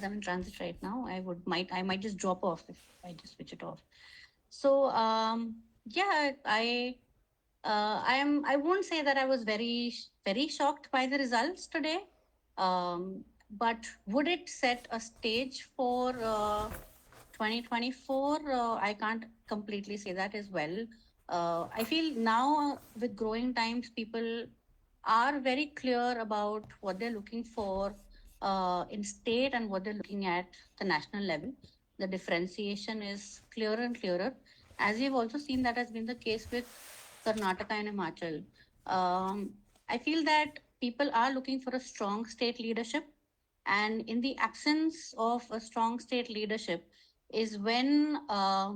because I'm in transit right now. I might just drop off if I just switch it off. So yeah, I won't say that I was very shocked by the results today. But would it set a stage for 2024? I can't completely say that as well. I feel now with growing times, people are very clear about what they're looking for in state and what they're looking at the national level. The differentiation is clearer and clearer. As we've also seen, that has been the case with Karnataka and Himachal. I feel that people are looking for a strong state leadership, and in the absence of a strong state leadership, is when a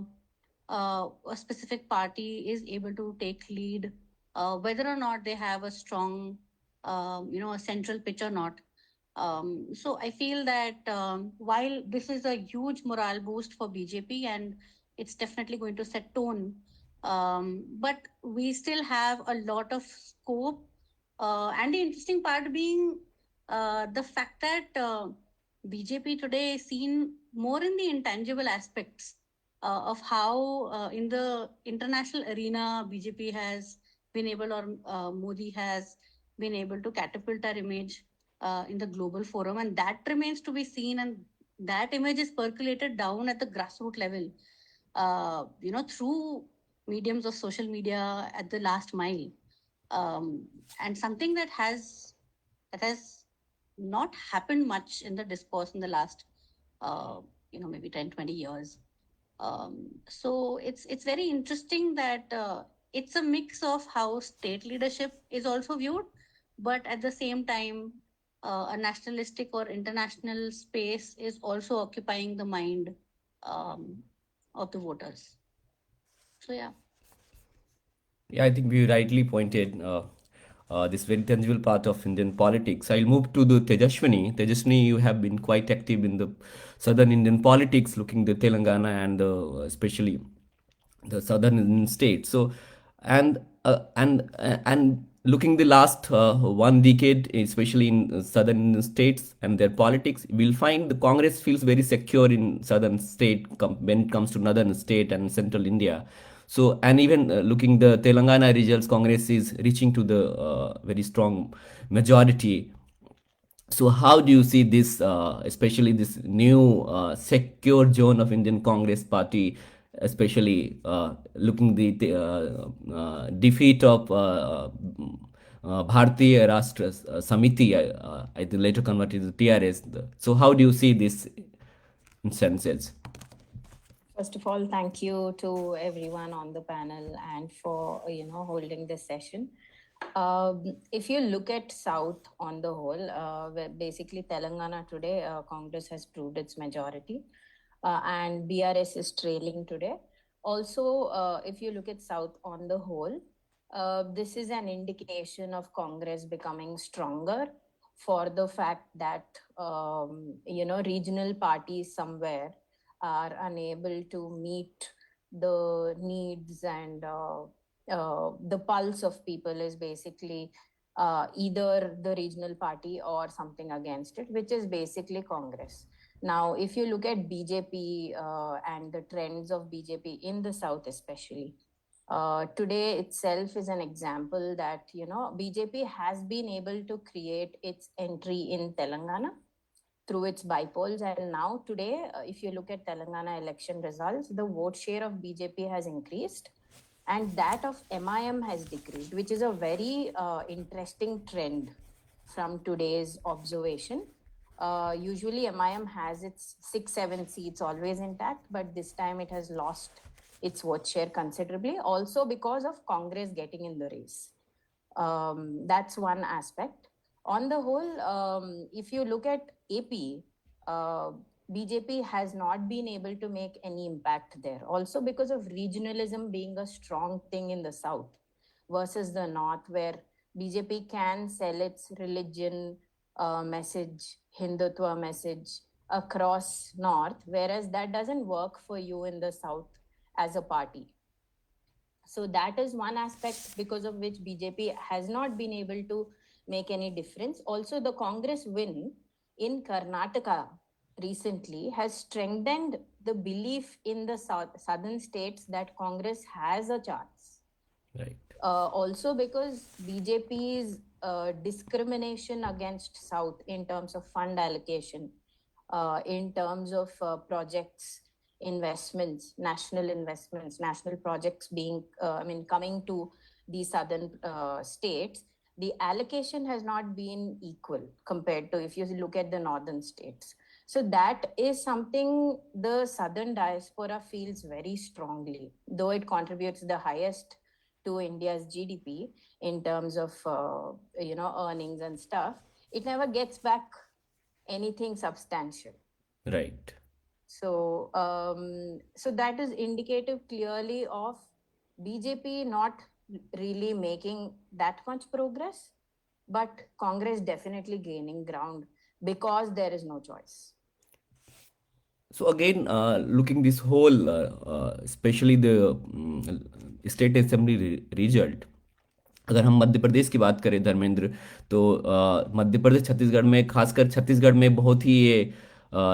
specific party is able to take lead, whether or not they have a strong, a central pitch or not. So I feel that while this is a huge morale boost for BJP and it's definitely going to set tone, but we still have a lot of scope. And the interesting part being the fact that BJP today is seen more in the intangible aspects of how in the international arena BJP has been able, or Modi has been able to catapult our image in the global forum, and that remains to be seen. And that image is percolated down at the grassroots level, through mediums of social media at the last mile, and something that has not happened much in the discourse in the last, maybe 10-20 years. So it's very interesting that it's a mix of how state leadership is also viewed, but at the same time, a nationalistic or international space is also occupying the mind um, of the voters. So yeah. Yeah, I think we rightly pointed this very tangible part of Indian politics. I'll move to the Tejaswini. Tejaswini, you have been quite active in the southern Indian politics, looking the Telangana and especially the southern Indian states. So, and looking the last 1 decade, especially in southern Indian states and their politics, we'll find the Congress feels very secure in southern state when it comes to northern state and central India. So, and even looking the Telangana results, Congress is reaching to the very strong majority. So how do you see this, especially this new secure zone of Indian Congress Party, especially looking the defeat of Bharatiya Rashtra Samiti, I think later converted to TRS. So how do you see this instances? First of all, thank you to everyone on the panel and for holding this session. If you look at South on the whole, where basically Telangana today, Congress has proved its majority, and BRS is trailing today. Also, if you look at South on the whole, this is an indication of Congress becoming stronger for the fact that regional parties somewhere are unable to meet the needs, and the pulse of people is basically either the regional party or something against it, which is basically Congress. Now, if you look at BJP and the trends of BJP in the South especially, today itself is an example that, BJP has been able to create its entry in Telangana through its bipoles. And now today, if you look at Telangana election results, the vote share of BJP has increased and that of MIM has decreased, which is a very interesting trend from today's observation. Usually MIM has its 6-7 seats always intact, but this time it has lost its vote share considerably, also because of Congress getting in the race. That's one aspect. On the whole, if you look at AP, BJP has not been able to make any impact there. Also because of regionalism being a strong thing in the South versus the North, where BJP can sell its religion message, Hindutva message across North, whereas that doesn't work for you in the South as a party. So that is one aspect because of which BJP has not been able to make any difference. Also, the Congress win in Karnataka recently has strengthened the belief in the southern states that Congress has a chance. Right. Also because BJP's discrimination against South in terms of fund allocation, in terms of projects, investments, national projects being, coming to the southern states, the allocation has not been equal compared to if you look at the northern states. So that is something the southern diaspora feels very strongly, though it contributes the highest to India's GDP in terms of earnings and stuff. It never gets back anything substantial. Right. So so that is indicative clearly of BJP not really making that much progress, but Congress definitely gaining ground because there is no choice. So again, looking this whole, especially the state assembly result, अगर हम मध्य प्रदेश की बात करें धर्मेंद्र, तो मध्य प्रदेश छत्तीसगढ़ में, खासकर छत्तीसगढ़ में बहुत ही ये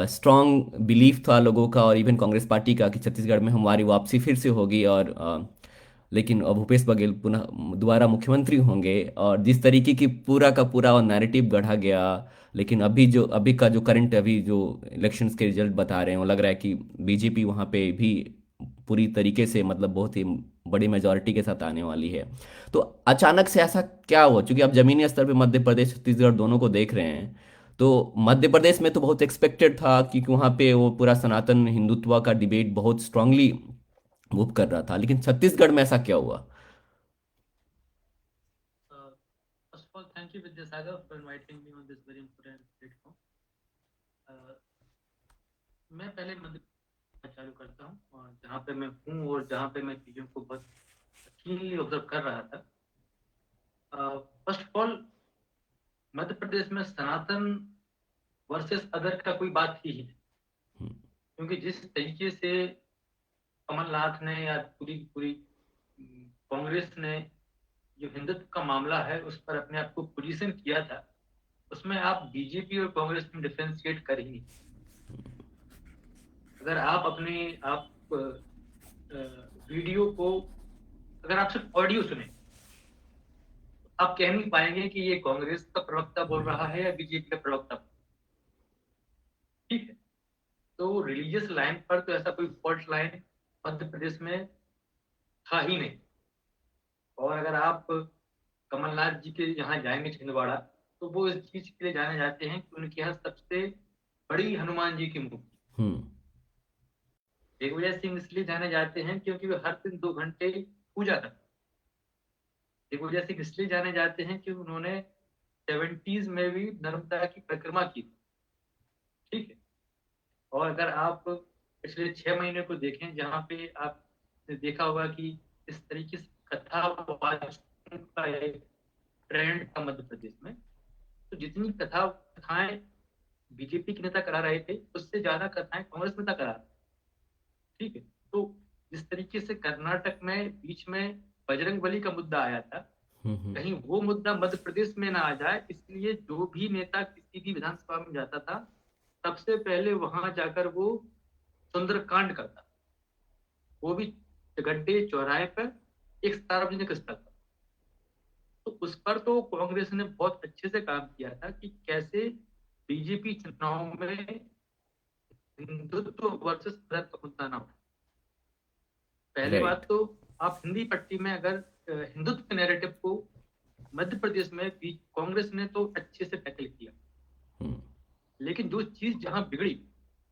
स्ट्रॉन्ग बिलीफ था लोगों का और इवन कांग्रेस पार्टी का कि छत्तीसगढ़ में हमारी वापसी फिर से होगी, और लेकिन भूपेश बघेल पुनः दोबारा मुख्यमंत्री होंगे, और जिस तरीके की पूरा का पूरा नैरेटिव गढ़ा गया। लेकिन अभी का जो करंट, अभी जो इलेक्शंस के रिजल्ट बता रहे हैं, वो लग रहा है कि बीजेपी वहाँ पे भी पूरी तरीके से, मतलब बहुत ही बड़ी मेजोरिटी के साथ आने वाली है। तो अचानक से ऐसा क्या हुआ? क्योंकि आप जमीनी स्तर पे मध्य प्रदेश छत्तीसगढ़ दोनों को देख रहे हैं, तो मध्य प्रदेश में तो बहुत एक्सपेक्टेड था, क्योंकि वहाँ पे वो पूरा सनातन हिंदुत्व का डिबेट बहुत स्ट्रांगली मूव कर रहा था, लेकिन छत्तीसगढ़ में ऐसा क्या हुआ? First of all, thank you, Yadav, for inviting me on this very important platform. मैं पहले मध्य चालू करता हूँ, और जहाँ पे मैं हूँ और जहाँ पे मैं चीजों को बहुत कीनली ऑब्जर्व कर रहा था। First of all, Madhya Pradesh में सनातन वर्सेस अदर का कोई बात ही है, क्योंकि जिस तरीके से कमलनाथ ने या पूरी कांग्रेस ने जो हिंदुत्व का मामला है उस पर अपने आप को पोजीशन किया था, उसमें आप बीजेपी और कांग्रेस में डिफरेंशिएट कर ही नहीं। अगर आप वीडियो को, अगर आप सिर्फ ऑडियो सुने, आप कह नहीं पाएंगे कि ये कांग्रेस का प्रवक्ता बोल रहा है या बीजेपी का प्रवक्ता। ठीक है, तो रिलीजियस लाइन पर तो ऐसा कोई फॉल्ट लाइन मध्य प्रदेश में था ही नहीं। और अगर आप कमलनाथ जी के यहाँ जाएंगे छिंदवाड़ा, तो वो इस चीज के लिए जाने जाते हैं कि उनके यहाँ सबसे बड़ी हनुमान जी की मूर्ति। दिग्विजय सिंह इसलिए जाने जाते हैं क्योंकि वे हर दिन 2 घंटे पूजा करते। दिग्विजय सिंह इसलिए जाने जाते हैं कि उन्होंने 70s में भी नर्मदा की परिक्रमा की। ठीक है, और अगर आप पिछले 6 महीने को देखें, जहाँ पे आपने देखा होगा कि इस तरीके से कथा का एक ट्रेंड था मध्य प्रदेश में, तो जितनी कथाएं बीजेपी के नेता करा रहे थे, उससे ज्यादा कथाएं कांग्रेस नेता करा रहे। ठीक है, तो जिस तरीके से कर्नाटक में बीच में बजरंगबली का मुद्दा आया था, कहीं वो मुद्दा मध्य प्रदेश में ना आ जाए, इसलिए जो भी नेता किसी भी विधानसभा में जाता था, सबसे पहले वहां जाकर वो सुंदरकांड करता, वो भी गड्ढे चौराहे पर एक सार्वजनिक स्थल पर। तो उस पर तो कांग्रेस ने बहुत अच्छे से काम किया था कि कैसे बीजेपी चुनाव में हिंदुत्व वर्सेस अदर का मुद्दा ना हो। पहली बात तो आप हिंदी पट्टी में अगर हिंदुत्व के नैरेटिव को मध्य प्रदेश में कांग्रेस ने तो अच्छे से टैकल किया, लेकिन जो चीज जहां बिगड़ी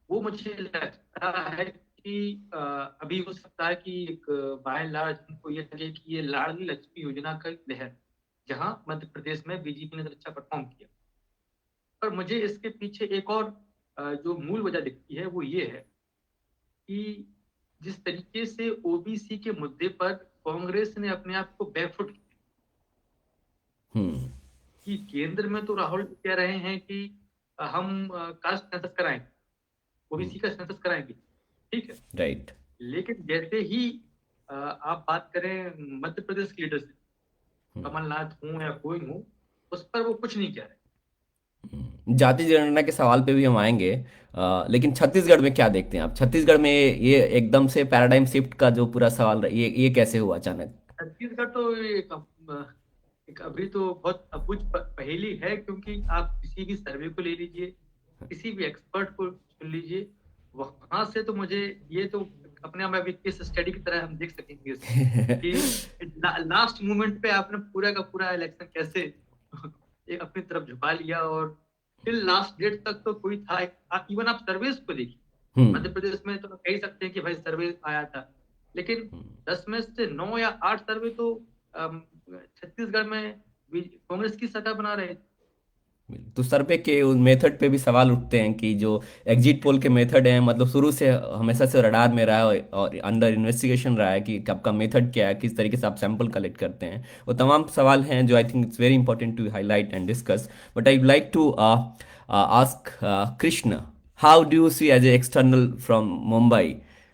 वो मुझे लगता है कि अभी हो सकता है कि एक बाय एंड लार्ज उनको ये लगे कि ये लाडली लक्ष्मी योजना का लहर जहां मध्य प्रदेश में बीजेपी ने अच्छा परफॉर्म किया। पर मुझे इसके पीछे एक और जो मूल वजह दिखती है वो ये है कि जिस तरीके से ओबीसी के मुद्दे पर कांग्रेस ने अपने आप को बैकफुट किया, कि केंद्र में तो राहुल कह रहे हैं कि हम कास्ट सेंसस कराएंगे, ओबीसी का सेंसस कराएंगे। ठीक है, राइट। लेकिन जैसे ही आप बात करें मध्य प्रदेश के लीडर से, कमलनाथ हूं या कोई हूं, उस पर वो कुछ नहीं कह रहे। जाति जनगणना के सवाल पे भी हम आएंगे, लेकिन छत्तीसगढ़ में क्या देखते हैं आप? छत्तीसगढ़ में ये एकदम से पैराडाइम शिफ्ट का जो पूरा सवाल ये कैसे हुआ अचानक? छत्तीसगढ़ तो एक अभी तो बहुत अबूझ पहेली है, क्योंकि आप किसी भी सर्वे को ले लीजिए, किसी भी एक्सपर्ट को सुन लीजिए, वहां से तो मुझे ये तो अपने आप में अभी केस स्टडी की तरह हम देख सकेंगे इसमें कि लास्ट मोमेंट पे आपने पूरा का पूरा इलेक्शन कैसे एक अपनी तरफ झुका लिया, और टिल लास्ट डेट तक तो कोई था। इवन आप सर्विस को देखिए, मध्य प्रदेश में तो कह सकते हैं कि भाई सर्वे आया था, लेकिन 10 में से 9 या 8 सर्वे तो छत्तीसगढ़ में कांग्रेस की सरकार बना रहे थे। तो सर्वे के उस मेथड पे भी सवाल उठते हैं कि जो एग्जिट पोल के मेथड हैं, मतलब शुरू से हमेशा से रडार में रहा है और अंडर इन्वेस्टिगेशन रहा है कि आपका मेथड क्या है, किस तरीके से आप सैंपल कलेक्ट करते हैं। वो तमाम सवाल हैं जो I think it's very important to highlight and discuss. But I would like to ask Krishna, how do you see as a external from Mumbai,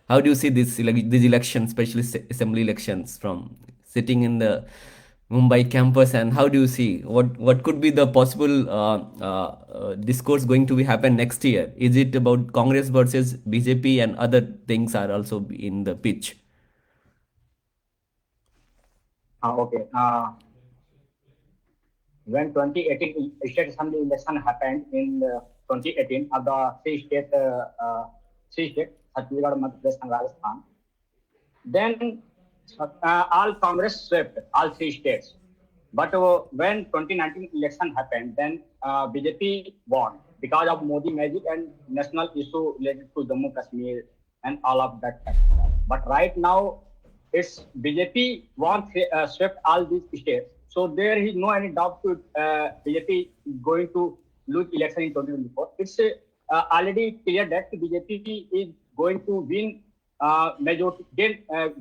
how do you see these elections, especially assembly elections, from sitting in the Mumbai campus, and how do you see what could be the possible discourse going to be happen next year? Is it about Congress versus BJP, and other things are also in the pitch? Okay. When 2018 state assembly election happened in 2018 of the three states, Chhattisgarh, Madhya Pradesh, and Rajasthan, then all Congress swept all three states. But when 2019 election happened, then BJP won because of Modi magic and national issue related to Jammu Kashmir and all of that. But right now, it's BJP won swept all these states. So there is no any doubt to BJP going to lose election in 2024. It's already clear that BJP is going to win majority,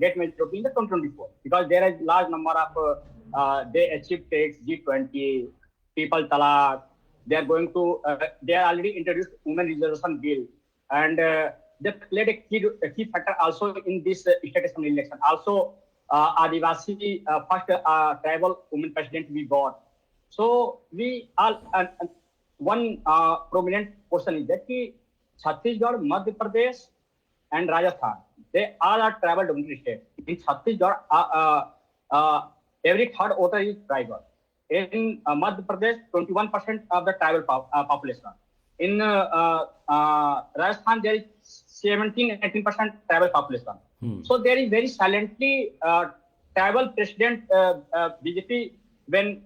get majority in the 2024, because there is large number of they achieved takes G20, people talak. They are going to they are already introduced women reservation bill, and they played a key factor also in this state assembly election. Also, Adivasi first tribal women president we got. So we all one prominent question is that Chhattisgarh, Madhya Pradesh, and Rajasthan, they all are tribal dominated states. In Chhattisgarh, every third voter is tribal. In Madhya Pradesh, 21% of the tribal population. In Rajasthan, there is 17-18% tribal population. So there is very silently tribal president BJP when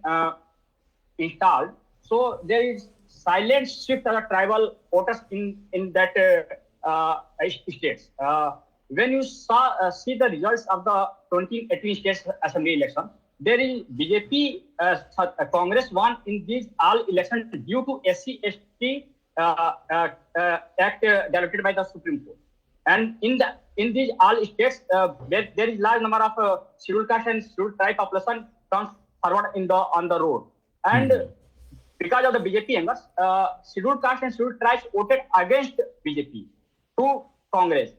installed. So there is silent shift of the tribal voters in that states. When you see the results of the 2018 states assembly election, there is BJP Congress won in these all elections due to SC/ST Act developed by the Supreme Court. And in these all states, there is large number of scheduled caste and scheduled tribe population comes forward on the road. And because of the BJP angles, scheduled caste and scheduled tribes voted against BJP to Congress.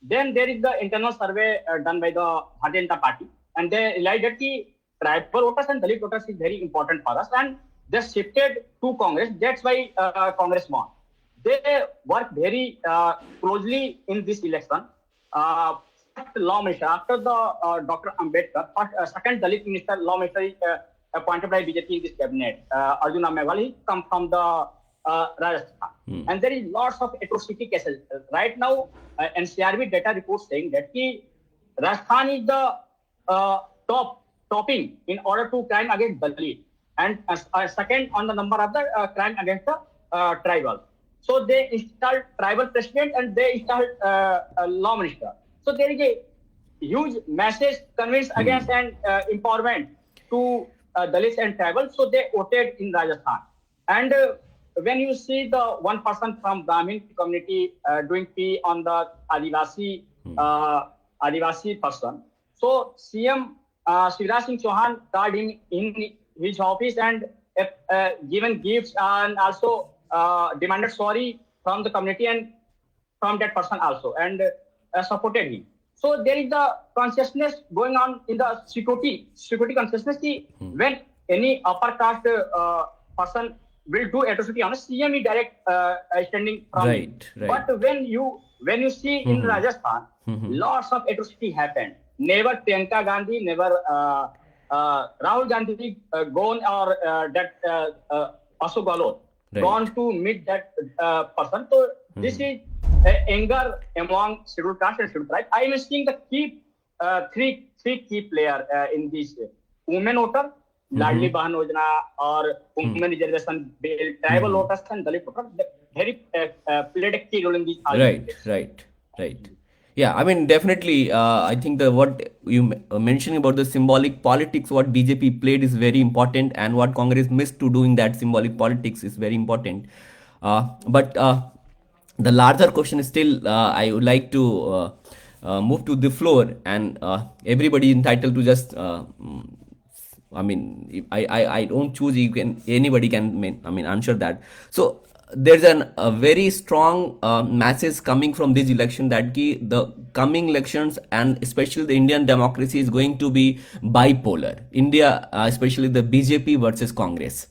Then there is the internal survey done by the Bharatiya Janata Party, and they realized that the tribal voters and Dalit voters is very important for us, and they shifted to Congress. That's why Congress won. They worked very closely in this election. First law minister after the Dr. Ambedkar, second Dalit minister, law minister is appointed by BJP in this cabinet. Arjuna Meghwal come from the Rajasthan. And there is lots of atrocity cases. Right now, NCRB data reports saying that Rajasthan is the topping in order to crime against Dalit, and second on the number of the crime against the tribal. So they installed tribal president and they installed law minister. So there is a huge message convinced against and empowerment to Dalits and tribal. So they voted in Rajasthan. And when you see the one person from Brahmin community doing P on the Adivasi person, so CM Shivraj Singh Chauhan called him in his office and given gifts and also demanded sorry from the community and from that person also, and supported him. So there is the consciousness going on in the security consciousness. When any upper caste person will do atrocity on a CM direct standing from it. Right, right. But when you see in Rajasthan, lots of atrocity happened. Never Priyanka Gandhi, never Rahul Gandhi gone or that Ashok Gehlot Right. gone to meet that person. So this is anger among scheduled castes and scheduled tribes. I am seeing the key three key player in this women voter, Ladli Bahan Yojana or women reservation bill, tribal voters and Dalit voters. Very played a key role in this. Right. Yeah, I mean, definitely, I think what you mentioning about the symbolic politics, what BJP played is very important, and what Congress missed to do in that symbolic politics is very important. But the larger question is still, I would like to move to the floor, and everybody entitled to just I mean, I don't choose. Anybody can answer that. So there's a very strong message coming from this election that the coming elections and especially the Indian democracy is going to be bipolar. India, especially the BJP versus Congress.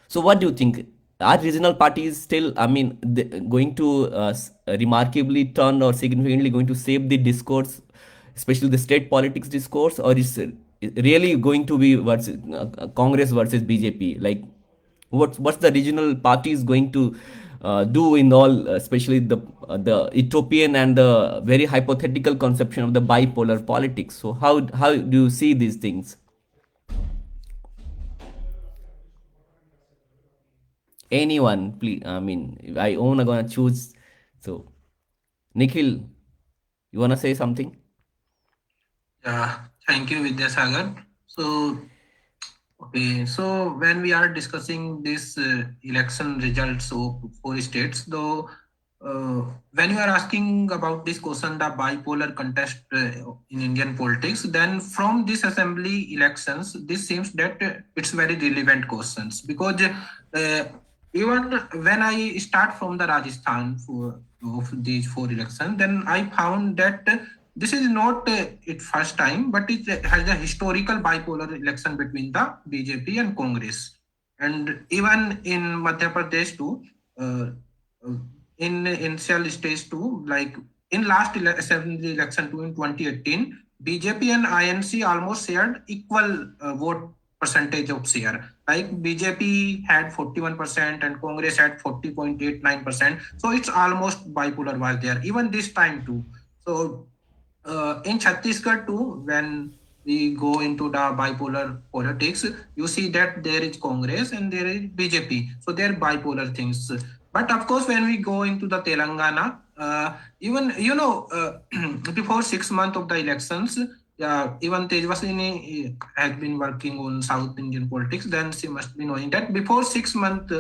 So what do you think? Are regional parties still, going to remarkably turn or significantly going to shape the discourse, especially the state politics discourse, or is it really going to be versus Congress versus BJP? Like, what's the regional parties going to do in all, especially the utopian and the very hypothetical conception of the bipolar politics? So how do you see these things? Anyone, please. I own gonna choose. So, Nikhil, you wanna say something? Yeah, thank you, Vidyasagar. So, okay, so when we are discussing this election results of 4 states, though, when you are asking about this question, the bipolar contest in Indian politics, then from this assembly elections, this seems that it's very relevant questions, because even when I start from the Rajasthan of these 4 elections, then I found that this is not its first time, but it has a historical bipolar election between the BJP and Congress. And even in Madhya Pradesh too, in initial stage too, like in last assembly election too in 2018, BJP and INC almost shared equal vote percentage of share. Like BJP had 41% and Congress had 40.89%. So it's almost bipolar was there, even this time too. So in Chhattisgarh too, when we go into the bipolar politics, you see that there is Congress and there is BJP. So they're bipolar things. But of course, when we go into the Telangana, even, before 6 months of the elections, even Tejaswini has been working on South Indian politics, then she must be knowing that before 6 months,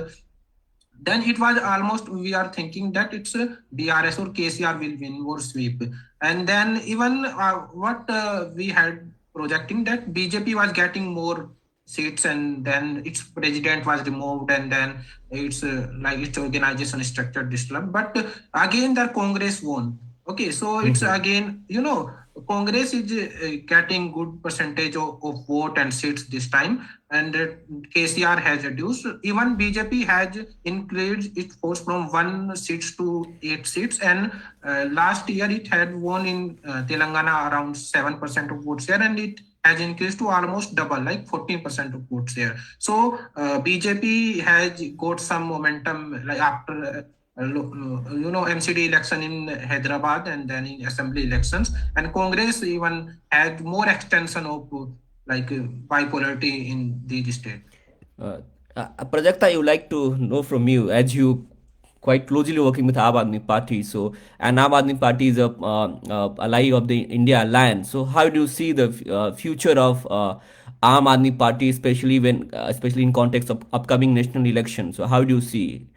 then it was almost, we are thinking that it's DRS or KCR will win or sweep. And then even what we had projecting that BJP was getting more seats, and then its president was removed, and then it's like its organization structure disturbed. But again, the Congress won. Okay, so it's again, Congress is getting good percentage of vote and seats this time, and KCR has reduced. Even BJP has increased its force from 1 seats to 8 seats, and last year it had won in Telangana around 7% of vote share, and it has increased to almost double, like 14% of vote share. So BJP has got some momentum, like after MCD election in Hyderabad and then in assembly elections, and Congress even had more extension of like bipolarity in the state. Prajakta, I would like to know from you, as you quite closely working with Aam Aadmi Party. So, and Aam Aadmi Party is a ally of the India Alliance. So, how do you see the future of Aam Aadmi Party, especially especially in context of upcoming national elections? So, how do you see?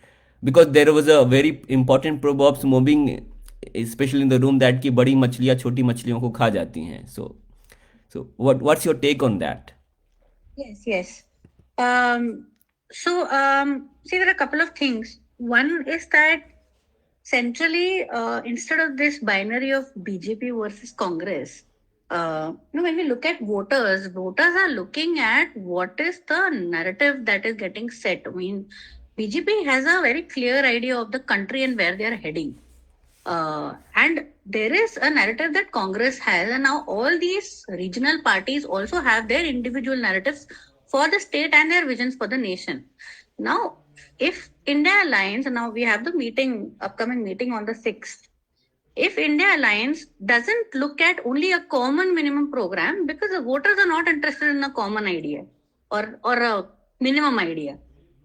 Because there was a very important proverbs moving, especially in the room, that ki badi machliyan choti machliyon ko kha jati hain. So what's your take on that? Yes. See, there are a couple of things. One is that centrally, instead of this binary of BJP versus Congress, when we look at voters are looking at what is the narrative that is getting set. I mean, BJP has a very clear idea of the country and where they are heading. And there is a narrative that Congress has, and now all these regional parties also have their individual narratives for the state and their visions for the nation. Now, if India Alliance, now we have the upcoming meeting on the 6th. If India Alliance doesn't look at only a common minimum program, because the voters are not interested in a common idea or a minimum idea.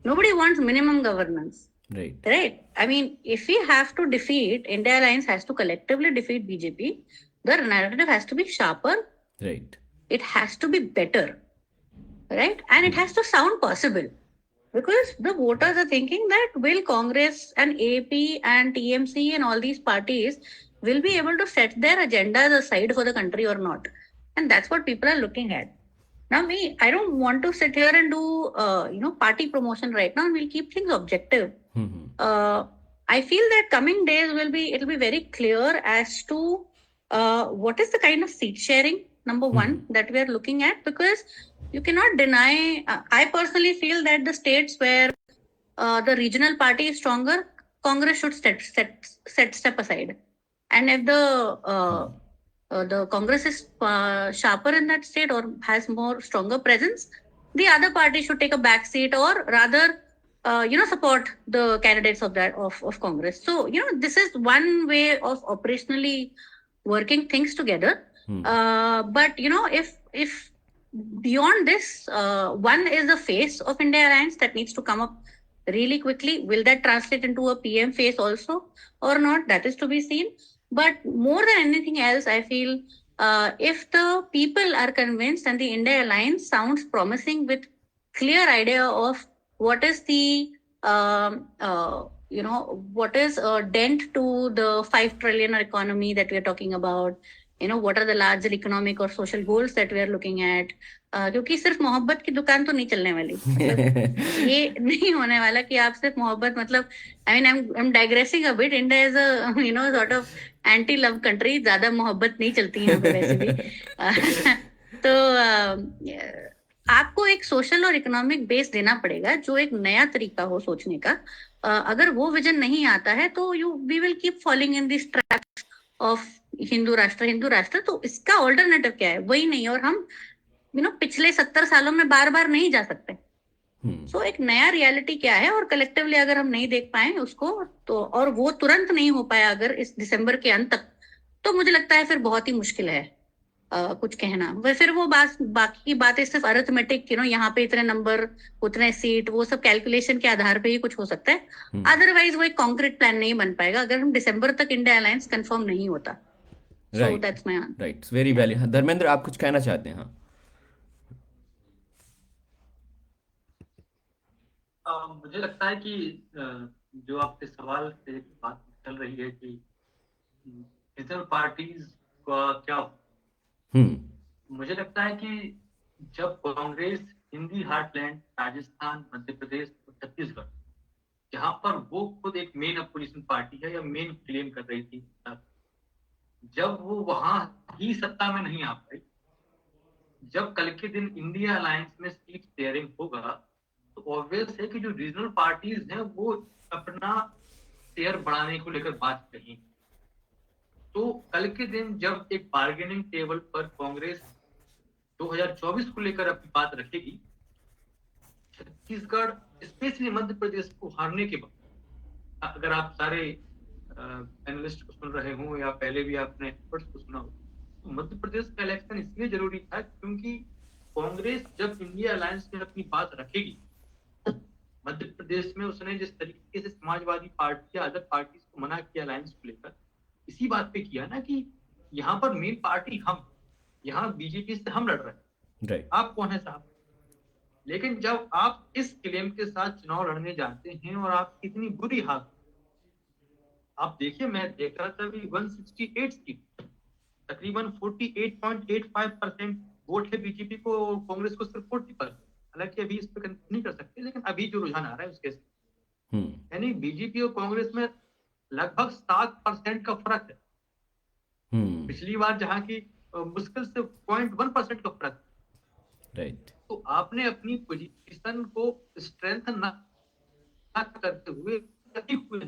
Nobody wants minimum governance. Right. I mean, if we have to defeat, India Alliance has to collectively defeat BJP, the narrative has to be sharper. Right. It has to be better. Right. And it has to sound possible. Because the voters are thinking that will Congress and AP and TMC and all these parties will be able to set their agendas aside for the country or not. And that's what people are looking at. Now, I don't want to sit here and do, party promotion right now. We'll keep things objective. I feel that coming days it'll be very clear as to what is the kind of seat sharing, number one, that we are looking at, because you cannot deny, I personally feel that the states where the regional party is stronger, Congress should step aside. And if the Congress is sharper in that state or has more stronger presence, the other party should take a back seat or rather, support the candidates of Congress. So, this is one way of operationally working things together. But, if beyond this, one is the face of India Alliance that needs to come up really quickly. Will that translate into a PM face also or not? That is to be seen. But more than anything else, I feel if the people are convinced and the India Alliance sounds promising with clear idea of what is the what is a dent to the 5 trillion economy that we are talking about, what are the larger economic or social goals that we are looking at, क्योंकि सिर्फ मोहब्बत की दुकान तो नहीं चलने वाली, ये नहीं होने वाला कि आप सिर्फ मोहब्बत, मतलब I mean I'm digressing a bit. India is a sort of anti love country. ज्यादा मोहब्बत नहीं चलती यहाँ पे वैसे भी. तो आपको एक सोशल और इकोनॉमिक बेस देना पड़ेगा जो एक नया तरीका हो सोचने का. अगर वो विजन नहीं आता है तो we will keep falling in this traps of Hindu Rashtra. तो इसका ऑल्टरनेटिव क्या है? वही नहीं. और हम पिछले 70 सालों में बार बार नहीं जा सकते. सो एक नया रियलिटी क्या है और कलेक्टिवली अगर हम नहीं देख पाए उसको तो, और वो तुरंत नहीं हो पाया अगर इस दिसंबर के अंत तक, तो मुझे लगता है फिर बहुत ही मुश्किल है कुछ कहना. फिर वो बाकी की बातें सिर्फ अरिथमेटिक, यहाँ पे इतने नंबर उतने सीट, वो सब कैलकुलेशन के आधार पे ही कुछ हो सकता है. अदरवाइज वो एक कॉन्क्रीट प्लान नहीं बन पाएगा अगर हम दिसंबर तक इंडिया अलायंस कंफर्म नहीं होता. So that's my answer. Right, very valid. Dharmendra, आप कुछ कहना चाहते हैं? मुझे लगता है कि जो आपके सवाल से बात चल रही है कि रीजनल पार्टीज का क्या, मुझे लगता है कि जब कांग्रेस हिंदी हार्टलैंड राजस्थान, मध्य प्रदेश और छत्तीसगढ़, जहां पर वो खुद एक मेन अपोजिशन पार्टी है या मेन क्लेम कर रही थी, जब वो वहां ही सत्ता में नहीं आ पाई, जब कल के दिन इंडिया अलायंस में सीट शेयरिंग होगा तो ऑब्वियस है कि जो रीजनल पार्टीज हैं वो अपना शेयर बढ़ाने को लेकर बात करेंगी. तो कल के दिन जब एक बार्गेनिंग टेबल पर कांग्रेस 2024 को लेकर अपनी बात रखेगी, छत्तीसगढ़ स्पेशली मध्य प्रदेश को हारने के बाद, अगर आप सारे एनालिस्ट को सुन रहे हो या पहले भी आपने एक्सपर्ट्स को सुना हो, तो मध्य प्रदेश का इलेक्शन इसलिए जरूरी था क्योंकि कांग्रेस जब इंडिया अलायंस में अपनी बात रखेगी, मध्य प्रदेश में उसने जिस तरीके से समाजवादी पार्टी या अदर पार्टी को मना किया अलायंस को लेकर, इसी बात पे किया ना कि यहाँ पर मेन पार्टी हम, यहाँ बीजेपी से हम लड़ रहे हैं. right. आप कौन है साहब? लेकिन जब आप इस क्लेम के साथ चुनाव लड़ने जाते हैं और आप कितनी बुरी हालत, आप देखिए, मैं देख रहा था अभी 168 सीट, तकरीबन 48.85% वोट है बीजेपी को, कांग्रेस को सिर्फ 40%. हालांकि अभी इस पर नहीं कर सकते, लेकिन अभी जो रुझान आ रहा है उसके यानी बीजेपी और कांग्रेस में लगभग 7% का फर्क है. पिछली बार जहां की मुश्किल से 0.1% का फर्क. राइट. तो आपने अपनी पोजीशन को स्ट्रेंथन ना, करते हुए अधिक हुए।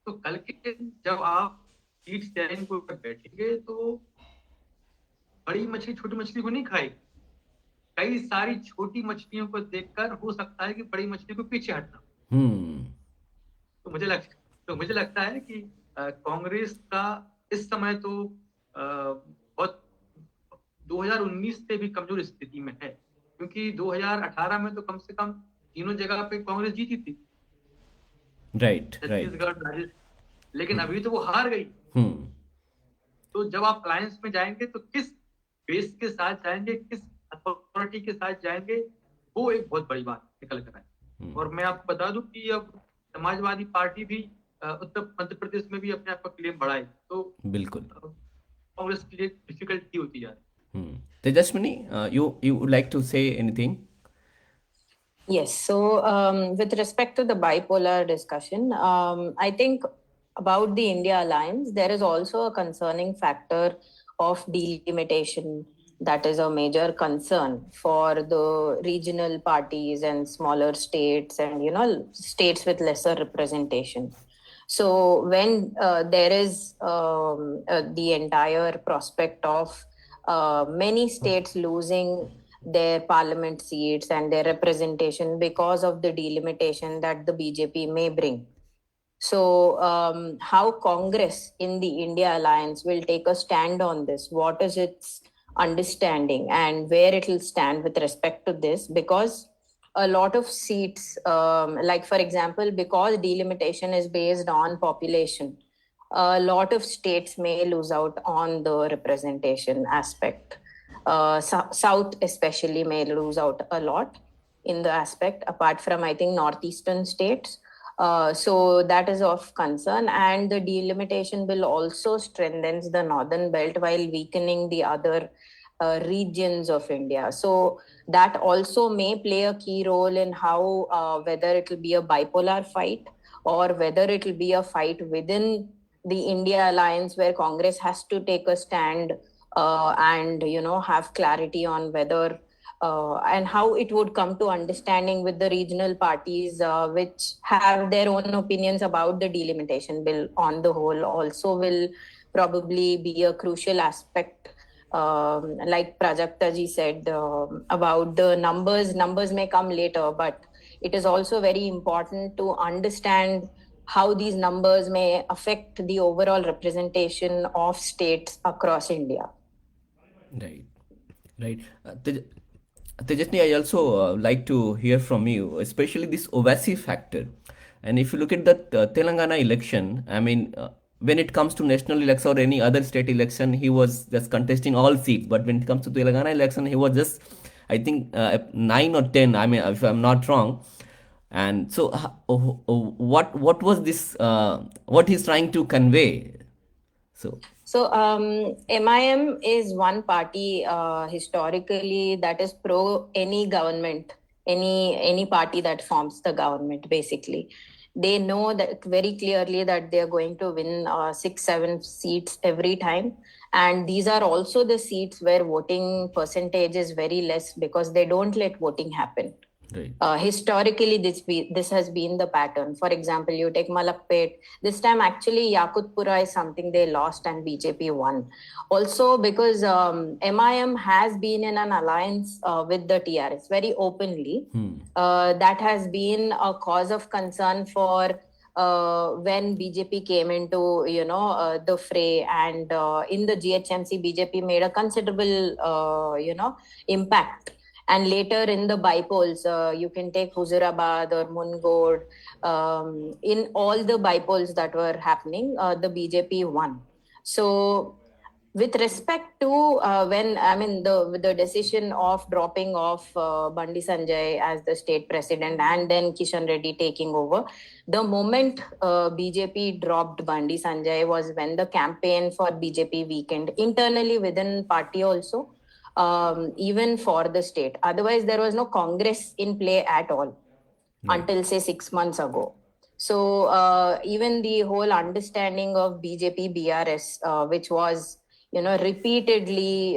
तो कल के जब आप सीट शेयरिंग को बैठेंगे तो बड़ी मछली छोटी मछली को नहीं खाएगी। कई सारी छोटी मछलियों को देखकर हो सकता है कि बड़ी मछली को पीछे हटना। तो मुझे लगता है कि कांग्रेस का इस समय तो बहुत 2019 से भी कमजोर स्थिति में है, क्योंकि 2018 में तो कम से कम तीनों जगह पे कांग्रेस जीती थी, राइट छत्तीसगढ़, राजस्थान, लेकिन अभी तो वो हार गई। तो जब आप अलायंस में जाएंगे तो किस बेस के साथ जाएंगे, किस अथॉरिटी के साथ जाएंगे, वो एक बहुत बड़ी बात निकल कर आए। और मैं आपको बता दूं कि अब समाजवादी पार्टी भी मध्य प्रदेश में भी अपने आप का क्लेम बढ़ाए, तो बिल्कुल कांग्रेस के लिए डिफिकल्टी होती जा रही है। Tejaswini, you would like to say anything? Yes. So, with respect to the bipolar discussion, I think about the India alliance, there is also a concerning factor of delimitation that is a major concern for the regional parties and smaller states and, states with lesser representation. So when there is the entire prospect of many states losing their parliament seats and their representation because of the delimitation that the BJP may bring. So how Congress in the India Alliance will take a stand on this? What is its understanding and where it will stand with respect to this? Because a lot of seats, like for example, because delimitation is based on population, a lot of states may lose out on the representation aspect. South especially may lose out a lot in the aspect, apart from, I think, northeastern states. So that is of concern, and the delimitation will also strengthen the northern belt while weakening the other regions of India. So that also may play a key role in how whether it will be a bipolar fight or whether it will be a fight within the India alliance where Congress has to take a stand and have clarity on whether and how it would come to understanding with the regional parties which have their own opinions about the delimitation bill on the whole also will probably be a crucial aspect. Like Prajakta ji said about the numbers may come later, but it is also very important to understand how these numbers may affect the overall representation of states across India. Right. Tejaswini, I also like to hear from you, especially this Ovasi factor. And if you look at the Telangana election, I mean, when it comes to national election or any other state election, he was just contesting all seats. But when it comes to Telangana election, he was just, I think, 9 or 10. I mean, if I'm not wrong. And so, what was this? What he's trying to convey? So MIM is one party historically that is pro any government, any party that forms the government. Basically, they know that very clearly that they are going to win 6-7 seats every time, and these are also the seats where voting percentage is very less because they don't let voting happen. Right. Historically, this has been the pattern. For example, you take Malakpet. This time, actually, Yakutpura is something they lost and BJP won. Also, because MIM has been in an alliance with the TRS very openly. That has been a cause of concern for when BJP came into the fray, and in the GHMC, BJP made a considerable impact. And later in the bipolls, you can take Huzurabad or Mungod. In all the bipolls that were happening, the BJP won. So with respect to the decision of dropping off Bandi Sanjay as the state president and then Kishan Reddy taking over, the moment BJP dropped Bandi Sanjay was when the campaign for BJP weakened internally within party also. Even for the state. Otherwise, there was no Congress in play at all until, say, 6 months ago. So even the whole understanding of BJP BRS, which was repeatedly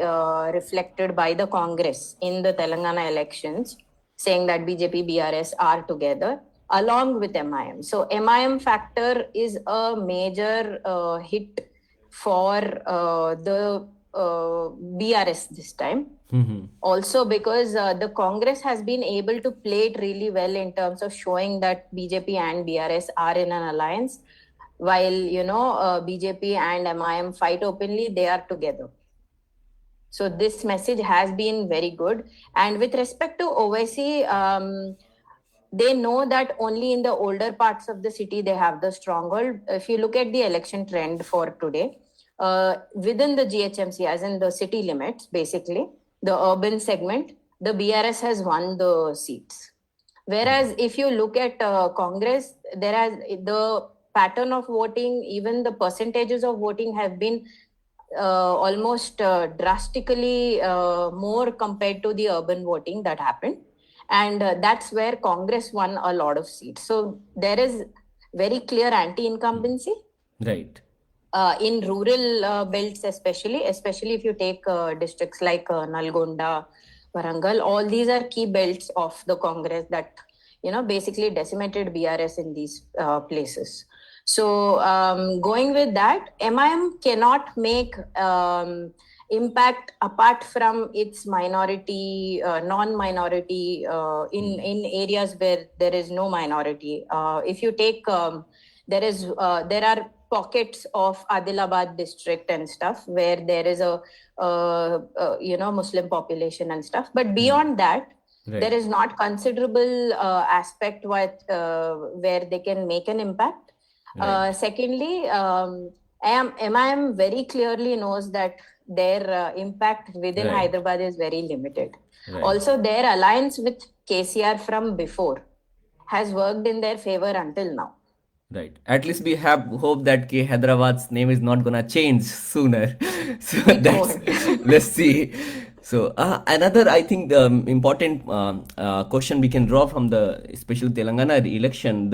reflected by the Congress in the Telangana elections, saying that BJP, BRS are together along with MIM. So MIM factor is a major hit for the BRS this time. Also because the Congress has been able to play it really well in terms of showing that BJP and BRS are in an alliance, while BJP and MIM fight openly, they are together. So this message has been very good. And with respect to Owaisi, they know that only in the older parts of the city they have the stronghold. If you look at the election trend for today, within the GHMC, as in the city limits, basically, the urban segment, the BRS has won the seats. Whereas if you look at Congress, the pattern of voting, even the percentages of voting have been almost drastically more compared to the urban voting that happened. And that's where Congress won a lot of seats. So there is very clear anti-incumbency. Right. In rural belts, especially if you take districts like Nalgonda, Warangal, all these are key belts of the Congress that, basically decimated BRS in these places. So going with that, MIM cannot make impact apart from its minority, non-minority in areas where there is no minority. If you take, there are pockets of Adilabad district and stuff where there is a Muslim population and stuff, but beyond that, there is not considerable aspect where they can make an impact. Secondly, MIM very clearly knows that their impact within Hyderabad is very limited. Also, their alliance with KCR from before has worked in their favor until now. Right. At least we have hope that Hyderabad's name is not gonna change sooner. So let's see. So another, I think, important question we can draw from the especially Telangana election,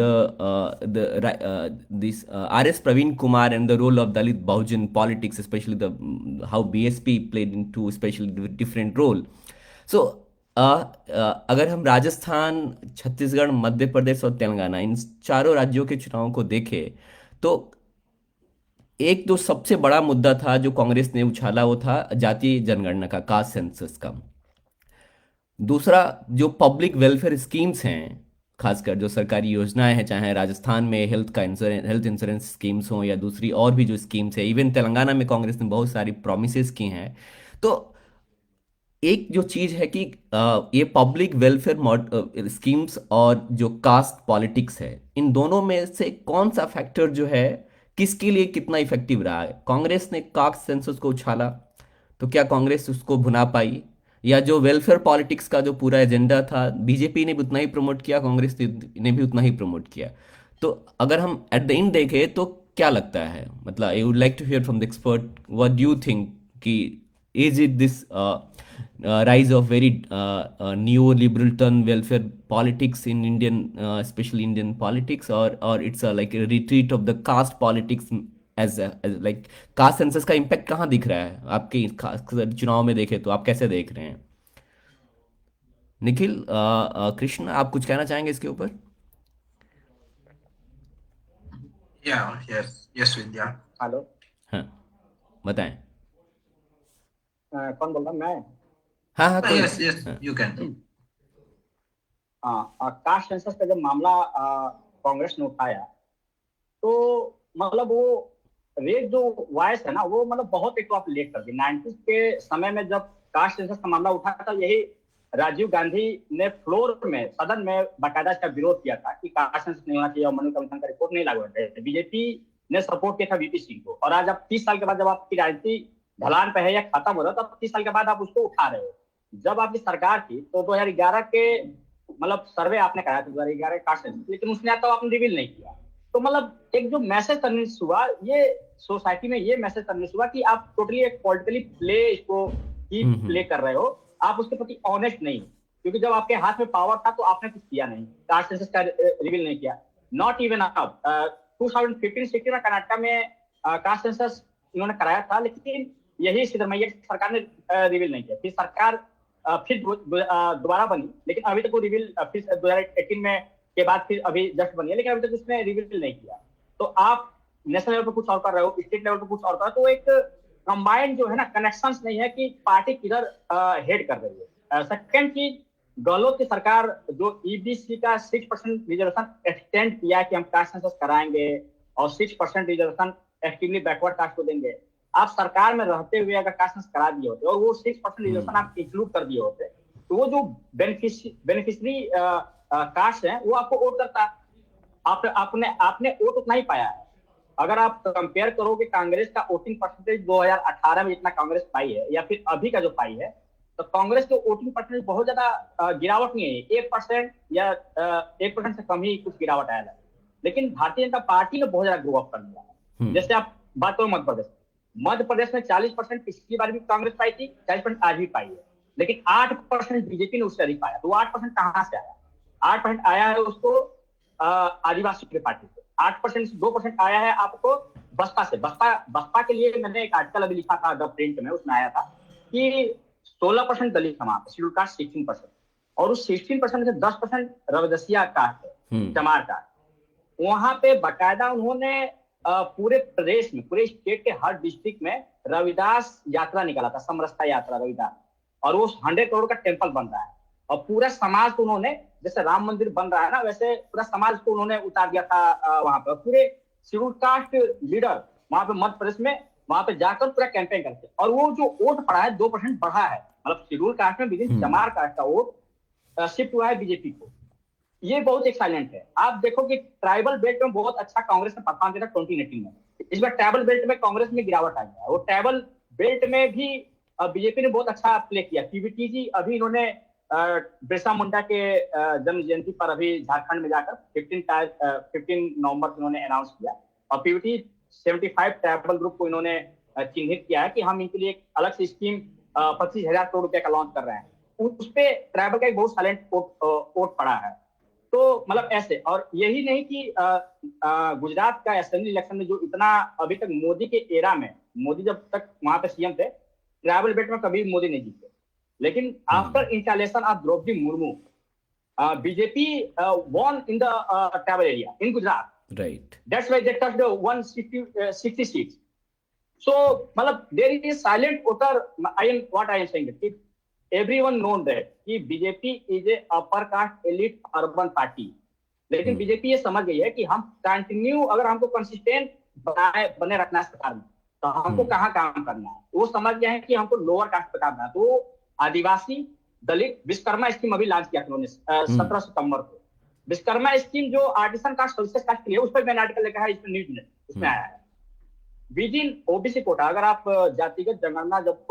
this R.S. Praveen Kumar and the role of Dalit Bahujan politics, especially how BSP played into especially different role. So अगर हम राजस्थान, छत्तीसगढ़, मध्य प्रदेश और तेलंगाना, इन चारों राज्यों के चुनावों को देखें तो एक जो सबसे बड़ा मुद्दा था जो कांग्रेस ने उछाला वो था जातीय जनगणना का, कास्ट सेंसस का। दूसरा जो पब्लिक वेलफेयर स्कीम्स हैं, खासकर जो सरकारी योजनाएं हैं, चाहे राजस्थान में हेल्थ इंश्योरेंस स्कीम्स हों या दूसरी और भी जो स्कीम्स है, इवन तेलंगाना में कांग्रेस ने बहुत सारी प्रोमिसेस की हैं। तो एक जो चीज है कि ये पब्लिक वेलफेयर स्कीम्स और जो कास्ट पॉलिटिक्स है, इन दोनों में से कौन सा फैक्टर जो है किसके लिए कितना इफेक्टिव रहा है? कांग्रेस ने कास्ट सेंसस को उछाला तो क्या कांग्रेस उसको भुना पाई, या जो वेलफेयर पॉलिटिक्स का जो पूरा एजेंडा था बीजेपी ने भी उतना ही प्रमोट किया, कांग्रेस ने भी उतना ही प्रमोट किया? तो अगर हम एट द एंड देखें तो क्या लगता है, मतलब I would like to hear from the expert, what do you think कि is it this rise of very neoliberal turn welfare politics in Indian, especially Indian politics, or it's like a retreat of the caste politics as like caste census का impact कहाँ दिख रहा है आपके चुनाव में देखें तो आप कैसे देख रहे हैं? निखिल, कृष्ण, आप कुछ कहना चाहेंगे इसके ऊपर? यस विद्या। हेलो, हाँ बताएं। कौन बोल रहा? मैं? हाँ, yes you can. Caste census का जब मामला कांग्रेस ने उठाया तो मतलब वो रेट जो वॉइस है ना, वो मतलब बहुत एक तो आप लेट कर दी। 90s के समय में जब कास्ट सेंसस का मामला उठा था, यही राजीव गांधी ने फ्लोर में, सदन में बाकायदा इसका विरोध किया था कि कास्ट सेंसस नहीं होना चाहिए और मनु कमीशन का रिपोर्ट नहीं लागू होना चाहिए। बीजेपी ने सपोर्ट किया था वीपी सिंह को, और आज आप 30 साल के बाद जब आपकी राजनीति ढलान पे है या खत्म हो रहा है, तो 30 साल के बाद आप उसको उठा रहे हो। जब आपकी सरकार थी तो 2011 के मतलब सर्वे आपने कराया था, 2011 का कास्ट सेंसस, लेकिन उसने तो आपने रिवील नहीं किया। तो मतलब एक जो मैसेज कन्विंस हुआ, ये सोसाइटी में ये मैसेज कन्विंस हुआ कि आप टोटली एक पॉलिटिकली प्ले इसको ही प्ले कर रहे हो, आप उसके प्रति ऑनेस्ट नहीं, क्योंकि जब आपके हाथ में पावर था तो आपने कुछ किया नहीं, कास्ट सेंसस का रिवील नहीं किया। नॉट इवन अब 2015-16 में कर्नाटक में कास्ट सेंसस इन्होंने कराया था, लेकिन यही सिद्धरमैया की सरकार ने रिवील नहीं किया। फिर सरकार फिर दोबारा बनी, लेकिन अभी तक वो रिवील फिर 2018 में के बाद फिर अभी जस्ट बनी है, लेकिन अभी तक उसने रिवील नहीं किया। तो आप नेशनल लेवल पर कुछ और कर रहे हो, स्टेट लेवल पर कुछ और कर रहे हो, तो एक कंबाइंड जो है ना कनेक्शंस नहीं है कि पार्टी किधर हेड कर रही है। सेकंड चीज, गहलोत की सरकार जो ईबीसी का 6% रिजर्वेशन एक्सटेंड किया कि हम कास्ट सेंसस कराएंगे और 6% रिजर्वेशन एक्टिवली बैकवर्ड कास्ट को देंगे। आप सरकार में रहते हुए अगर कास्ट सेंसस करा दिए होते और वो 6% रिजर्वेशन आप इंक्लूड कर दिए होते, तो वो जो बेनिफिशियरी कास्ट है वो आपको वोट करता। आपने वोट उतना ही पाया है। अगर आप कंपेयर करोगे कांग्रेस का वोटिंग परसेंटेज 2018 में जितना कांग्रेस पाई है या फिर अभी का जो पाई है, तो कांग्रेस के वोटिंग परसेंटेज बहुत ज्यादा गिरावट नहीं है, 1% या 1% से कम ही कुछ गिरावट आया है। लेकिन भारतीय जनता पार्टी ने बहुत ज्यादा ग्रो अप कर लिया है। जैसे आप बात करो मध्य प्रदेश में 40% पिछली बार भी कांग्रेस पाई थी, 40% आज भी पाई है, लेकिन 8% बीजेपी ने उससे अधिक पाया। तो 8% कहां से आया? 8% आया है उसको आदिवासी की पार्टी से, 8% से 2% आया है आपको बसपा से। बसपा के लिए मैंने एक आर्टिकल अभी लिखा था द प्रिंट में, उसमें आया था कि 16% दलित समाज, शेड्यूल कास्ट 16%, और उस 16% से 10% रविदसिया कास्ट है, चमार कास्ट। वहां पे बकायदा उन्होंने पूरे प्रदेश में, पूरे स्टेट के हर डिस्ट्रिक्ट में रविदास यात्रा निकाला था, समरसता यात्रा रविदास, और वो 100 करोड़ का टेम्पल बन रहा है। और पूरा समाज को उन्होंने, जैसे राम मंदिर बन रहा है ना, वैसे पूरा समाज को उन्होंने उतार दिया था वहां पर। पूरे शेड्यूल कास्ट लीडर वहां पे मध्य प्रदेश में वहां पे जाकर पूरा कैंपेन करते, और वो जो वोट पड़ा है 2% बढ़ा है। मतलब शेड्यूल कास्ट में विदिन चमार कास्ट का वोट शिफ्ट हुआ है बीजेपी को। ये बहुत एक साइलेंट है। आप देखो कि ट्राइबल बेल्ट में बहुत अच्छा कांग्रेस ने परफॉर्म किया था 2018 में। इस बार ट्राइबल बेल्ट में कांग्रेस में गिरावट आ गया। वो ट्राइबल बेल्ट में भी बीजेपी ने बहुत अच्छा प्ले किया। पीवीटी जी अभी इन्होंने बिरसा मुंडा के जन्म जयंती पर अभी झारखंड में जाकर 15 नवंबर को इन्होंने अनाउंस किया, और पीवीटी 75 ट्राइबल ग्रुप को इन्होंने चिन्हित किया है कि हम इनके लिए एक अलग से स्कीम 25,000 करोड़ रुपए का लॉन्च कर रहे हैं। उस पे ट्राइबल का एक बहुत साइलेंट वोट पड़ा है। तो मतलब ऐसे, और यही नहीं कि गुजरात का असेंबली इलेक्शन में जो इतना अभी तक मोदी के एरा में, मोदी जब तक वहां पे सीएम थे, ट्राइबल बेल्ट में कभी मोदी नहीं जीते। लेकिन after installation of Draupadi Murmu, BJP won in the tribal area in Gujarat. Right. That's why they touched 160 seats. So, मतलब there is silent voter. What I am saying is, everyone known that कि BJP is a upper caste elite urban party. लेकिन BJP ये समझ गई है कि हम continue, अगर हमको कंसिस्टेंट बने रखना है सरकार में, तो हमको कहाँ काम करना है। वो समझ गए हैं कि हमको लोअर कास्ट पे काम करना है। तो आदिवासी, दलित, विश्वकर्मा स्कीम अभी लॉन्च किया उन्होंने 17 सितंबर को। विश्वकर्मा स्कीम जो आर्टिसन कास्ट, सर्विसेज कास्ट के लिए, उस पर मैंने आर्टिकल लिखा है, इसमें न्यूज में उसमें आया है। विद इन ओबीसी कोटा, अगर आप जातिगत जनगणना जब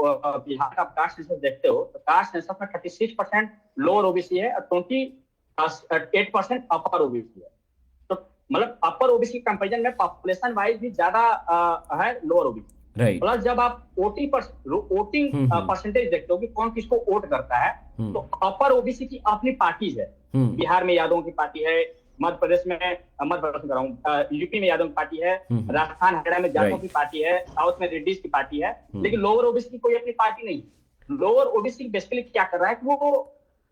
बिहार का कास्ट सेंसस देखते हो, तो कास्ट सेंसस में 36% लोअर ओबीसी है और 28% अपर ओबीसी है। तो मतलब अपर ओबीसी के कंपेरिजन में पॉपुलेशन वाइज भी ज्यादा है लोअर ओबीसी। प्लस जब आप वोटिंग परसेंटेज देखते हो कि कौन किसको वोट करता है, तो अपर ओबीसी की अपनी पार्टीज है। बिहार में यादवों की पार्टी है, मध्य प्रदेश में यूपी में यादव की पार्टी है, राजस्थान हरियाणा में जाटों की पार्टी है, साउथ में रेड्डीज की पार्टी है। लेकिन लोअर ओबीसी की कोई अपनी पार्टी नहीं। लोअर ओबीसी बेसिकली क्या कर रहा है कि वो,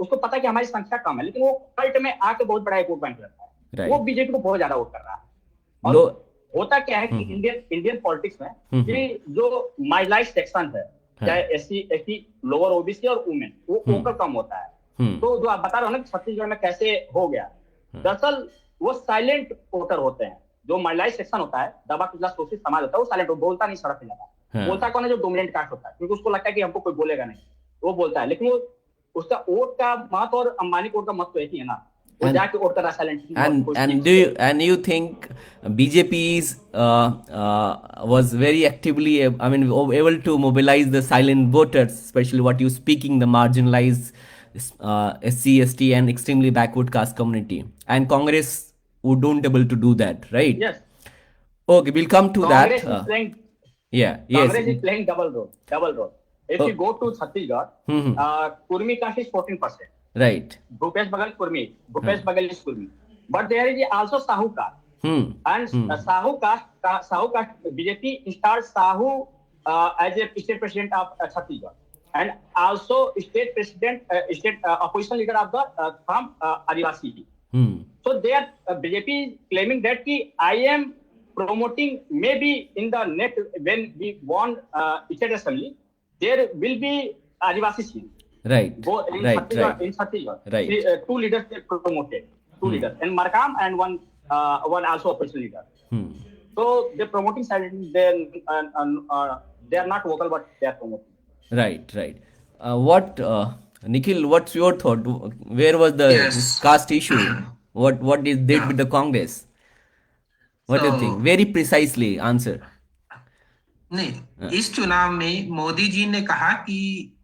उसको पता है कि हमारी संख्या कम है, लेकिन वो कल्ट में आके बहुत बड़ा वोट बैंक करता है। वो बीजेपी को बहुत ज्यादा वोट कर रहा है। और होता क्या है कि इंडियन पॉलिटिक्स में कि जो मार्जिनलाइज्ड सेक्शन है, चाहे एससी एसटी, लोअर ओबीसी और वुमेन, वो वोकल कम होता है। तो जो आप बता रहे हो ना छत्तीसगढ़ में कैसे हो गया, दरअसल वो साइलेंट वोटर होते हैं। जो मार्जिनलाइज्ड सेक्शन होता है, दबा कुचला शोषित समाज होता है, वो साइलेंट, बोलता नहीं सड़क पे जाता। बोलता कौन है? जो डोमिनेंट कास्ट होता है, क्योंकि उसको लगता है कि हमको कोई बोलेगा नहीं, वो बोलता है। लेकिन वो उसका वोट का महत्व और अंबानी वोट का महत्व एक ही है ना, वो जाके वोट कर रहा silently. And you think BJP was very actively, I mean, able to mobilize the silent voters, especially what you speaking, the marginalized SC, ST and extremely backward caste community, and Congress who don't able to do that, right? Yes. Okay, we'll come to Congress that. Is playing, yes. Congress is playing double role. If you go to Chhattisgarh, Kurmi caste is 14%. Right. Bhupesh Baghel is Kurmi. But there is also Sahu caste. And Sahu caste, BJP installed Sahu as a state president of Chhattisgarh. and also state president, state opposition leader of the from Adivasi. So they are BJP is claiming that I am promoting maybe in the next when we won state assembly, there will be Adivasi seat. Right. Go in Right. Chhattisgarh, Right. in Chhattisgarh. Right. Two leaders they promoted, two leaders, and Markam and one also opposition leader. So they're promoting side, then they are not vocal, but they are promoting. Right. Right. Nikhil, what's your thought? Where was the Yes. caste issue? What is did Yeah. with the Congress? What do you think? So Very precisely answer. नहीं, इस चुनाव में मोदी जी ने कहा कि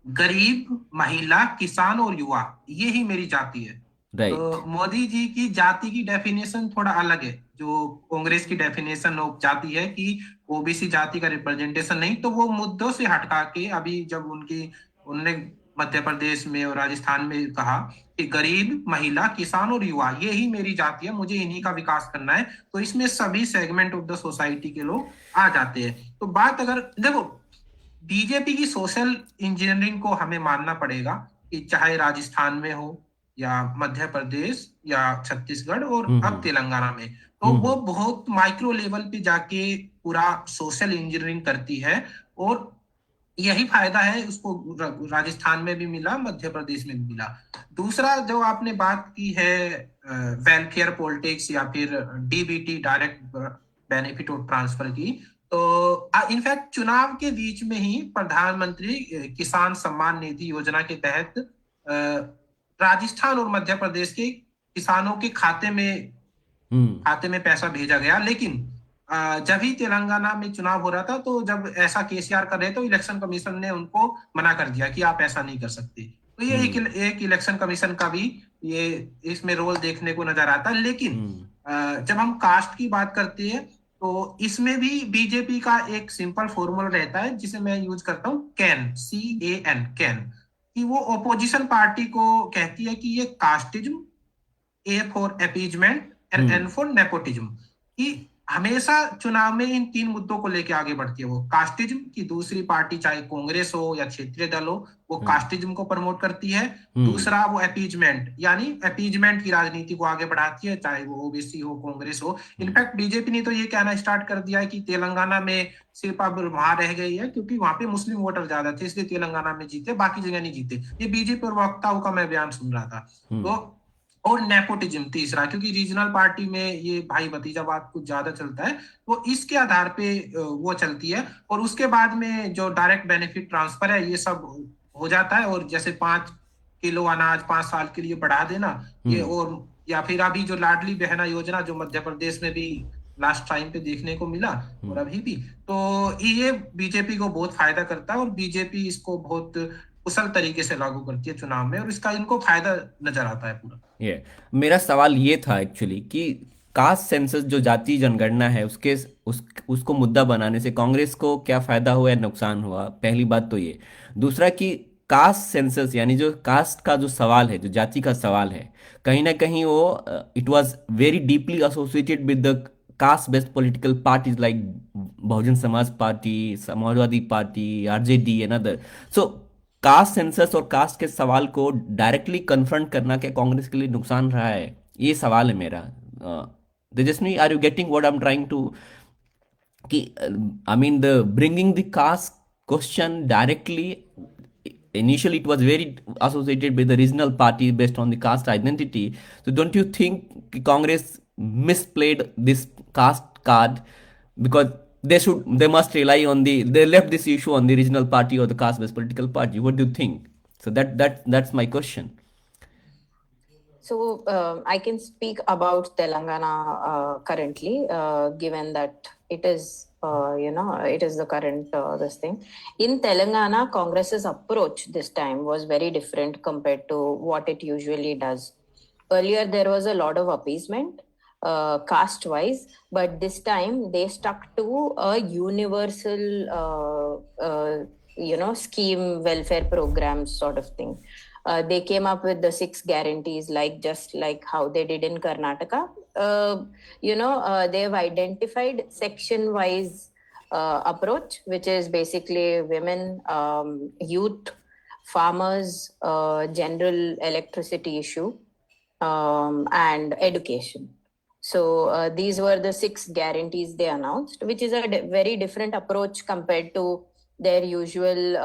गरीब, महिला, किसान और युवा ये ही मेरी जाति है। Right. तो मोदी जी की जाति की डेफिनेशन थोड़ा अलग है। जो कांग्रेस की डेफिनेशन ऑफ जाति है कि ओबीसी जाति का रिप्रेजेंटेशन नहीं, तो वो मुद्दों से हटका के अभी जब उन्होंने मध्य प्रदेश में और राजस्थान में कहा कि गरीब, महिला, किसान और युवा ये ही मेरी जाति है, मुझे इन्हीं का विकास करना है, तो इसमें सभी सेगमेंट ऑफ द सोसाइटी के लोग आ जाते हैं। तो बात अगर देखो बीजेपी की सोशल इंजीनियरिंग को हमें मानना पड़ेगा कि चाहे राजस्थान में हो या मध्य प्रदेश या छत्तीसगढ़ और अब तेलंगाना में, तो वो बहुत माइक्रो लेवल पे जाके पूरा सोशल इंजीनियरिंग करती है और यही फायदा है उसको राजस्थान में भी मिला, मध्य प्रदेश में भी मिला। दूसरा जो आपने बात की है वेलफेयर पॉलिटिक्स या फिर डीबीटी डायरेक्ट बेनिफिट और ट्रांसफर की, तो इनफैक्ट चुनाव के बीच में ही प्रधानमंत्री किसान सम्मान निधि योजना के तहत राजस्थान और मध्य प्रदेश के किसानों के खाते में पैसा भेजा गया। लेकिन जब ही तेलंगाना में चुनाव हो रहा था, तो जब ऐसा केसीआर कर रहे तो इलेक्शन कमीशन ने उनको मना कर दिया कि आप ऐसा नहीं कर सकते। तो ये एक इलेक्शन कमीशन का भी ये इसमें रोल देखने को नजर आता है। लेकिन जब हम कास्ट की बात करते हैं तो इसमें भी बीजेपी का एक सिंपल फॉर्मूला रहता है जिसे मैं यूज करता हूँ, कैन, CAN, कैन, कि वो ओपोजिशन पार्टी को कहती है कि ये casteism, A for appeasement and N for nepotism, कि हमेशा चुनाव में इन तीन मुद्दों को लेके आगे बढ़ती है। वो कास्टिज्म की दूसरी पार्टी चाहे कांग्रेस हो या क्षेत्रीय दल हो, वो कास्टिज्म को प्रमोट करती है। दूसरा वो अपीजमेंट यानी अपीजमेंट की राजनीति को आगे बढ़ाती है, चाहे वो ओबीसी हो, कांग्रेस हो। इनफैक्ट बीजेपी ने तो ये कहना स्टार्ट कर दिया है कि तेलंगाना में सिर्फ अब वहां रह गई है क्योंकि वहां पे मुस्लिम वोटर ज्यादा थे, इसलिए तेलंगाना में जीते, बाकी जगह नहीं जीते। ये बीजेपी और वक्ताओं का मैं बयान सुन रहा था। तो और नेपोटिज्म तीसरा, क्योंकि रीजनल पार्टी में ये भाई भतीजावाद कुछ ज्यादा चलता है, तो इसके आधार पे वो चलती है। और उसके बाद में जो डायरेक्ट बेनिफिट ट्रांसफर है ये सब हो जाता है। और जैसे 5 किलो अनाज 5 साल के लिए बढ़ा देना, ये, और या फिर अभी जो लाडली बहना योजना जो मध्य प्रदेश में भी लास्ट टाइम पे देखने को मिला और अभी भी, तो ये बीजेपी को बहुत फायदा करता है और बीजेपी इसको बहुत कुशल तरीके से लागू करती है चुनाव में और इसका इनको फायदा नजर आता है पूरा। मेरा सवाल ये था एक्चुअली कि कास्ट सेंसस जो जाति जनगणना है उसको मुद्दा बनाने से कांग्रेस को क्या फायदा हुआ या नुकसान हुआ, पहली बात तो ये। दूसरा कि कास्ट सेंसस यानी जो कास्ट का जो सवाल है, जो जाति का सवाल है, कहीं ना कहीं वो it was very deeply associated with the caste based political parties like Bahujan Samaj party, Samajwadi party, RJD and other. So caste census और कास्ट के सवाल को डायरेक्टली कन्फ्रंट करना क्या कांग्रेस के लिए नुकसान रहा है, ये सवाल है मेरा। Tejashwi, are you getting what I am trying to कि I mean the bringing the caste question directly, initially it was very associated with the regional party based on the caste identity. So don't you think Congress misplayed this caste card because they must rely on they left this issue on the regional party or the caste based political party? What do you think? So that's my question. So I can speak about Telangana currently, given that it is it is the current this thing. In Telangana, Congress's approach this time was very different compared to what it usually does. Earlier, there was a lot of appeasement caste-wise, but this time they stuck to a universal, scheme, welfare programs sort of thing. They came up with the 6 guarantees, just like how they did in Karnataka. They've identified section-wise approach, which is basically women, youth, farmers, general electricity issue, and education. So these were the 6 guarantees they announced, which is a very different approach compared to their usual,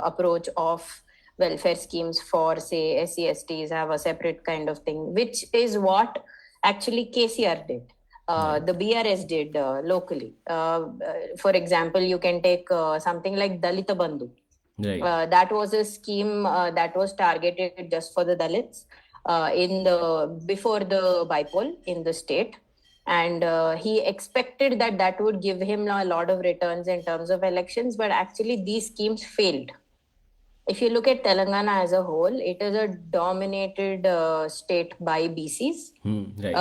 approach of welfare schemes for, say, SC/STs have a separate kind of thing, which is what actually KCR did. The BRS did locally. For example, you can take something like Dalita Bandhu. Right. That was a scheme that was targeted just for the Dalits before the bipole in the state. And he expected that would give him a lot of returns in terms of elections, but actually these schemes failed. If you look at Telangana as a whole, it is a dominated state by BCs. Right.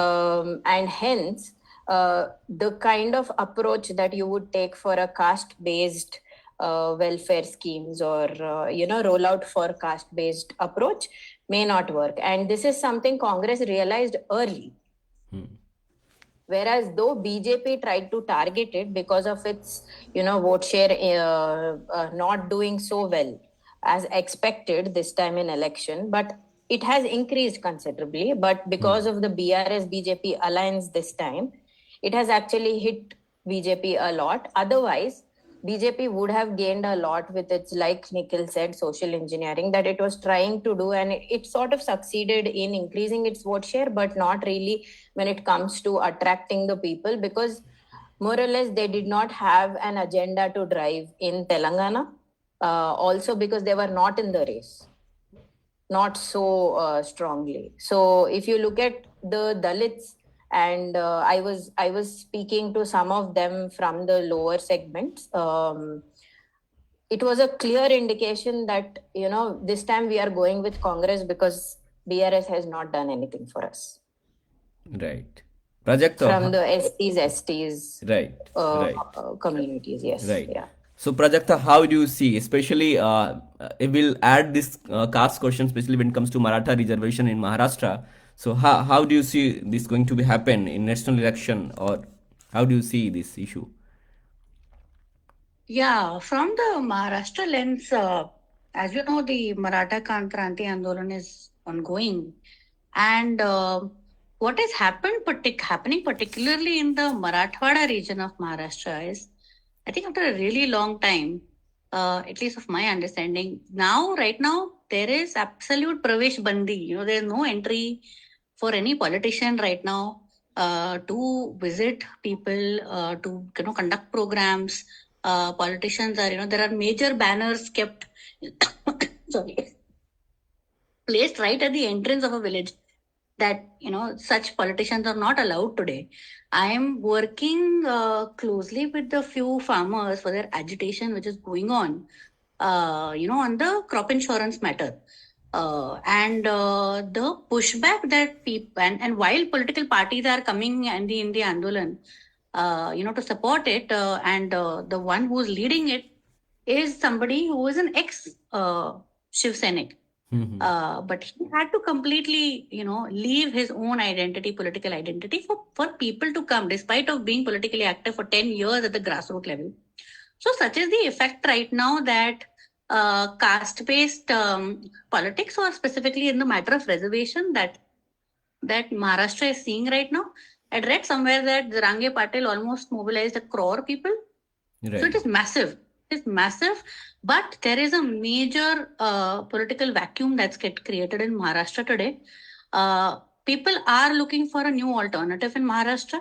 And hence, the kind of approach that you would take for a caste-based welfare schemes or, rollout for caste-based approach may not work. And this is something Congress realized early. Whereas though BJP tried to target it because of its, vote share not doing so well as expected this time in election, but it has increased considerably. But because of the BRS BJP alliance this time, it has actually hit BJP a lot. Otherwise, BJP would have gained a lot with its, like Nikhil said, social engineering that it was trying to do, and it sort of succeeded in increasing its vote share, but not really when it comes to attracting the people, because more or less they did not have an agenda to drive in Telangana. Also because they were not in the race, not so strongly. So if you look at the Dalits, and I was speaking to some of them from the lower segments, it was a clear indication that, this time we are going with Congress because BRS has not done anything for us. Right. Prajakta. From the STs, right. Communities, yes. Right. Yeah. So Prajakta, how do you see, especially it will add this caste question, especially when it comes to Maratha reservation in Maharashtra. So how do you see this going to be happen in national election, or how do you see this issue? Yeah, from the Maharashtra lens, as you know, the Maratha Kranti Andolan is ongoing. And what is happening particularly in the Marathwada region of Maharashtra is, I think after a really long time, at least of my understanding, right now, there is absolute Pravesh Bandi. There is no entry for any politician right now to visit people, to conduct programs. Politicians are, there are major banners kept placed right at the entrance of a village that, such politicians are not allowed today. I am working closely with the few farmers for their agitation, which is going on, on the crop insurance matter. And the pushback that people, and while political parties are coming in the Andolan, to support it, and the one who's leading it is somebody who is an ex-Shiv Sainik. But he had to completely, leave his own identity, political identity, for people to come, despite of being politically active for 10 years at the grassroots level. So such is the effect right now that caste-based politics, or specifically in the matter of reservation, that Maharashtra is seeing right now. I read somewhere that Zarange Patil almost mobilized 1 crore people. Right. So it is massive. It's massive, but there is a major political vacuum that's created in Maharashtra today. People are looking for a new alternative in Maharashtra.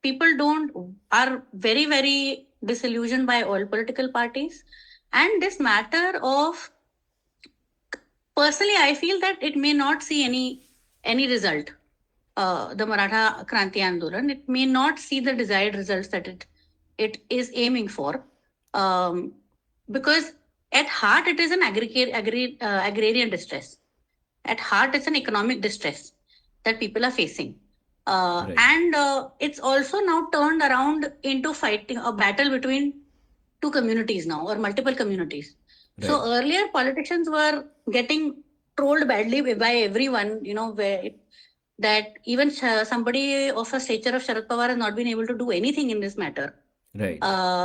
People are very, very disillusioned by all political parties. And this matter of, personally, I feel that it may not see any result. The Maratha Kranti Andolan, it may not see the desired results that it is aiming for. Because at heart, it is an agrarian distress. At heart, it's an economic distress that people are facing. Right. And it's also now turned around into fighting a battle between 2 communities now, or multiple communities. Right. So earlier, politicians were getting trolled badly by everyone, where that even somebody of a stature of Sharad Pawar has not been able to do anything in this matter Right.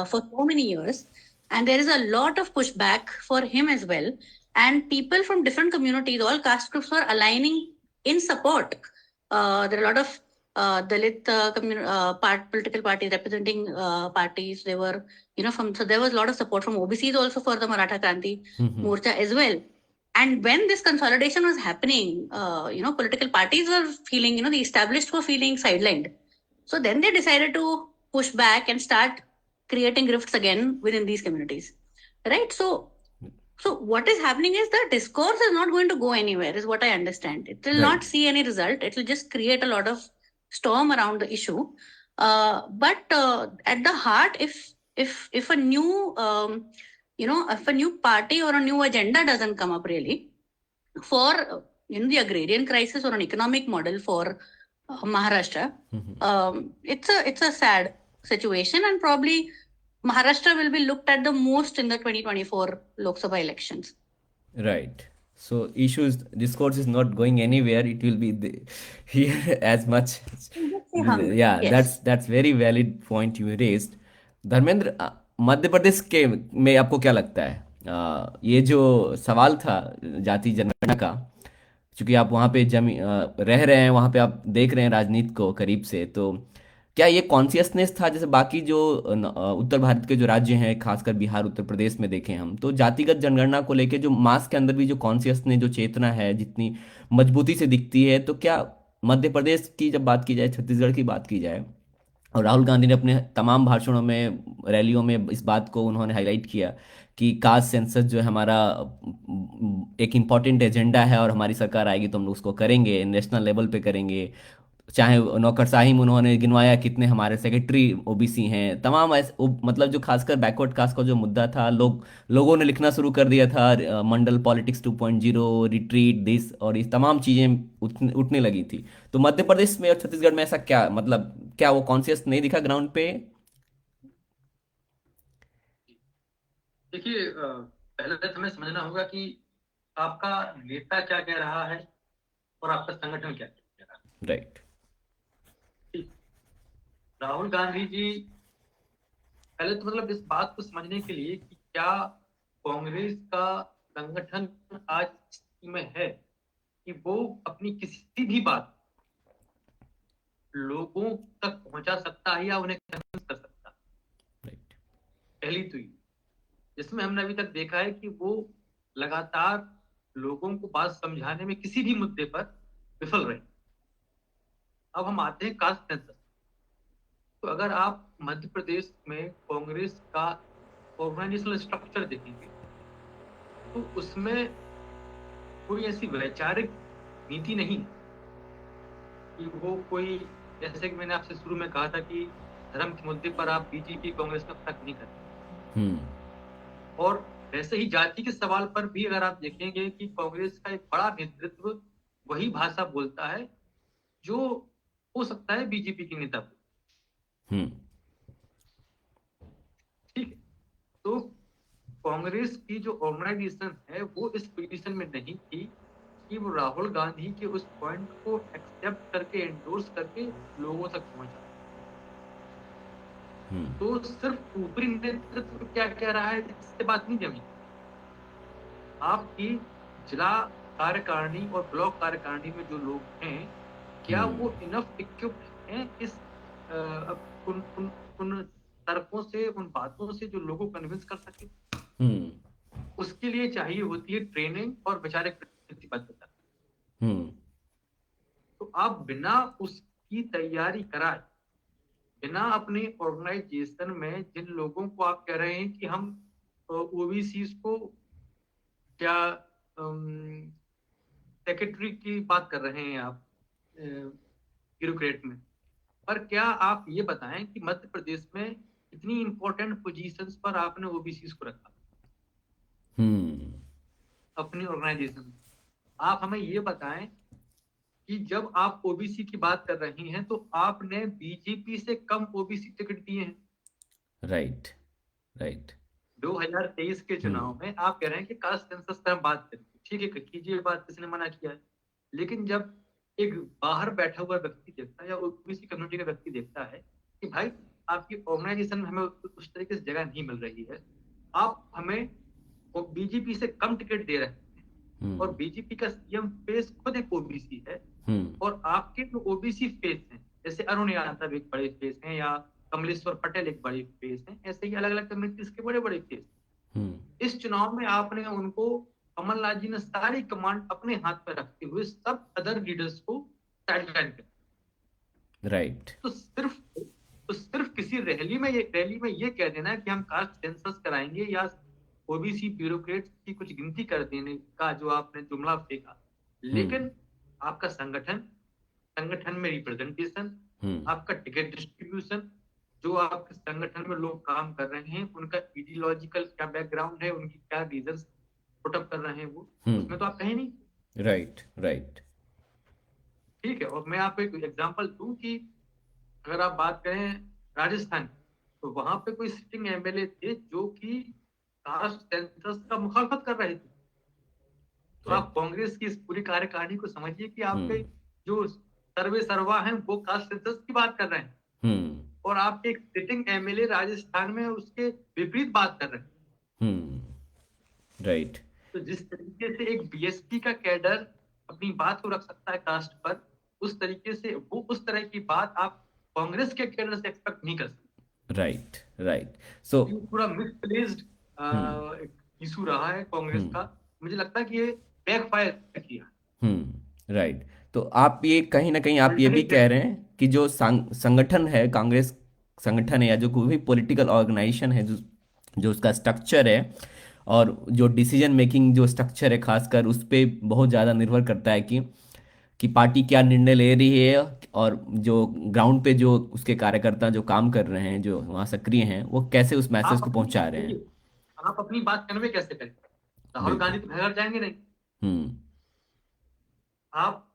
for so many years. And there is a lot of pushback for him as well. And people from different communities, all caste groups, were aligning in support. There are a lot of Dalit political parties representing parties. They were, so there was a lot of support from OBCs also for the Maratha Kranti Morcha as well. And when this consolidation was happening, political parties were feeling, the established were feeling sidelined. So then they decided to push back and start creating rifts again within these communities, right? So what is happening is the discourse is not going to go anywhere, is what I understand. It will not see any result. It will just create a lot of storm around the issue. But at the heart, if a new if a new party or a new agenda doesn't come up really for the agrarian crisis or an economic model for Maharashtra, it's a sad situation, and probably Maharashtra will be looked at the most in the 2024 Lok Sabha elections. Right. So discourse is not going anywhere. It will be here as much. Yeah, Yes. that's very valid point you raised. Dharmendra, Madhya Pradesh के में आपको क्या लगता है? ये जो सवाल था जाति जनगणना का, क्योंकि आप वहाँ पे रह रहे हैं, वहाँ पे आप देख रहे हैं राजनीति को करीब से, तो क्या ये कॉन्शियसनेस था जैसे बाकी जो उत्तर भारत के जो राज्य हैं, खासकर बिहार उत्तर प्रदेश में देखें हम, तो जातिगत जनगणना को लेके जो मास के अंदर भी जो कॉन्शियसनेस, जो चेतना है, जितनी मजबूती से दिखती है, तो क्या मध्य प्रदेश की जब बात की जाए, छत्तीसगढ़ की बात की जाए, और राहुल गांधी ने अपने तमाम भाषणों में, रैलियों में इस बात को उन्होंने हाईलाइट किया कि कास्ट सेंसस जो है हमारा एक इम्पॉर्टेंट एजेंडा है और हमारी सरकार आएगी तो हम उसको करेंगे, नेशनल लेवल पे करेंगे। चाहे नौकरशाही में उन्होंने गिनवाया कितने हमारे सेक्रेटरी ओबीसी हैं, तमाम ऐसे मतलब जो खासकर बैकवर्ड कास्ट का जो मुद्दा था, लोगों ने लिखना शुरू कर दिया था, मंडल पॉलिटिक्स 2.0, रिट्रीट दिस, और ये तमाम चीज़ें उठने लगी थी। तो मध्य प्रदेश में और छत्तीसगढ़ में ऐसा क्या, मतलब क्या वो कॉन्शियस नहीं दिखा ग्राउंड पे? देखिए, पहले तो हमें समझना होगा कि आपका नेता क्या कह रहा है और आपका संगठन क्या कह रहा है। राइट। राहुल गांधी जी पहले तो मतलब इस बात को समझने के लिए कि क्या कांग्रेस का संगठन आज स्थिति में है कि वो अपनी किसी भी बात लोगों तक पहुंचा सकता है या उन्हें कन्विंस कर सकता है। राइट। पहली तो ये, जिसमें हमने अभी तक देखा है कि वो लगातार लोगों को बात समझाने में किसी भी मुद्दे पर विफल रहे। अब हम आते हैं कास्ट सेंसस। तो अगर आप मध्य प्रदेश में कांग्रेस का ऑर्गेनाइजेशनल स्ट्रक्चर देखेंगे तो उसमें कोई ऐसी वैचारिक नीति नहीं है कि वो कोई, जैसे कि मैंने आपसे शुरू में कहा था कि धर्म के मुद्दे पर आप बीजेपी कांग्रेस में फर्क नहीं करते। और वैसे ही जाति के सवाल पर भी अगर आप देखेंगे कि कांग्रेस का एक बड़ा नेतृत्व वही भाषा बोलता है जो हो सकता है बीजेपी के नेता को। ठीक है, तो कांग्रेस की जो ऑर्गेनाइजेशन है वो इस पोजीशन में नहीं थी कि वो राहुल गांधी के उस पॉइंट को एक्सेप्ट करके, एंडोर्स करके लोगों तक पहुंचा। तो सिर्फ ऊपरी नेतृत्व क्या कह रहा है इससे बात नहीं जमी। आपकी जिला कार्यकारिणी और ब्लॉक कार्यकारिणी में जो लोग हैं, क्या वो इनफ इक्विप्ड हैं इस उन तर्कों से, उन बातों से जो लोगों को कन्विंस कर सके? उसके लिए चाहिए होती है ट्रेनिंग और वैचारिक प्रतिबद्धता। तो आप बिना उसकी तैयारी कराए, बिना अपने ऑर्गेनाइजेशन में जिन लोगों को आप कह रहे हैं कि हम ओबीसी को क्या सेक्रेटरी की बात कर रहे हैं आप ब्यूरोक्रेट में, पर क्या आप ये बताएं कि मध्य प्रदेश में इतनी इंपॉर्टेंट पोजीशंस पर आपने ओबीसी को रखा अपनी ऑर्गेनाइजेशन में? आप हमें ये बताएं कि जब आप ओबीसी की बात कर रही हैं तो आपने बीजेपी से कम ओबीसी टिकट दिए हैं। Right, right. 2023 के चुनाव में आप कह रहे हैं कि कास्ट सेंसस पर हम बात करें, ठीक है, कीजिए बात, किसने मना किया है? लेकिन जब एक बाहर बैठा हुआ व्यक्ति देखता है या ओबीसी कम्युनिटी का व्यक्ति देखता है कि भाई आपकी ऑर्गेनाइजेशन में हमें उस तरीके से जगह नहीं मिल रही है, आप हमें बीजेपी से कम टिकट दे रहे हैं, और बीजेपी का सीएम फेस खुद एक ओबीसी है, और आपके जो ओबीसी फेस हैं, जैसे अरुण यादव एक बड़े फेस हैं या कमलेश्वर पटेल एक बड़े फेस हैं, ऐसे ही अलग अलग कम्युनिटीज के बड़े बड़े फेस। इस चुनाव में आपने उनको, कमलनाथ जी ने सारी कमांड अपने हाथ में रखते हुए सब अदर लीडर्स को साइडलाइन कर, राइट। तो सिर्फ किसी रैली में ये कह देना कि हम कास्ट सेंसस कराएंगे या ओबीसी ब्यूरोक्रेट्स की कुछ गिनती कर देने का जो आपने जुमला फेंका, लेकिन आपका संगठन में रिप्रेजेंटेशन, आपका टिकट डिस्ट्रीब्यूशन, जो आपके संगठन में लोग काम कर रहे हैं उनका आइडियोलॉजिकल क्या बैकग्राउंड है, उनकी क्या रीजंस पुटअप कर रहे हैं वो, उसमें तो आप कहीं नहीं। राइट। ठीक है, और मैं आपको एक एग्जांपल दूं कि अगर आप बात करें राजस्थान, तो वहां पे कोई सिटिंग एमएलए थे जो कि कास्ट सेंसस का मुखालफत कर रहे थे। तो आप कांग्रेस की इस पूरी कार्यकारिणी को समझिए कि आपके जो सर्वे सर्वा हैं वो कास्ट सेंसस की बात कर रहे हैं, और आप एक सिटिंग एमएलए राजस्थान में उसके विपरीत बात कर रहे हैं। राइट। तो जिस तरीके से एक बीएसपी का कैडर अपनी बात को रख सकता है कास्ट पर, उस तरीके से वो उस तरह की बात आप कांग्रेस के कैडर से एक्सपेक्ट नहीं कर सकते। राइट। सो पूरा मिसप्लेस्ड इशू रहा है कांग्रेस का, मुझे लगता है कि ये बैकफायर किया। राइट। तो आप ये कहीं ना कहीं आप ये भी कह रहे हैं कि जो संगठन है, कांग्रेस संगठन है या जो कोई भी पॉलिटिकल ऑर्गेनाइजेशन है, जो उसका स्ट्रक्चर है और जो डिसीजन मेकिंग जो स्ट्रक्चर है, खासकर उस पर बहुत ज़्यादा निर्भर करता है कि पार्टी क्या निर्णय ले रही है, और जो ग्राउंड पे जो उसके कार्यकर्ता जो काम कर रहे हैं, जो वहाँ सक्रिय हैं, वो कैसे उस मैसेज को पहुंचा रहे हैं। आप अपनी बात कन्वे कैसे करें? राहुल गांधी तो घर जाएंगे नहीं। आप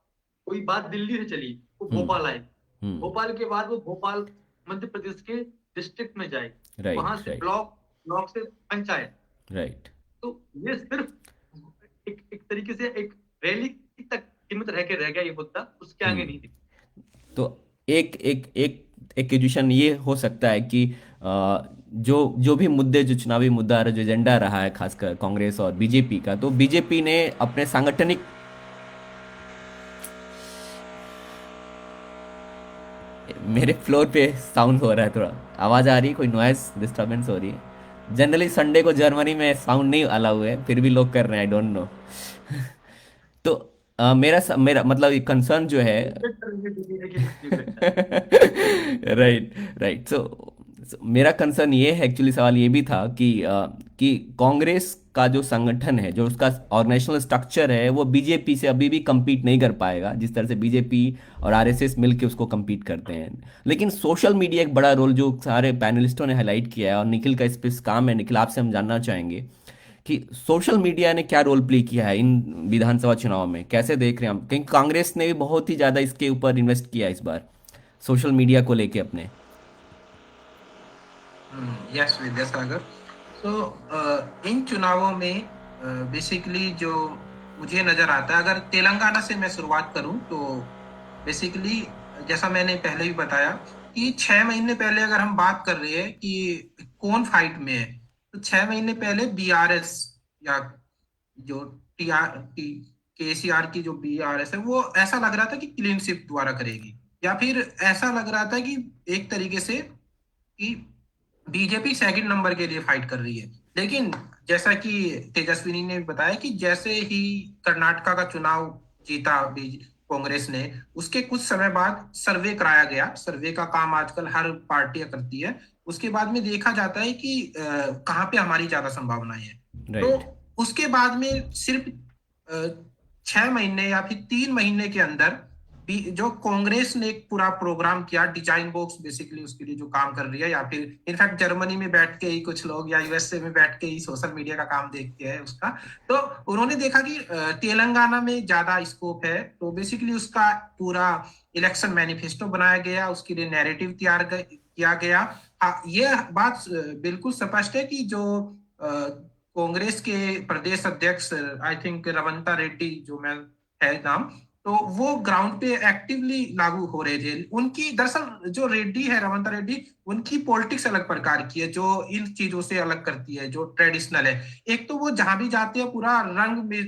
कोई बात दिल्ली से चली, वो भोपाल आए, भोपाल के बाद वो भोपाल मध्य प्रदेश के डिस्ट्रिक्ट में जाए, वहां से ब्लॉक से पंचायत। राइट। तो ये सिर्फ एक तरीके से एक रैली तक सीमित रह गया ये मुद्दा, उसके आगे नहीं थी। तो एक एक्यूजिशन ये हो सकता है कि जो भी मुद्दे, जो चुनावी मुद्दा, जो एजेंडा रहा है खासकर कांग्रेस और बीजेपी का, तो बीजेपी ने अपने सांगठनिक मेरे फ्लोर पे साउंड हो रहा है, थोड़ा आवाज़ आ रही है, कोई नॉइस डिस्टर्बेंस हो रही है। जनरली संडे को जर्मनी में साउंड नहीं अलाउ है, फिर भी लोग कर रहे हैं, आई डोंट नो। तो मेरा मतलब कंसर्न जो है राइट। सो मेरा कंसर्न ये है, एक्चुअली सवाल ये भी था कि कांग्रेस का जो संगठन है, जो उसका ऑर्गेनाइजेशनल स्ट्रक्चर है, वो बीजेपी से अभी भी compete नहीं कर पाएगा जिस तरह से बीजेपी और आरएसएस मिलके उसको compete करते हैं। लेकिन सोशल मीडिया एक बड़ा रोल, जो सारे पैनलिस्टों ने हाईलाइट किया है, और निखिल का इस पे काम है। निखिल, आपसे हम जानना चाहेंगे कि सोशल मीडिया ने क्या रोल प्ले किया है इन विधानसभा चुनाव में, कैसे देख रहे हैं हम? क्योंकि कांग्रेस ने भी बहुत ही ज़्यादा इसके ऊपर इन्वेस्ट किया इस बार, सोशल मीडिया को लेके अपने। यस विद्यासागर, सो इन चुनावों में बेसिकली जो मुझे नजर आता है, अगर तेलंगाना से मैं शुरुआत करूं तो बेसिकली जैसा मैंने पहले भी बताया कि 6 महीने पहले अगर हम बात कर रहे हैं कि कौन फाइट में है, तो 6 महीने पहले बीआरएस या जो केसीआर की जो बीआरएस है, वो ऐसा लग रहा था कि क्लीन स्वीप द्वारा करेगी, या फिर ऐसा लग रहा था कि एक तरीके से कि बीजेपी सेकंड नंबर के लिए फाइट कर रही है। लेकिन जैसा कि तेजस्विनी ने बताया कि जैसे ही कर्नाटका का चुनाव जीता कांग्रेस ने, उसके कुछ समय बाद सर्वे कराया गया। सर्वे का काम आजकल हर पार्टियां करती है। उसके बाद में देखा जाता है कि कहाँ पे हमारी ज्यादा संभावनाएं हैं। तो उसके बाद में सिर्फ 6 महीने या फिर 3 महीने के अंदर जो कांग्रेस ने एक पूरा प्रोग्राम किया, डिजाइन बॉक्स बेसिकली उसके लिए जो काम कर रही है, या फिर इनफैक्ट जर्मनी में बैठ के ही कुछ लोग या यूएसए में बैठ के ही सोशल मीडिया का काम देखते हैं उसका, तो उन्होंने देखा कि तेलंगाना में ज्यादा स्कोप है, तो बेसिकली उसका पूरा इलेक्शन मैनिफेस्टो बनाया गया, उसके लिए नैरेटिव तैयार किया गया। हाँ, ये बात बिल्कुल स्पष्ट है कि जो कांग्रेस के प्रदेश अध्यक्ष, आई थिंक रवंता रेड्डी जो मैं है नाम, तो वो ग्राउंड पे एक्टिवली लागू हो रहे थे। उनकी दरअसल जो रेड्डी है, रमंता रेड्डी, उनकी पॉलिटिक्स अलग प्रकार की है जो इन चीजों से अलग करती है, जो ट्रेडिशनल है। एक तो वो जहां भी जाते हैं पूरा रंग में,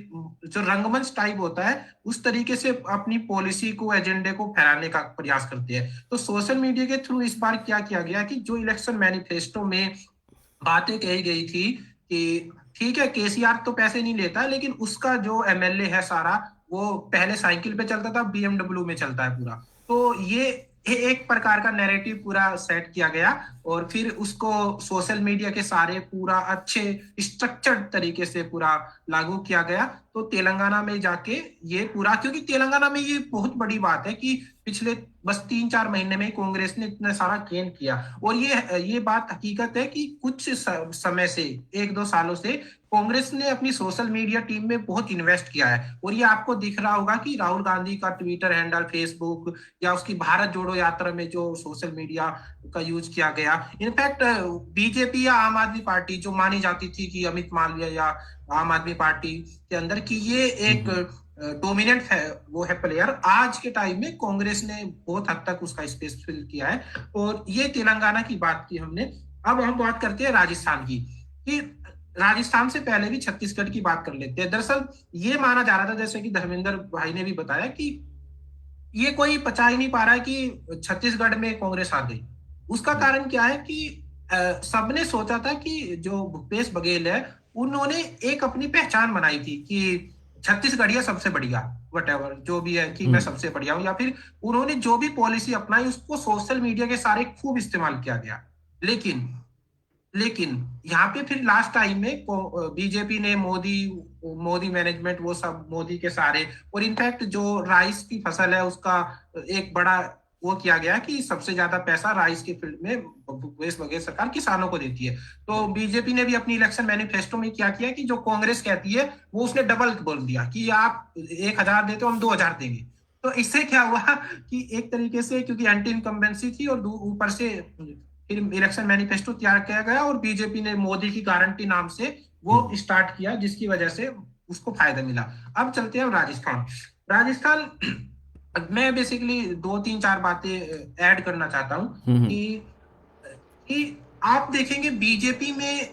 जो रंगमंच टाइप होता है, उस तरीके से अपनी पॉलिसी को, एजेंडे को फैलाने का प्रयास करते हैं। तो सोशल मीडिया के थ्रू इस बार क्या किया गया कि जो इलेक्शन मैनिफेस्टो में बातें कही गई थी कि ठीक है केसीआर तो पैसे नहीं लेता, लेकिन उसका जो एमएलए है सारा, वो पहले साइकिल पे चलता था, बीएमडब्ल्यू में चलता है पूरा। तो ये एक प्रकार का नैरेटिव पूरा सेट किया गया और फिर उसको सोशल मीडिया के सारे पूरा अच्छे स्ट्रक्चर्ड तरीके से पूरा लागू किया गया। तो तेलंगाना में जाके ये पूरा, क्योंकि तेलंगाना में ये बहुत बड़ी बात है कि पिछले बस 3-4 महीने में कांग्रेस ने इतना सारा गेन किया। और ये बात हकीकत है कि कुछ समय से, 1-2 सालों से कांग्रेस ने अपनी सोशल मीडिया टीम में बहुत इन्वेस्ट किया है। और ये आपको दिख रहा होगा कि राहुल गांधी का ट्विटर हैंडल, फेसबुक या उसकी भारत जोड़ो यात्रा में जो सोशल मीडिया का यूज किया गया। इनफैक्ट बीजेपी या आम आदमी पार्टी जो मानी जाती थी कि अमित मालवीय या आम आदमी पार्टी के अंदर की ये एक डोमिनेंट है, वो है प्लेयर, आज के टाइम में कांग्रेस ने बहुत हद तक उसका स्पेस फिल किया है। और ये तेलंगाना की बात की हमने। अब हम बात करते हैं राजस्थान की, कि राजस्थान से पहले भी छत्तीसगढ़ की बात कर लेते हैं। दरअसल ये माना जा रहा था, जैसे कि धर्मेंद्र भाई ने भी बताया, कि ये कोई पचा ही नहीं पा रहा है कि छत्तीसगढ़ में कांग्रेस आ गई। उसका कारण क्या है कि सबने सोचा था कि जो भूपेश बघेल है, उन्होंने एक अपनी पहचान बनाई थी कि छत्तीसगढ़िया सबसे बढ़िया, वटेवर जो भी है, कि मैं सबसे बढ़िया हूं, या फिर उन्होंने जो भी पॉलिसी अपनाई उसको सोशल मीडिया के सारे खूब इस्तेमाल किया गया। लेकिन यहाँ पे फिर लास्ट टाइम में बीजेपी ने मोदी मैनेजमेंट, वो सब मोदी के सारे, और इनफैक्ट जो राइस की फसल है उसका एक बड़ा वो किया गया कि सबसे ज्यादा पैसा राइस के फील्ड में भूपेश बघेल सरकार किसानों को देती है। तो बीजेपी ने भी अपनी इलेक्शन मैनिफेस्टो में क्या किया कि जो कांग्रेस कहती है वो उसने डबल बोल दिया कि आप 1,000 देते हो, हम 2,000 देंगे। तो इससे क्या हुआ कि एक तरीके से, क्योंकि एंटी इनकम्बेंसी थी और ऊपर से फिर इलेक्शन मैनिफेस्टो तैयार किया गया और बीजेपी ने मोदी की गारंटी नाम से वो स्टार्ट किया, जिसकी वजह से उसको फायदा मिला। अब चलते हैं राजस्थान। मैं बेसिकली 2-3-4 बातें ऐड करना चाहता हूँ कि आप देखेंगे बीजेपी में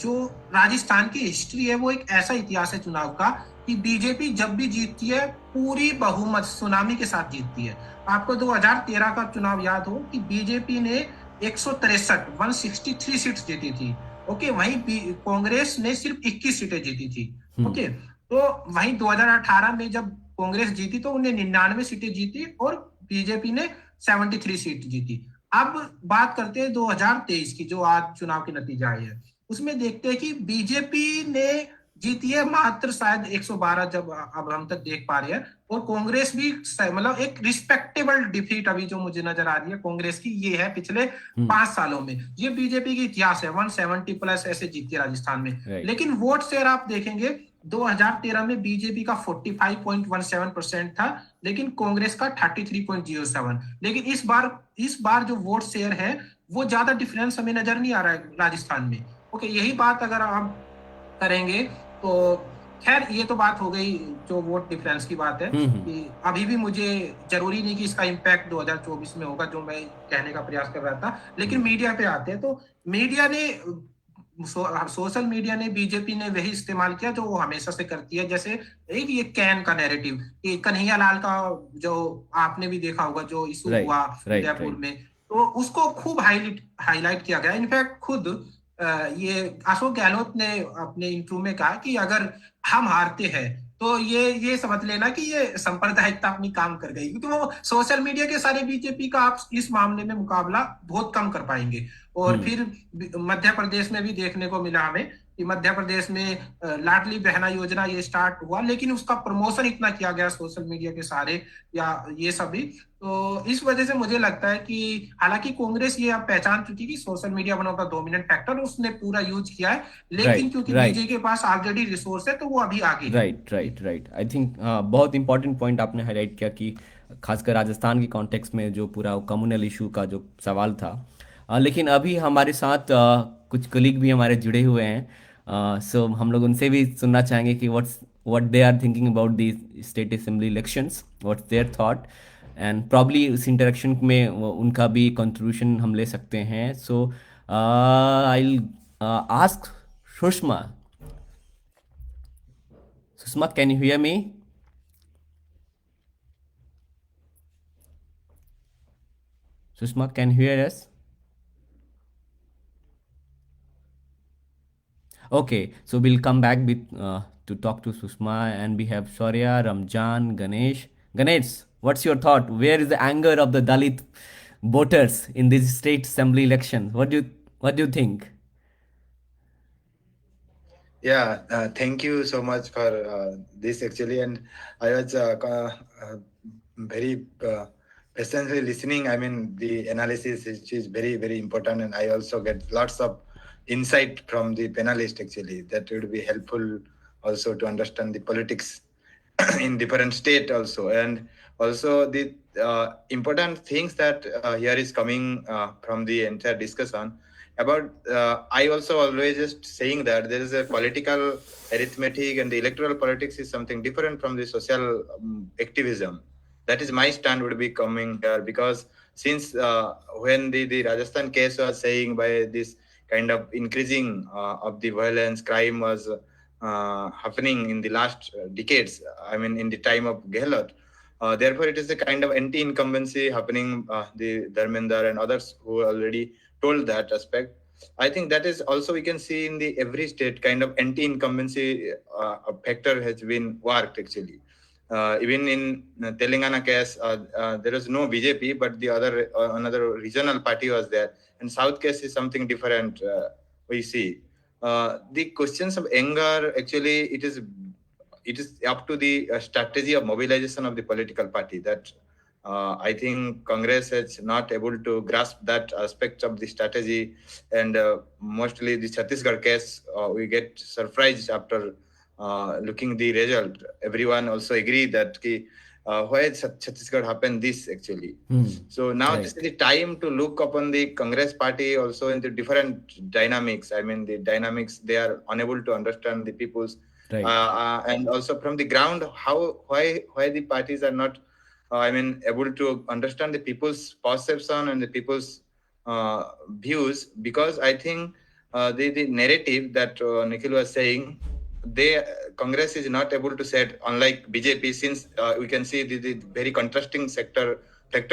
जो राजस्थान की हिस्ट्री है, वो एक ऐसा इतिहास है चुनाव का कि बीजेपी जब भी जीतती है पूरी बहुमत सुनामी के साथ जीतती है। आपको 2013 का चुनाव याद हो कि बीजेपी ने 163 सीट्स जीती थी। ओके, वहीं कांग्रेस ने सिर्फ 21 सीटें जीती थी। ओके, तो वहीं 2018 में जब कांग्रेस जीती तो उन्हें 99 सीटें जीती और बीजेपी ने 73 सीट जीती। अब बात करते हैं 2023 की, जो आज चुनाव के नतीजे आए हैं। उसमें देखते हैं कि बीजेपी ने जीती है मात्र शायद 112, जब अब हम तक देख पा रहे हैं, और कांग्रेस भी मतलब एक रिस्पेक्टेबल डिफीट अभी जो मुझे नजर आ रही है कांग्रेस की, ये है पिछले 5 सालों में। ये बीजेपी की इतिहास है, 170 प्लस ऐसे जीती है राजस्थान में। लेकिन वोट शेयर आप देखेंगे 2013 में बीजेपी का 45.17% था, लेकिन कांग्रेस का 33.07। लेकिन इस बार जो वोट शेयर है वो ज्यादा डिफरेंस हमें नजर नहीं आ रहा है राजस्थान में। ओके, यही बात अगर हम करेंगे तो खैर ये तो बात हो गई जो वोट डिफरेंस की बात है, कि अभी भी मुझे जरूरी नहीं कि इसका इम्पैक्ट 2024 में होगा, जो मैं कहने का प्रयास कर रहा था। लेकिन मीडिया पे आते हैं, तो मीडिया ने सोशल मीडिया ने, बीजेपी ने वही इस्तेमाल किया जो वो हमेशा से करती है। जैसे एक ये कैन का नैरेटिव, कि कन्हैया लाल का जो आपने भी देखा होगा जो इशू हुआ उदयपुर में, तो उसको खूब हाईलाइट किया गया। इनफैक्ट खुद ये अशोक गहलोत ने अपने इंटरव्यू में कहा कि अगर हम हारते हैं तो ये समझ लेना कि ये सांप्रदायिकता अपनी काम कर गई, क्योंकि वो सोशल मीडिया के सारे बीजेपी का आप इस मामले में मुकाबला बहुत कम कर पाएंगे। और फिर मध्य प्रदेश में भी देखने को मिला हमें कि मध्य प्रदेश में लाडली बहना योजना ये स्टार्ट हुआ, लेकिन उसका प्रमोशन इतना किया गया सोशल मीडिया के सारे या ये सभी। तो इस वजह से मुझे लगता है कि हालांकि कांग्रेस ये अब पहचान चुकी कि social media one of the dominant factor, उसने पूरा यूज किया है, लेकिन क्योंकि बीजेपी के पास ऑलरेडी रिसोर्स है तो वो अभी आगे। राइट। आई थिंक बहुत इंपॉर्टेंट पॉइंट आपने हाईलाइट किया कि खासकर राजस्थान के कॉन्टेक्स्ट में जो पूरा कम्युनल इशू का जो सवाल था। लेकिन अभी हमारे साथ कुछ कलीग भी हमारे जुड़े हुए हैं, सो हम लोग उनसे भी सुनना चाहेंगे कि what's what they are thinking about these state assembly elections, what's their thought, and probably इस interaction में उनका भी contribution हम ले सकते हैं. So I'll ask Sushma. Sushma, can you hear me? Sushma, can you hear us? Okay, so we'll come back with to talk to Sushma, and we have Shaurya, Ramjan, Ganesh. Ganesh, what's your thought? Where is the anger of the Dalit voters in this state assembly election? What do you think? Yeah, thank you so much for this actually, and I was very patiently listening. I mean, the analysis is very very important, and I also get lots of insight from the panelist actually. That would be helpful also to understand the politics in different state also, and also the important things that here is coming from the entire discussion about I also always just saying that there is a political arithmetic and the electoral politics is something different from the social activism. That is my stand would be coming here, because since when the Rajasthan case was saying by this kind of increasing of the violence, crime was happening in the last decades, I mean in the time of Gehlot. Therefore, it is a kind of anti-incumbency happening. The Dharmendra and others who already told that aspect. I think that is also we can see in the every state kind of anti-incumbency factor has been worked actually. Even in Telangana case, there is no BJP, but the other another regional party was there. And South case is something different. We see the questions of anger. Actually, it is up to the strategy of mobilization of the political party that I think Congress is not able to grasp that aspect of the strategy, and mostly the Chhattisgarh case, we get surprised after looking the result. Everyone also agree that why Chhattisgarh happened this actually. So now Right. this is the time to look upon the Congress party also in the different dynamics. I mean the dynamics they are unable to understand the people's. Right. And also from the ground, why the parties are not, I mean, able to understand the people's perception and the people's views, because I think the narrative that Nikhil was saying, Congress is not able to set, unlike BJP, since we can see the very contrasting factor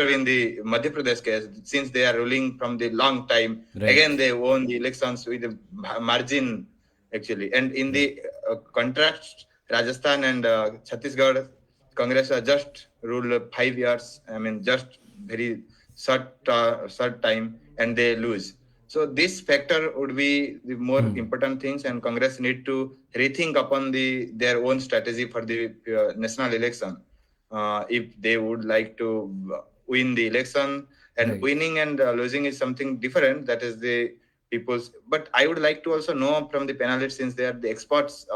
in the Madhya Pradesh case, since they are ruling from the long time. Right. Again, they won the elections with a margin actually, and in the contrast, Rajasthan and Chhattisgarh, Congress are just ruled 5 years. I mean, just very short time, and they lose. So this factor would be the more important things, and Congress need to rethink upon their own strategy for the national election. If they would like to win the election, and Right. winning and losing is something different. That is the people's. But I would like to also know from the panelists, since they are the experts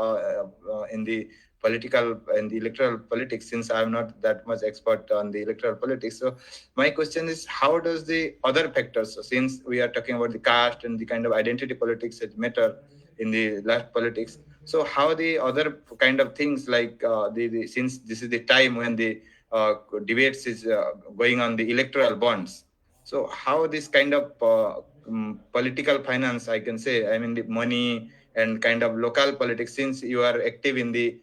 in the political and the electoral politics, since I'm not that much expert on the electoral politics. So my question is, how does the other factors, since we are talking about the caste and the kind of identity politics that matter in the last politics, so how the other kind of things like since this is the time when the debates is going on the electoral bonds, so how this kind of political finance, I can say, I mean the money and kind of local politics, since you are active in the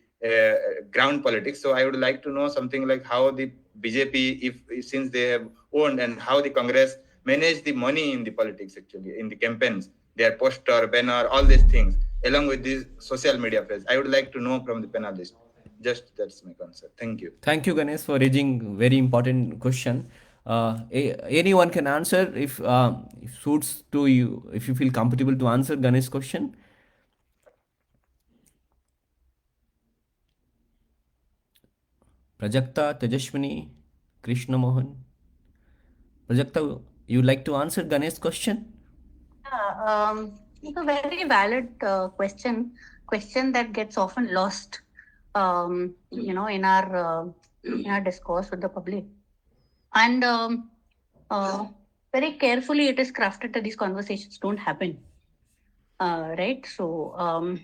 ground politics. So I would like to know something like how the BJP, if since they have owned, and how the Congress manage the money in the politics actually in the campaigns, their poster, banner, all these things, along with the social media page. I would like to know from the panelists. Just that's my concern. Thank you. Thank you, Ganesh, for raising very important question. Anyone can answer if suits to you, if you feel comfortable to answer Ganesh question. Prajakta, Tejaswini, Krishna, Mohan. Prajakta, you like to answer Ganesh question? Yeah, it's a very valid question that gets often lost, in our discourse with the public. And very carefully it is crafted that these conversations don't happen. Right? So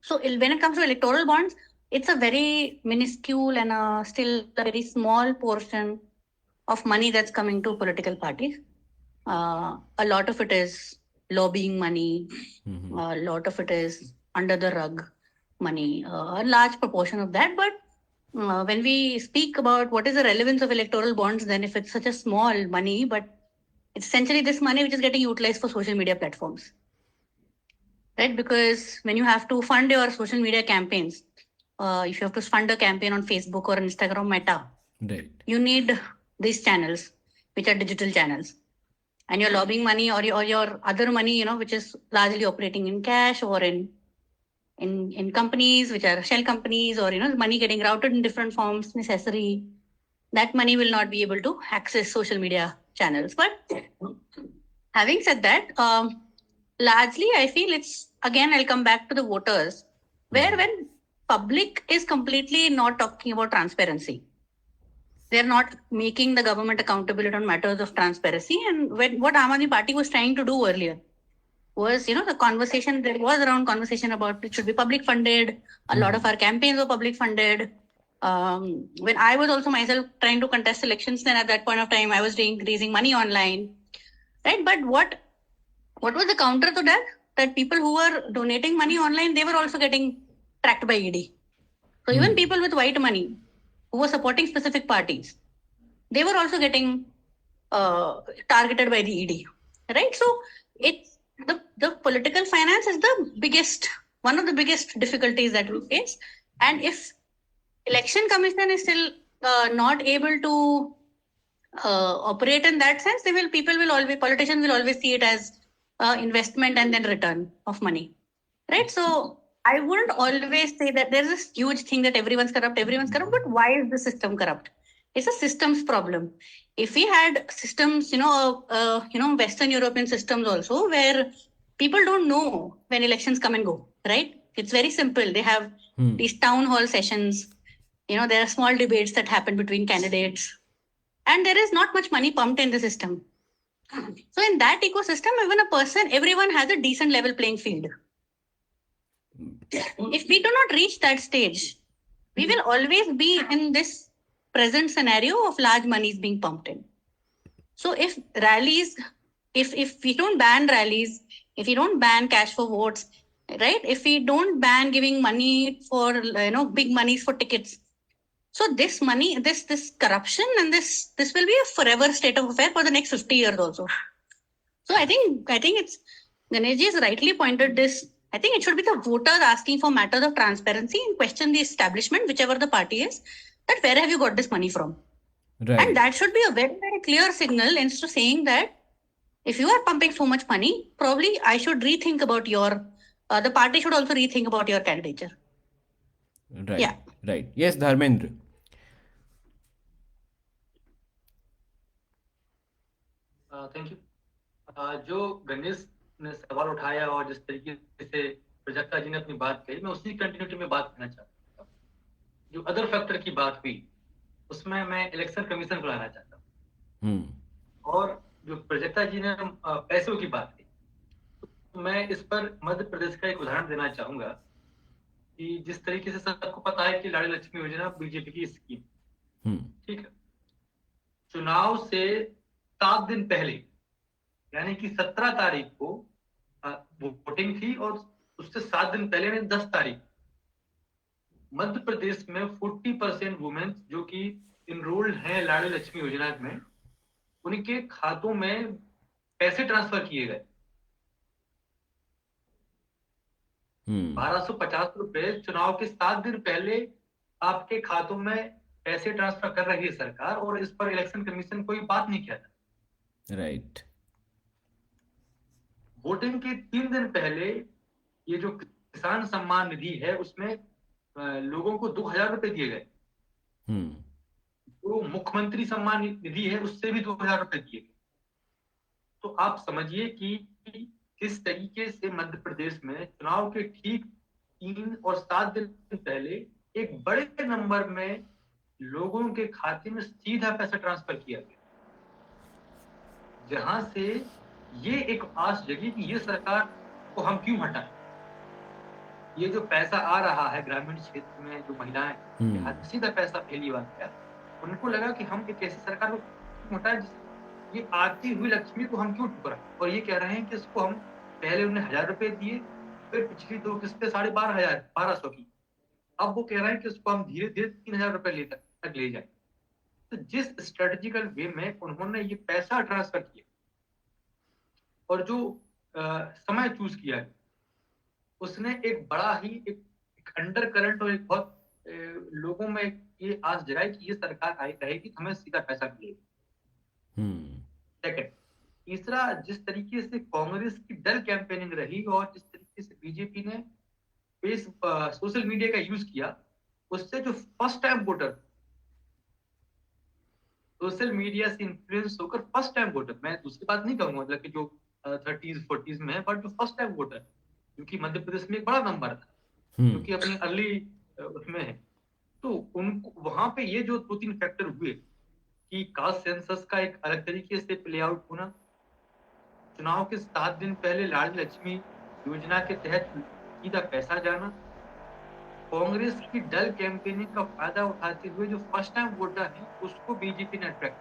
So when it comes to electoral bonds, it's a very minuscule and still a very small portion of money that's coming to political parties. A lot of it is lobbying money. A lot of it is under the rug money. A large proportion of that. But when we speak about what is the relevance of electoral bonds, then if it's such a small money, but it's essentially this money which is getting utilized for social media platforms. Right? Because when you have to fund your social media campaigns, if you have to fund a campaign on Facebook or Instagram Meta, Right. you need these channels, which are digital channels. And your lobbying money or your other money, which is largely operating in cash or in companies, which are shell companies, or, money getting routed in different forms necessary, that money will not be able to access social media channels. But having said that, largely, I feel I'll come back to the voters, where when public is completely not talking about transparency, they're not making the government accountable on matters of transparency. And what Aam Aadmi Party was trying to do earlier was, the conversation, there was around conversation about it should be public funded. A lot of our campaigns were public funded. When I was also myself trying to contest elections, then at that point of time, I was raising money online. Right? But what was the counter to that? That people who were donating money online, they were also getting tracked by ED. So even people with white money who were supporting specific parties, they were also getting targeted by the ED. Right? So it's the political finance is one of the biggest difficulties that we face. And if election commission is still not able to operate in that sense, politicians will always see it as investment and then return of money. Right? So I wouldn't always say that there's this huge thing that everyone's corrupt, but why is the system corrupt? It's a systems problem. If we had systems, Western European systems also, where people don't know when elections come and go, right? It's very simple. They have these town hall sessions. There are small debates that happen between candidates, and there is not much money pumped in the system. So in that ecosystem, everyone has a decent level playing field. If we do not reach that stage, we will always be in this present scenario of large monies being pumped in. So if we don't ban rallies, if we don't ban cash for votes, right? If we don't ban giving money for, big monies for tickets, so this money, this corruption, and this will be a forever state of affair for the next 50 years also. So I think it's Ganeshji has rightly pointed this. I think it should be the voters asking for matters of transparency and question the establishment, whichever the party is, that where have you got this money from? Right. And that should be a very, very clear signal instead of saying that if you are pumping so much money, probably I should rethink about the party should also rethink about your candidature. Right. Yeah. Right. Yes, Dharmendra. Thank you. जो गणेश ने सवाल उठाया और जिस तरीके से प्रजक्ता जी ने अपनी बात कही, मैं उसी कंटिन्यूटी में बात करना चाहता हूँ. जो अदर फैक्टर की बात हुई, उसमें मैं इलेक्शन कमीशन को लाना चाहता हूँ. और जो प्रजक्ता जी ने पैसों की बात की, तो मैं इस पर मध्य प्रदेश का एक उदाहरण देना चाहूंगा कि जिस तरीके से सबको पता है कि लाड़ी लक्ष्मी योजना बीजेपी की स्कीम, ठीक है, चुनाव से 7 दिन पहले, यानी कि 17 तारीख को वोटिंग थी और उससे 7 दिन पहले यानी 10 तारीख मध्य प्रदेश में 40% वुमेन जो कि इनरोल्ड हैं लाड़ी लक्ष्मी योजना में, उनके खातों में पैसे ट्रांसफर किए गए. 1250 रुपए चुनाव के 7 दिन पहले आपके खातों में पैसे ट्रांसफर कर रही है सरकार, और इस पर इलेक्शन कमीशन कोई बात नहीं किया था. राइट. वोटिंग के 3 दिन पहले ये जो किसान सम्मान निधि है उसमें लोगों को 2000 रुपए दिए गए. जो मुख्यमंत्री सम्मान निधि है उससे भी 2000 रुपए दिए गए. तो आप समझिए कि किस तरीके से मध्य प्रदेश में चुनाव के ठीक 3 और 7 दिन पहले एक बड़े नंबर में लोगों के खाते में सीधा पैसा ट्रांसफर किया गया, जहां से ये एक आस जगी कि ये सरकार को हम क्यों हटाएं. ये जो पैसा आ रहा है ग्रामीण क्षेत्र में, जो महिलाएं के हाथ में सीधा पैसा पहली बार गया, उनको लगा कि हम एक ऐसी सरकार को हटाए जिस ये आती हुई लक्ष्मी को हम क्यों ठुकराएं, और ये कह रहे हैं कि इसको हम पहले उन्हें 1000 रुपए दिए, फिर पिछली 2 किस्तें 12,500 की, अब वो कह रहे हैं कि इसको हम धीरे धीरे 3,000 रुपए लेकर तक ले जाए। तो जिस स्ट्रेटेजिकल वे में उन्होंने ये पैसा ट्रांसफर किया और जो समय चूज किया है, उसने एक बड़ा ही एक अंडर करंट और एक बहुत लोगों में ये आस जगाई कि ये सरकार आई रहेगी तो हमें सीधा पैसा मिलेगा। सेकंड, तीसरा, जिस तरीके से कांग्रेस की डल कैंपेनिंग रही और जिस तरीके से बीजेपी ने सोशल मीडिया का यूज किया, उससे जो first time voter, social media से इन्फ्लुएंस होकर फर्स्ट टाइम वोटर, मैं दूसरी बात नहीं कहूंगा, मतलब कि जो 30s 40s में है, बट जो फर्स्ट टाइम वोटर, क्योंकि मध्य प्रदेश में एक बड़ा नंबर था, क्योंकि अपनी अर्ली उसमें है, तो उनको वहां पे ये जो 2-3 फैक्टर हुए कि कास्ट सेंसस का एक अलग तरीके से प्ले आउट होना, चुनाव के 7 दिन पहले लाडली लक्ष्मी योजना के तहत सीधा पैसा जाना, कांग्रेस की डल कैंपेनिंग का फायदा उठाते हुए जो फर्स्ट टाइम वोटर है उसको बीजेपी ने अट्रैक्ट,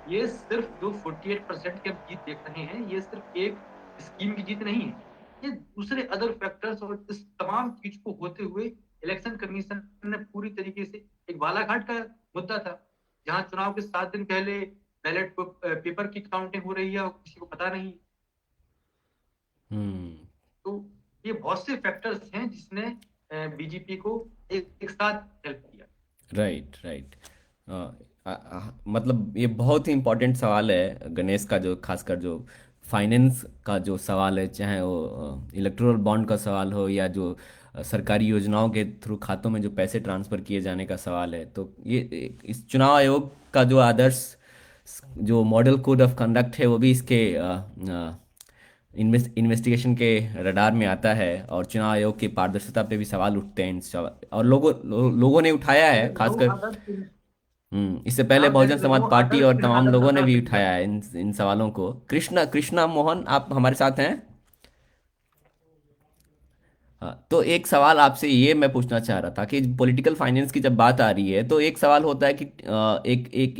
ये सिर्फ जो 48% की हम जीत देख रहे हैं, ये सिर्फ एक स्कीम की जीत नहीं है, ये दूसरे अदर फैक्टर्स और इस तमाम चीज को होते हुए इलेक्शन कमीशन ने पूरी तरीके से, एक बालाघाट का मुद्दा था जहां चुनाव के 7 दिन पहले बैलेट पेपर की काउंटिंग हो रही है और किसी को पता नहीं। तो ये बहुत से फैक्टर्स हैं जिसने बीजेपी को एक साथ हेल्प किया। राइट। मतलब ये बहुत ही इम्पोर्टेंट सवाल है गणेश का, जो खासकर जो फाइनेंस का जो सवाल है, चाहे वो इलेक्टोरल बॉन्ड का सवाल हो या जो सरकारी योजनाओं के थ्रू खातों में जो पैसे ट्रांसफ़र किए जाने का सवाल है। तो ये इस चुनाव आयोग का जो आदर्श जो मॉडल कोड ऑफ कंडक्ट है वो भी इसके इन्वेस्टिगेशन के रडार में आता है, और चुनाव आयोग की पारदर्शिता पे भी सवाल उठते हैं और लोगों ने उठाया है, खासकर इससे पहले बहुजन समाज पार्टी और तमाम लोगों ने भी उठाया है इन सवालों को। कृष्णा मोहन, आप हमारे साथ हैं? हाँ, तो एक सवाल आपसे ये मैं पूछना चाह रहा था कि पॉलिटिकल फाइनेंस की जब बात आ रही है तो एक सवाल होता है कि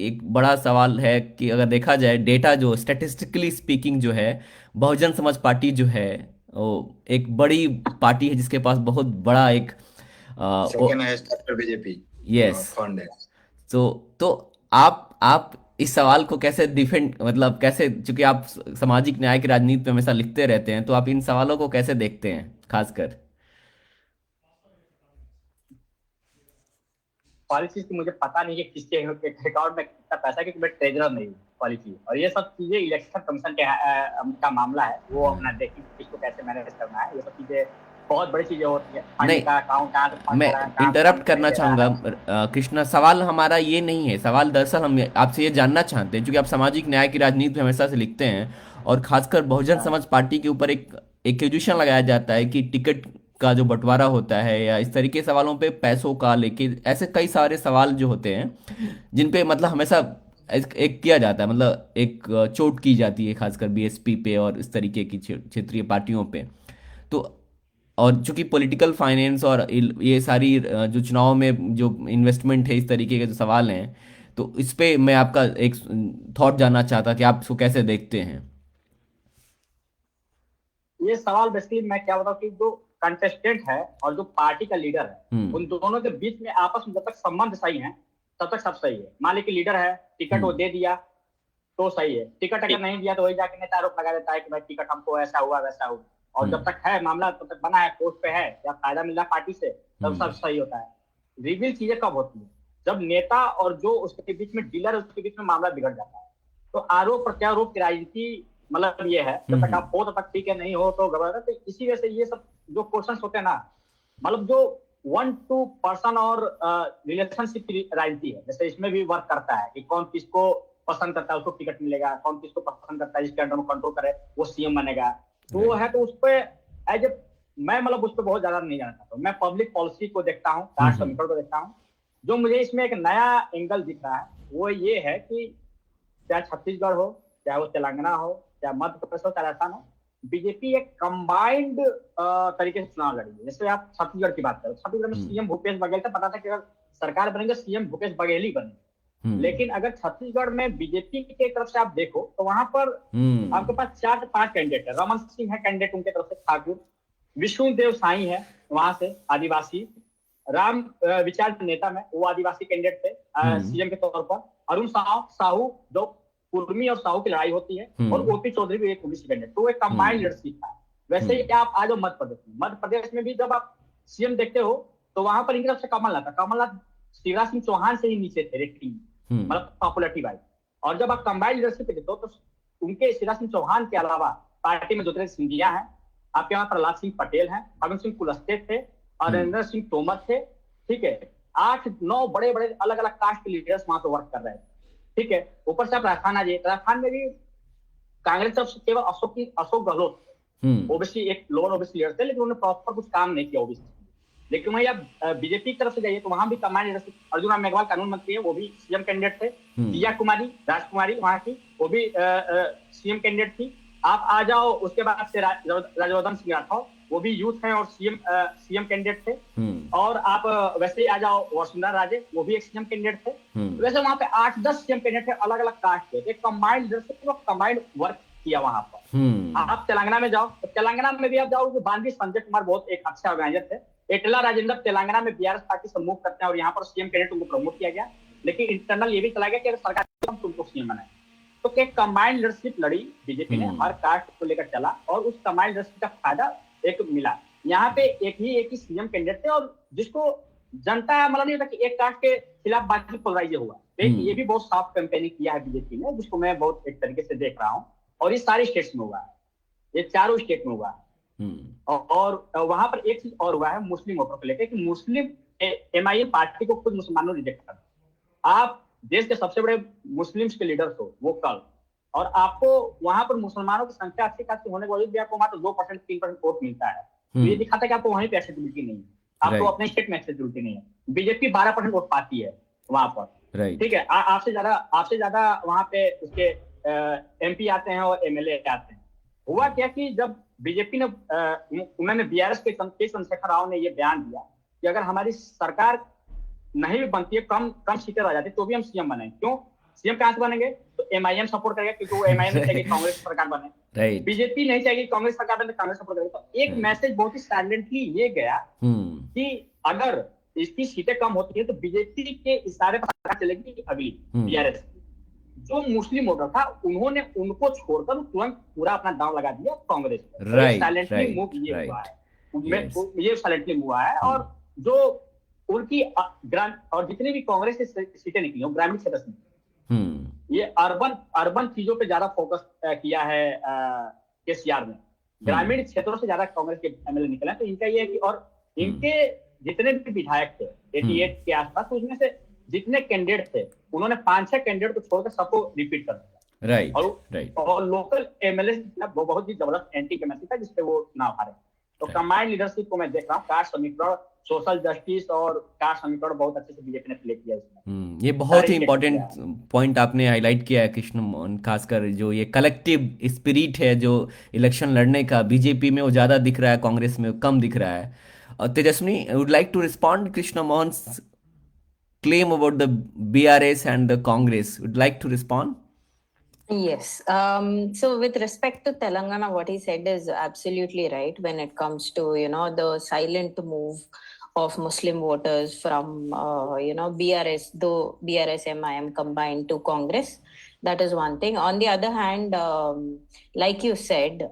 एक बड़ा सवाल है कि अगर देखा जाए डेटा, जो स्टैटिस्टिकली स्पीकिंग जो है, बहुजन समाज पार्टी जो है वो एक बड़ी पार्टी है जिसके पास बहुत बड़ा एक second highest after BJP yes. Fund है। तो आप इस सवाल को कैसे डिफेंड, मतलब कैसे, चूंकि आप सामाजिक न्याय की राजनीति में हमेशा लिखते रहते हैं, तो आप इन सवालों को कैसे देखते हैं खासकर? पॉलिसी की मुझे पता नहीं है किसके अकाउंट में कितना पैसा है, क्योंकि मैं ट्रेजरर नहीं हूँ पॉलिसी, और ये सब चीजें इलेक्शन कमीशन के का मामला है, वो अपना देखिए किसको कैसे मैनेज करना है, ये सब चीजें बहुत बड़ी चीजें होती है। नहीं, का अकाउंट मैं इंटरप्ट करना चाहूंगा कृष्णा, सवाल हमारा ये नहीं है, सवाल दरअसल हम आपसे ये जानना चाहते हैं, क्योंकि आप सामाजिक न्याय की राजनीति में हमेशा से लिखते हैं और खासकर बहुजन समाज पार्टी के ऊपर एक एक्यूजिशन लगाया जाता है कि टिकट का जो बंटवारा होता है या इस तरीके के सवालों पे पैसों का लेके, ऐसे कई सारे सवाल जो होते हैं जिन पे मतलब हमेशा एक किया जाता है, मतलब एक चोट की जाती है खासकर बीएसपी पे और इस तरीके की क्षेत्रीय पार्टियों पे। तो और चूंकि पॉलिटिकल फाइनेंस और ये सारी जो चुनाव में जो इन्वेस्टमेंट है, इस तरीके के जो सवाल हैं, तो इस पे मैं आपका एक थॉट जानना चाहता कि आप इसको कैसे देखते हैं। ये सवाल बेसिकली मैं क्या बताऊं कि जो कंटेस्टेंट है और जो पार्टी का लीडर है, उन दोनों के बीच में आपस में जब तक संबंध सही है तब तक सब सही है। मान लीजिए लीडर है, टिकट वो दे दिया तो सही है, टिकट अगर नहीं दिया तो वही जाके नेता आरोप लगा देता है कि भाई टिकट हमको ऐसा हुआ वैसा हुआ, और जब तक है मामला, तब तक बना है, कोर्ट पे है या फायदा मिल रहा है पार्टी से, तब सब सही होता है। रिवील चीजें कब होती है? जब नेता और जो उसके बीच में डीलर, उसके बीच में मामला बिगड़ जाता है। तो आरोप प्रत्यारोप की राजनीति मतलब ये है, जब तक आप हो तब तक ठीक है, नहीं हो तो गड़बड़ है। तो इसी वजह से ये सब जो क्वेश्चन होते हैं ना, मतलब जो 1 to पर्सन और रिलेशनशिप की राजनीति है, जैसे इसमें भी वर्क करता है कि कौन किसको पसंद करता है उसको टिकट मिलेगा, कौन किसको पसंद करता है जिसके अंडर में कंट्रोल करे वो सीएम बनेगा। तो वो है, तो उस पर एज ए मैं मतलब उस पर बहुत ज्यादा नहीं जानता हूँ। मैं पब्लिक पॉलिसी को देखता हूँ, कार्ड समीकरण को देखता हूँ। जो मुझे इसमें एक नया एंगल दिख रहा है वो ये है कि चाहे छत्तीसगढ़ हो, चाहे वो तेलंगाना हो, चाहे मध्य प्रदेश हो, चाहे राजस्थान हो, बीजेपी एक कंबाइंड तरीके से चुनाव लड़ी है। जैसे आप छत्तीसगढ़ की बात करें, छत्तीसगढ़ में सीएम भूपेश बघेल था, पता था कि अगर सरकार बनेंगे सीएम भूपेश बघेल ही बने। लेकिन अगर छत्तीसगढ़ में बीजेपी की तरफ से आप देखो तो वहां पर आपके पास 4 से 5 कैंडिडेट है। रमन सिंह है कैंडिडेट उनके तरफ से, ठाकुर विष्णुदेव साई है वहां से आदिवासी, राम विचार नेता में वो आदिवासी कैंडिडेट थे सीएम के तौर पर, अरुण साहू जो कुर्मी और साहू की लड़ाई होती है, और ओपी चौधरी भी एक ओबीसी कैंडिडेट, तो एक कंबाइंड लीडरशिप था। वैसे ही आप आ जाओ मध्य प्रदेश में भी जब आप सीएम देखते हो तो वहां पर इनकी तरफ से कमलनाथ था। कमलनाथ शिवराज सिंह चौहान से ही नीचे थे रेटिंग, मतलब पॉपुलरिटी वाइज। और जब आप कंबाइंड लीडरशिप देखते हो तो उनके शिवराज सिंह चौहान के अलावा पार्टी में ज्योतिरादित्य सिंधिया है, आपके वहां प्रहलाद सिंह पटेल हैं, फग्गन सिंह कुलस्ते थे, नरेंद्र सिंह तोमर थे, ठीक है। 8-9 बड़े बड़े अलग अलग कास्ट के लीडर्स वहां पे वर्क कर रहे थे, ठीक है। ऊपर से आप राजस्थान आ जाइए, राजस्थान में भी कांग्रेस तरफ से केवल अशोक गहलोत ओबीसी एक लोअर ओबीसी लीडर थे, लेकिन उन्होंने प्रॉपर कुछ काम नहीं किया ओबीसी। लेकिन वहीं आप बीजेपी की तरफ से जाइए तो वहां भी कमांड लीडरशिप, अर्जुन राम मेघवाल कानून मंत्री है, वो भी सीएम कैंडिडेट थे, दिया कुमारी राजकुमारी वहां की, वो भी सीएम कैंडिडेट थी। आप आ जाओ उसके बाद से राज्यवर्धन सिंह राठौर, वो भी यूथ हैं और सीएम कैंडिडेट थे। और आप वैसे ही आ जाओ वसुंधरा राजे, वो भी एक सीएम कैंडिडेट थे। वैसे वहां पे 8-10 सीएम कैंडिडेट थे, अलग अलग कास्ट के, एक कंबाइंड लीडरशिप और कंबाइंड वर्क किया वहां पर। आप तेलंगाना में जाओ तो तेलंगाना में भी आप जाओ, बांदी संजय कुमार बहुत एक अच्छे ऑर्गेनाइजर थे। एटला राजेंद्र तेलंगाना में बीआरएस पार्टी से मूव करते हैं और यहाँ पर सीएम कैंडिडेट उनको प्रमोट किया गया, लेकिन इंटरनल ये भी चला गया कि अगर सरकार हम तुमको सीएम बनाए। तो एक कंबाइंड लीडरशिप लड़ी बीजेपी ने, हर कास्ट को लेकर चला और उस कंबाइंड लीडरशिप का फायदा एक मिला। यहाँ पे एक ही सीएम कैंडिडेट थे और जिसको जनता मतलब नहीं होता कि एक कास्ट के खिलाफ बाकी पोलराइज हुआ। ये भी बहुत सॉफ्ट कैंपेनिंग किया है बीजेपी ने, जिसको मैं बहुत एक तरीके से देख रहा हूँ। और ये सारे स्टेट्स में हुआ है, ये चारों स्टेट में हुआ है। और वहां पर एक चीज और हुआ है मुस्लिम वोटर को लेकर कि मुस्लिम एमआईएम पार्टी को खुद मुसलमानों ने रिजेक्ट कर। आप देश के सबसे बड़े मुस्लिम्स के लीडर्स हो वो कल, और आपको वहां पर मुसलमानों की संख्या अच्छी खासी होने के बावजूद भी आपको मात्र 2% 3% वोट मिलता है। तो ये दिखाता है कि आपको वहीं पे एक्सेसिबिलिटी नहीं है, आपको अपने स्टेट में एक्सेसिबिलिटी नहीं है। बीजेपी 12% वोट पाती है वहां पर, ठीक है। आपसे ज्यादा वहां पे उसके एमपी आते हैं और एमएलए आते हैं। हुआ क्या कि जब बीजेपी ने उन्होंने बीआरएस के चंद्रशेखर राव ने ये बयान दिया कि अगर हमारी सरकार नहीं भी बनती है, कम सीटें रह जाती तो भी हम सीएम बने। क्यों सीएम कहां से बनेंगे? तो एमआईएम सपोर्ट करेगा, क्योंकि वो एमआईएम नहीं चाहिए कांग्रेस सरकार बने, बीजेपी नहीं चाहिए कांग्रेस सरकार बने, कांग्रेस सपोर्ट करेगा। तो एक मैसेज बहुत ही साइलेंटली ये गया कि अगर इसकी सीटें कम होती है तो बीजेपी के इशारे पर सरकार चलेगी अगली बीआरएस। जो मुस्लिम वोटर था उन्होंने उनको छोड़कर तुरंत पूरा अपना दांव लगा दिया कांग्रेस पर। साइलेंटली मूव ये हुआ है, ये साइलेंटली मूव हुआ है। और जो उनकी और जितनी भी कांग्रेस की सीटें निकली ग्रामीण क्षेत्र से, ये अर्बन चीजों पे ज्यादा फोकस किया है केसीआर ने। ग्रामीण क्षेत्रों से ज्यादा कांग्रेस के एमएलए निकले हैं। तो इनका ये है कि और इनके जितने भी विधायक थे 88 के आसपास, तो उसमें से जितने कैंडिडेट थे उन्होंने 5-6 कैंडिडेट को छोड़कर सबको रिपीट कर दिया। और लोकल एमएलए बहुत ही जबरदस्त एंटी कैपेसिटी था जिससे वो चुनाव हारे। तो कंबाइंड लीडरशिप को मैं देख रहा हूँ, कास्ट समीकरण, सोशल जस्टिस और कास्ट समीकरण बहुत अच्छे से बीजेपी ने प्ले किया इसमें। ये बहुत ही इंपॉर्टेंट पॉइंट आपने हाईलाइट किया है कृष्ण मोहन, खासकर जो ये कलेक्टिव स्पिरिट है जो इलेक्शन लड़ने का बीजेपी में वो ज्यादा दिख रहा है, कांग्रेस में कम दिख रहा है। और Tejaswini, would like to respond Krishna Mohan claim about the BRS and the Congress. Would like to respond? Yes. So with respect to Telangana, what he said is absolutely right when it comes to, the silent move of Muslim voters from, BRS, though BRS MIM combined to Congress. That is one thing. On the other hand, like you said,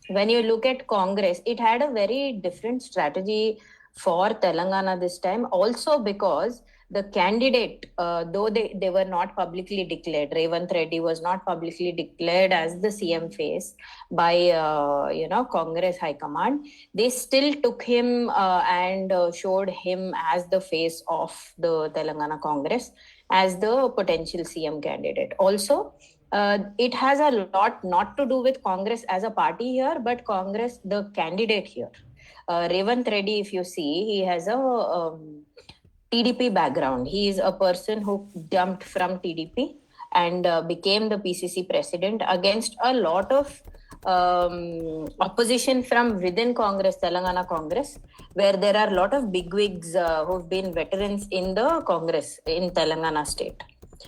when you look at Congress, it had a very different strategy for Telangana this time, also because the candidate, though they were not publicly declared, Revanth Reddy was not publicly declared as the CM face by, Congress High Command. They still took him and showed him as the face of the Telangana Congress, as the potential CM candidate. Also, it has a lot not to do with Congress as a party here, but Congress, the candidate here. Revanth Reddy, if you see, he has a TDP background. He is a person who jumped from TDP and became the PCC president against a lot of opposition from within Congress, Telangana Congress, where there are a lot of bigwigs who've been veterans in the Congress in Telangana state.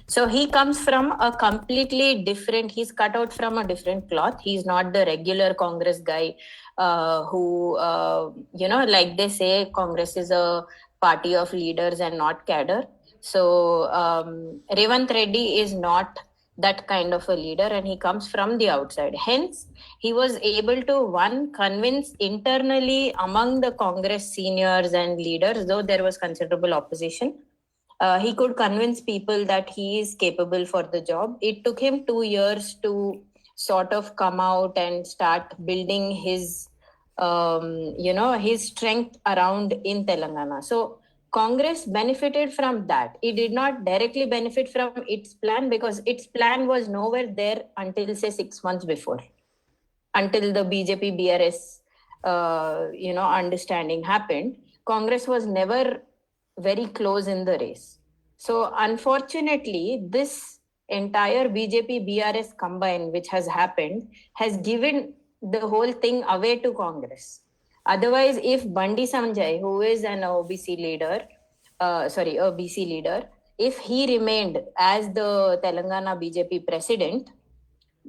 So he comes from a completely different, he's cut out from a different cloth. He's not the regular Congress guy who, like they say, Congress is a party of leaders and not cadre. So Revanth Reddy is not that kind of a leader, and he comes from the outside. Hence, he was able to, convince internally among the Congress seniors and leaders, though there was considerable opposition. He could convince people that he is capable for the job. It took him 2 years to sort of come out and start building his, his strength around in Telangana. So Congress benefited from that. It did not directly benefit from its plan because its plan was nowhere there until, say, 6 months before, until the BJP BRS, understanding happened. Congress was never very close in the race. So unfortunately, this entire BJP BRS combine, which has happened, has given the whole thing away to Congress. Otherwise, if Bandi Sanjay, who is an OBC leader, a BC leader, if he remained as the Telangana BJP president,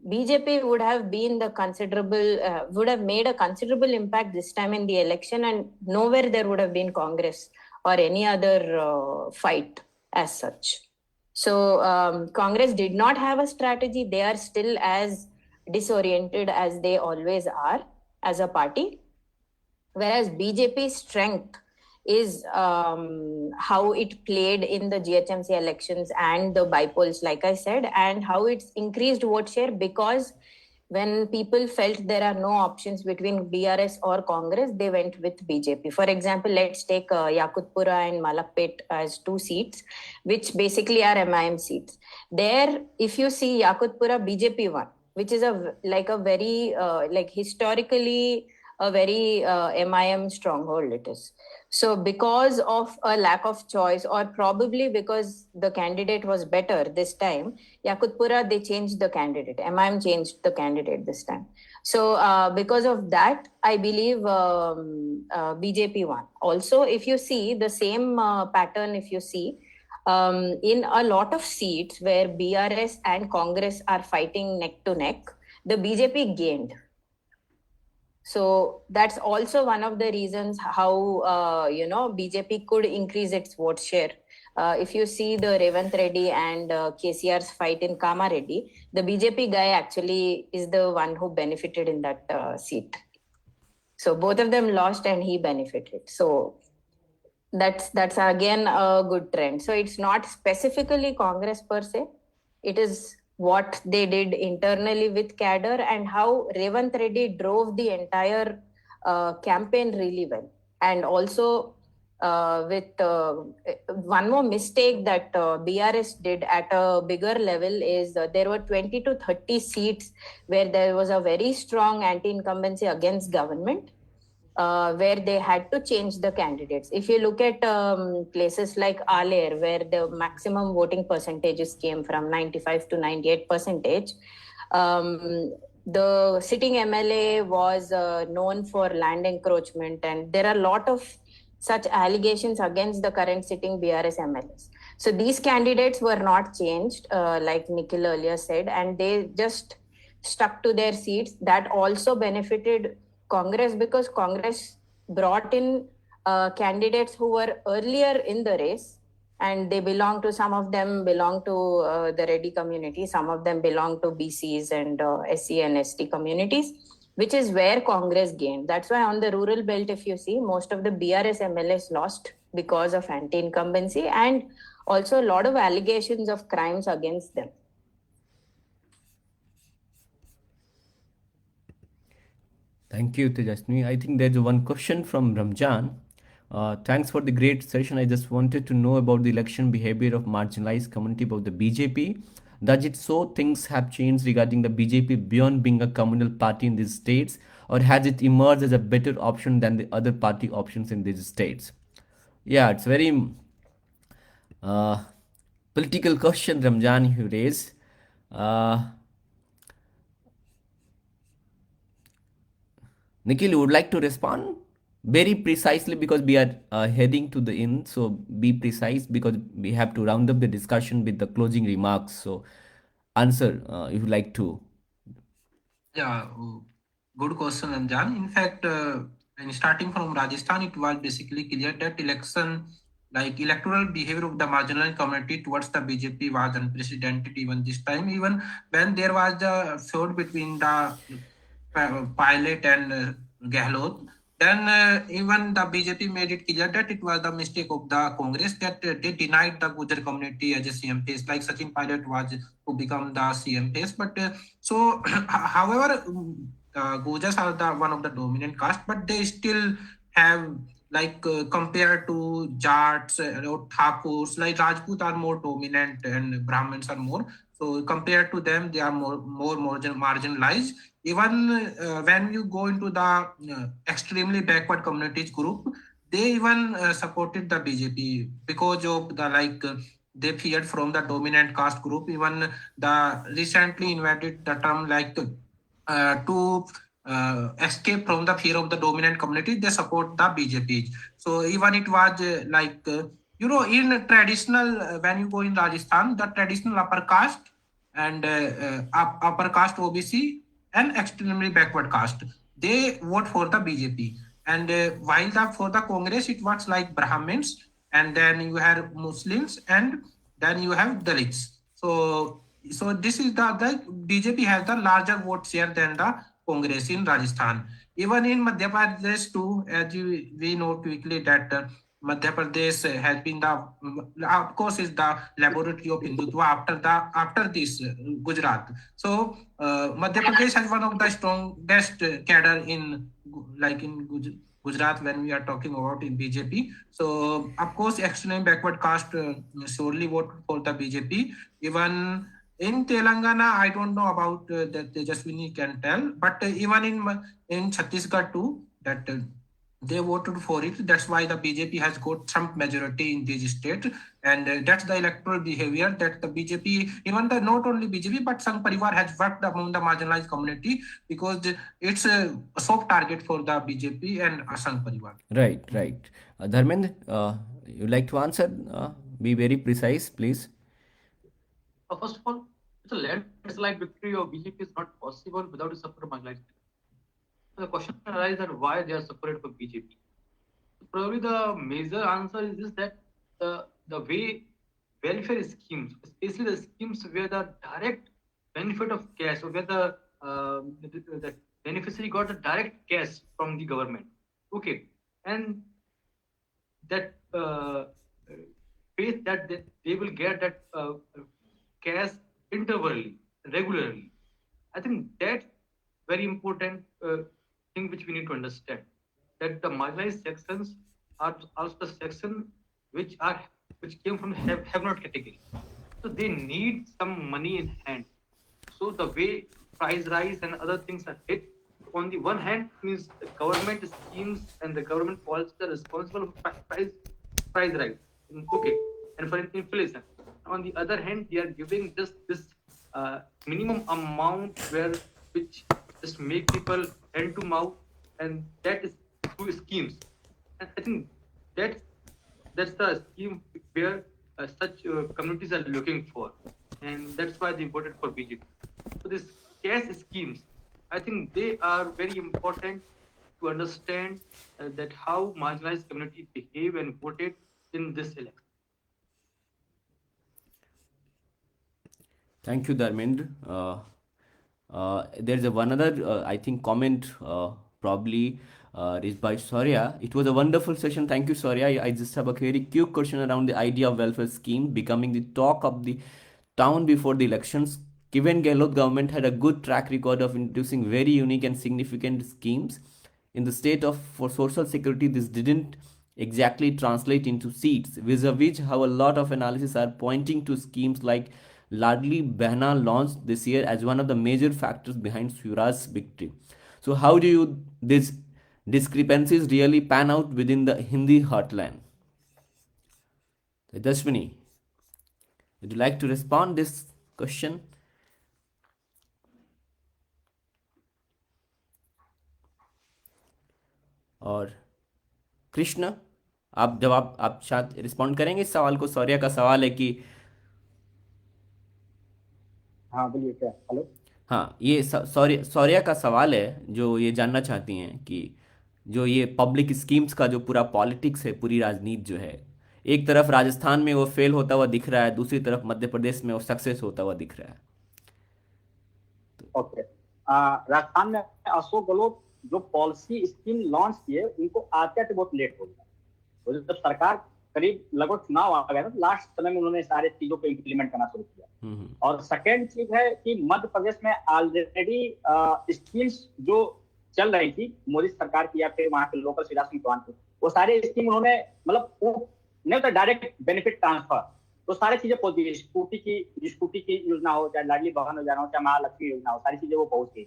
BJP would have been would have made a considerable impact this time in the election, and nowhere there would have been Congress or any other fight as such. So Congress did not have a strategy. They are still as disoriented as they always are as a party. Whereas BJP's strength is how it played in the GHMC elections and the bypolls, like I said, and how it's increased vote share, because when people felt there are no options between BRS or Congress, they went with BJP. For example, let's take Yakutpura and Malakpet as 2 seats, which basically are MIM seats. There, if you see Yakutpura, BJP won, which is a very historically a very MIM stronghold it is. So because of a lack of choice, or probably because the candidate was better this time, Yakutpura, they changed the candidate. MIM changed the candidate this time. So because of that, I believe BJP won. Also, if you see the same pattern, if you see, in a lot of seats where BRS and Congress are fighting neck to neck, the BJP gained. So that's also one of the reasons how, BJP could increase its vote share. If you see the Revanth Reddy and KCR's fight in Kamareddy, the BJP guy actually is the one who benefited in that seat. So both of them lost and he benefited. So that's again a good trend. So it's not specifically Congress per se. It is what they did internally with cadre and how Revanth Reddy drove the entire campaign really well. And also with one more mistake that BRS did at a bigger level is there were 20 to 30 seats where there was a very strong anti-incumbency against government, where they had to change the candidates. If you look at places like Aler, where the maximum voting percentages came from 95 to 98%, the sitting MLA was known for land encroachment, and there are a lot of such allegations against the current sitting BRS MLAs. So these candidates were not changed, like Nikhil earlier said, and they just stuck to their seats. That also benefited Congress because Congress brought in candidates who were earlier in the race, and some of them belong to the Reddy community, some of them belong to BCs and SC and ST communities, which is where Congress gained. That's why on the rural belt, if you see, most of the BRS MLAs lost because of anti-incumbency and also a lot of allegations of crimes against them. Thank you, Tejaswini. I think there's one question from Ramjan. Thanks for the great session. I just wanted to know about the election behavior of marginalized community about the BJP. Does it show things have changed regarding the BJP beyond being a communal party in these states, or has it emerged as a better option than the other party options in these states? Yeah, it's very political question, Ramjan, you raise. Nikhil, you would like to respond very precisely because we are heading to the end. So be precise because we have to round up the discussion with the closing remarks. So answer if you like to. Yeah, good question, Anjan. In fact, and starting from Rajasthan, it was basically clear that electoral behavior of the marginalized community towards the BJP was unprecedented even this time. Even when there was the feud between the Pilot and Gehlot, then even the BJP made it clear that it was the mistake of the Congress that they denied the Gujar community as a CM place, like Sachin Pilot was to become the CM place. But so, however, Gujars are the one of the dominant caste, but they still have compared to Jats or Thakurs, like Rajput are more dominant and Brahmins are more. So compared to them, they are more marginalized. Even when you go into the extremely backward communities group, they even supported the BJP because of the they feared from the dominant caste group. Even the recently invented the term to escape from the fear of the dominant community, they support the BJP. So even it was in traditional when you go in Rajasthan, the traditional upper caste and upper caste OBC and extremely backward caste, they vote for the BJP. And while for the Congress, it was like Brahmins, and then you have Muslims, and then you have Dalits. So this is the BJP has the larger vote share than the Congress in Rajasthan. Even in Madhya Pradesh too, as we know quickly that Madhya Pradesh has been of course, is the laboratory of Hindutva after this Gujarat. So Madhya Pradesh has one of the strongest cadre in Gujarat when we are talking about in BJP. So of course, extreme backward caste surely vote for the BJP. Even in Telangana, I don't know about that Tejaswini can tell, but even in Chhattisgarh too, that they voted for it. That's why the BJP has got some majority in this state, and that's the electoral behavior that the BJP, even the not only BJP but Sangh Parivar has worked among the marginalized community because it's a soft target for the BJP and Sangh Parivar. Right, right. Dharmendra, you like to answer? Be very precise, please. First of all, it's a landslide victory of BJP is not possible without a support of marginalized. The question arises that why they are supported for BJP. Probably the major answer is this, that the way welfare schemes, especially the schemes where the direct benefit of cash, or where the beneficiary got the direct cash from the government. Okay, and that faith that they will get that cash intervally, regularly. I think that's very important thing which we need to understand, that the marginalized sections are also the section which came from have not category. So they need some money in hand. So the way price rise and other things are hit, on the one hand means the government schemes and the government policies are responsible for price rise. Okay, and for inflation. On the other hand, they are giving just this minimum amount which just make people hand to mouth, and that is through schemes. And I think that's the scheme where such communities are looking for, and that's why they voted for BJP. So this cash schemes, I think they are very important to understand that how marginalized community behave and voted in this election. Thank you, Dharmendra. There's one other, I think, comment probably raised by Surya. It was a wonderful session. Thank you, Surya. I just have a very quick question around the idea of welfare scheme becoming the talk of the town before the elections. Given Gehlot government had a good track record of introducing very unique and significant schemes in the state of for social security, this didn't exactly translate into seats, vis-a-vis how a lot of analysis are pointing to schemes like Ladli Behna launched this year as one of the major factors behind Suraj's victory. So how do you these discrepancies really pan out within the Hindi heartland? Deshmukh, would you like to respond this question? और कृष्ण, आप जवाब आप शायद respond करेंगे इस सवाल को। सौर्या का सवाल है कि हाँ बोलिए क्या, हेलो। हाँ, ये सौर्या का सवाल है जो ये जानना चाहती हैं कि जो ये पब्लिक स्कीम्स का जो पूरा पॉलिटिक्स है, पूरी राजनीति जो है, एक तरफ राजस्थान में वो फेल होता हुआ दिख रहा है, दूसरी तरफ मध्य प्रदेश में वो सक्सेस होता हुआ दिख रहा है। ओके, राजस्थान में अशोक गहलोत जो पॉलिसी स्कीम लॉन्च किए उनको आते आते बहुत लेट हो गया। तो जब सरकार करीब लगभग चुनाव आ गया ना, लास्ट समय में उन्होंने सारे चीजों को इम्प्लीमेंट करना शुरू किया। और सेकेंड चीज है कि मध्य प्रदेश में ऑलरेडी स्कीम्स जो चल रही थी मोदी सरकार की या फिर वहां के लोकल शिवराज सिंह चौहान की, वो सारे स्कीम उन्होंने मतलब नहीं होता डायरेक्ट बेनिफिट ट्रांसफर, तो सारी चीजें पहुंच गई। स्कूटी की योजना हो, चाहे लाडली बहन योजना हो, चाहे महालक्ष्मी योजना हो, सारी चीजें वो पहुंच गई।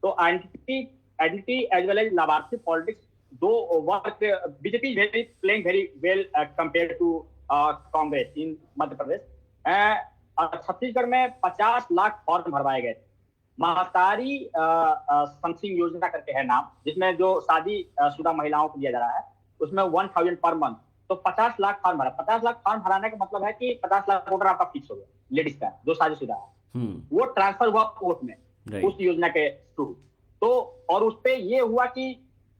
तो आइडेंटिटी एज वेल एज लाभार्थी politics do work BJP very playing very well compare to Congress in Madhya Pradesh. Chhattisgarh में 50 लाख फॉर्म भरवाए गए थे। महतारी समथिंग योजना करके है नाम, जिसमें जो शादी शुदा महिलाओं को दिया जा रहा है, उसमें 1000 पर मंथ। तो 50 लाख फॉर्म भरा। 50 लाख फॉर्म भराने का मतलब है कि 50 लाख वोटर आपका फिक्स हो गया, लेडीज का जो शादीशुदा है, वो ट्रांसफर हुआ कोर्ट में उस योजना के थ्रू। तो और उस पे ये हुआ कि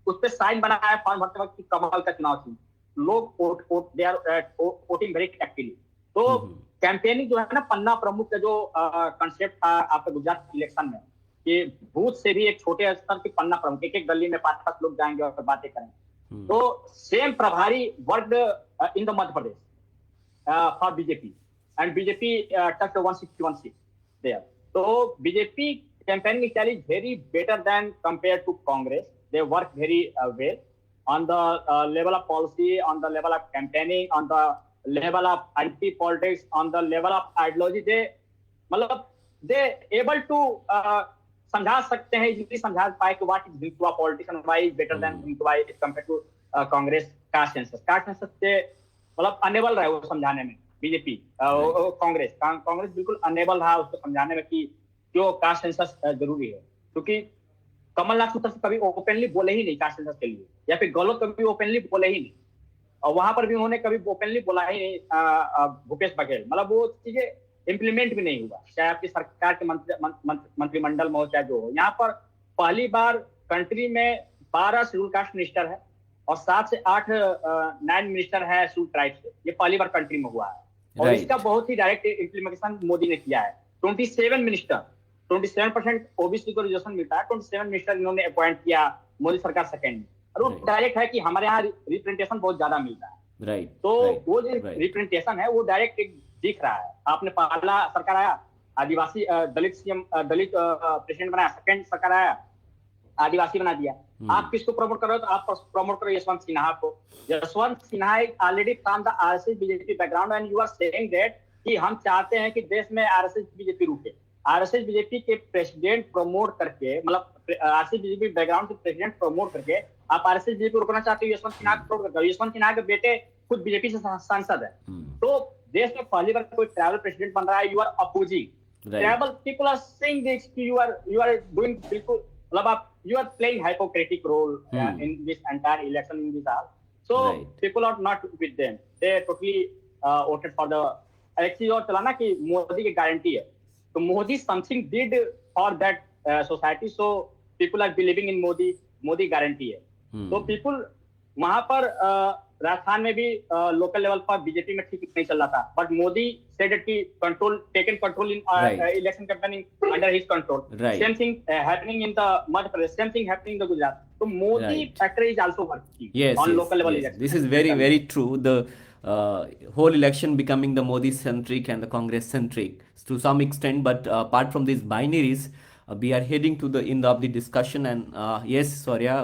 उस पे साइन बनाया फॉर्म भरते वक्त कमल का चुनाव थी, लोग वोटिंग वेरी एक्टिवली। तो कैंपेनिंग जो है ना, पन्ना प्रमुख का जो कंसेप्ट था आपके गुजरात इलेक्शन में कि बूथ से भी एक छोटे स्तर की पन्ना प्रमुख, एक गली में 5-5 लोग जाएंगे और बातें करेंगे। तो same prabhari work in the Madhya Pradesh for BJP and BJP touch 161 seat there. तो BJP campaigning style is very better than compared to Congress. They work very well on the level of policy, on the level of campaigning, on the level of anti-politics, on the level of ideology. मतलब they able to समझा सकते हैं, easily समझा पाए कि what is Hinduva politics and why is better than Hinduva compared to Congress caste census. Caste census से मतलब enable रहा है वो समझाने में बीजेपी, कांग्रेस बिल्कुल अनेबल रहा उसको समझाने में कि क्यों कास्ट सेंसस जरूरी है। क्योंकि कमलनाथ की तरफ से कभी ओपनली बोले ही नहीं कास्ट सेंसस के लिए, या फिर गहलोत कभी ओपनली बोले ही नहीं, और वहां पर भी उन्होंने कभी ओपनली बोला ही नहीं। भूपेश बघेल मतलब वो चीजें इम्प्लीमेंट भी नहीं हुआ, चाहे आपकी सरकार के मंत्रिमंडल में हो चाहे जो हो। यहाँ पर पहली बार कंट्री में 12 शेड्यूल कास्ट मिनिस्टर है और 7 से 8 9 मिनिस्टर है शेड्यूल ट्राइब से। ये पहली बार कंट्री में हुआ है और इसका बहुत ही डायरेक्ट इम्प्लीमेंटेशन मोदी ने किया है। 27 मिनिस्टर, 27% ओबीसी को रिजर्वेशन मिलता है, 27 मिनिस्टर इन्होंने अपॉइंट किया मोदी सरकार सेकंड में। और वो डायरेक्ट है कि हमारे यहाँ रिप्रेजेंटेशन बहुत ज्यादा मिलता है। तो वो जो रिप्रेजेंटेशन है वो डायरेक्ट दिख रहा है। आपने पहला सरकार आया आदिवासी दलित सीएम, दलित प्रेसिडेंट बनाया, सेकंड सरकार आया आदिवासी बना दिया। आप किसको प्रमोट कर रहे हो? तो आप प्रमोट करो यशवंत सिन्हा को। Yashwant Sinha already from the RSS BJP background and you are saying that कि हम चाहते हैं कि देश में आरएसएस बीजेपी रुके। आरएसएस बीजेपी के प्रेसिडेंट प्रमोट करके, मतलब आरएसएस बीजेपी बैकग्राउंड से प्रेसिडेंट प्रमोट करके आप आरएसएस बीजेपी रुकना चाहते हो। यशवंत सिन्हा को प्रमोट करके, यशवंत सिन्हा के बेटे खुद बीजेपी से सांसद है। तो देश में पहली बार कोई ट्राइबल प्रेसिडेंट बन रहा है, you are opposing tribal people are saying this कि यू आर डूइंग बिल्कुल मतलब आप you are playing hypocritical role in this entire election in this are. So people are not with them, they totally voted for the. एक चीज और चलाना कि मोदी की गारंटी है, तो Modi something did for that society, so people are believing in Modi. Modi guarantee है। तो पीपल वहां पर राजस्थान में भी लोकल लेवल पर बीजेपी में ठीक नहीं चल रहा था, बट मोदी सेड कि control taken control in election campaigning under his control. Same thing happening in the Madhya Pradesh, same thing happening in the Gujarat. तो Modi factor is also working on local level election. This is very true. The whole election becoming the Modi centric and the Congress centric to some extent, but apart from these binaries, we are heading to the end of the discussion. And yes, Surya,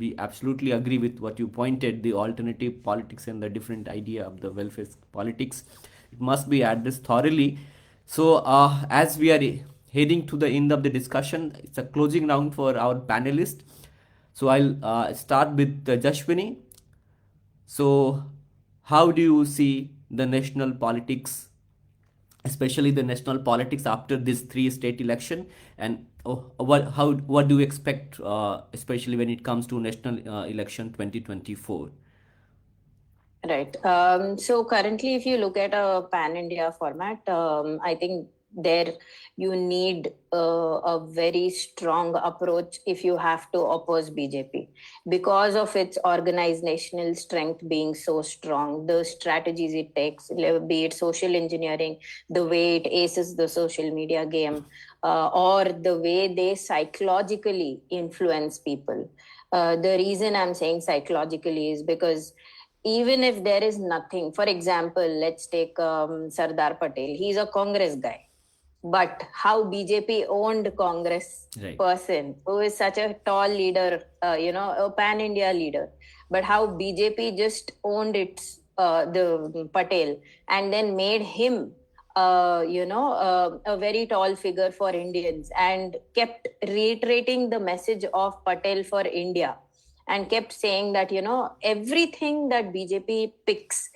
we absolutely agree with what you pointed, the alternative politics and the different idea of the welfare politics. It must be addressed thoroughly. So as we are heading to the end of the discussion, it's a closing round for our panelists. So I'll start with Tejaswini. So how do you see the national politics especially the national politics after this 3 state election, and what do you expect, especially when it comes to national election 2024? Right. So currently, if you look at a pan-India format, I think there you need a very strong approach if you have to oppose BJP, because of its organizational strength being so strong, the strategies it takes, be it social engineering, the way it aces the social media game, or the way they psychologically influence people. The reason I'm saying psychologically is because even if there is nothing, for example, let's take Sardar Patel. He's a Congress guy, but how BJP owned Congress Right. person who is such a tall leader, a pan India leader, but how BJP just owned its the Patel and then made him a very tall figure for Indians, and kept reiterating the message of Patel for India, and kept saying that everything that BJP picks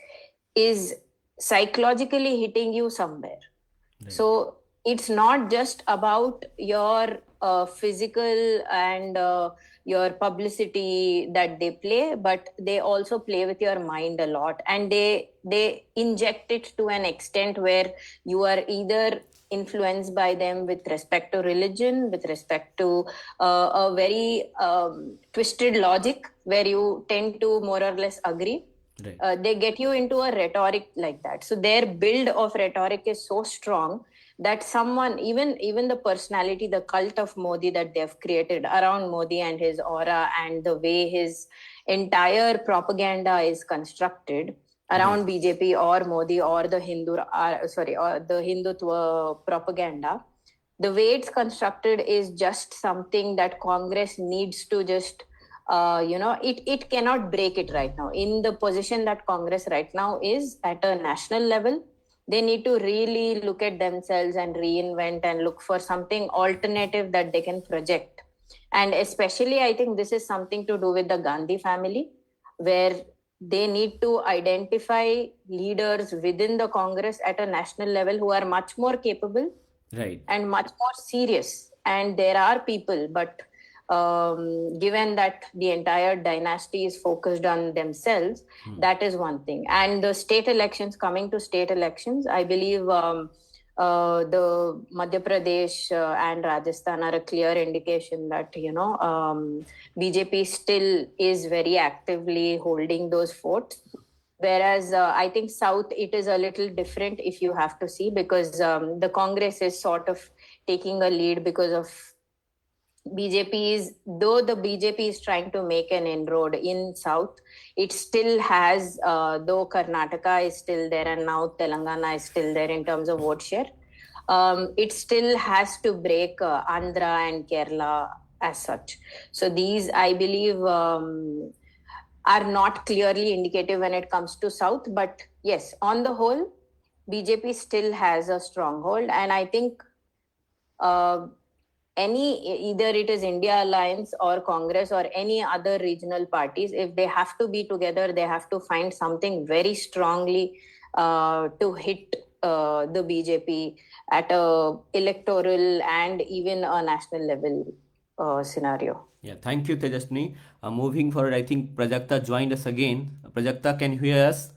is psychologically hitting you somewhere. Right. So it's not just about your physical and your publicity that they play, but they also play with your mind a lot, and they inject it to an extent where you are either influenced by them with respect to religion, with respect to a very twisted logic where you tend to more or less agree. Right. They get you into a rhetoric like that. So their build of rhetoric is so strong that someone, even the personality, the cult of Modi that they've created around Modi and his aura, and the way his entire propaganda is constructed around BJP or Modi or the or the Hindutva propaganda, the way it's constructed is just something that Congress needs to just it cannot break it right now. In the position that Congress right now is at a national level, they need to really look at themselves and reinvent and look for something alternative that they can project. And especially, I think this is something to do with the Gandhi family, where they need to identify leaders within the Congress at a national level who are much more capable, Right. and much more serious. And there are people, but given that the entire dynasty is focused on themselves, that is one thing. And the state elections, coming to state elections, I believe the Madhya Pradesh and Rajasthan are a clear indication that BJP still is very actively holding those forts. Whereas I think South, it is a little different, if you have to see, because the Congress is sort of taking a lead because of though the BJP is trying to make an inroad in South, it still has, though Karnataka is still there and now Telangana is still there in terms of vote share, it still has to break Andhra and Kerala as such. So these, I believe, are not clearly indicative when it comes to South. But yes, on the whole, BJP still has a stronghold. And I think either it is India Alliance or Congress or any other regional parties, if they have to be together, they have to find something very strongly to hit the BJP at a electoral and even a national level scenario. Yeah, thank you, Tejaswini. Moving forward, I think Prajakta joined us again. Prajakta, can you hear us?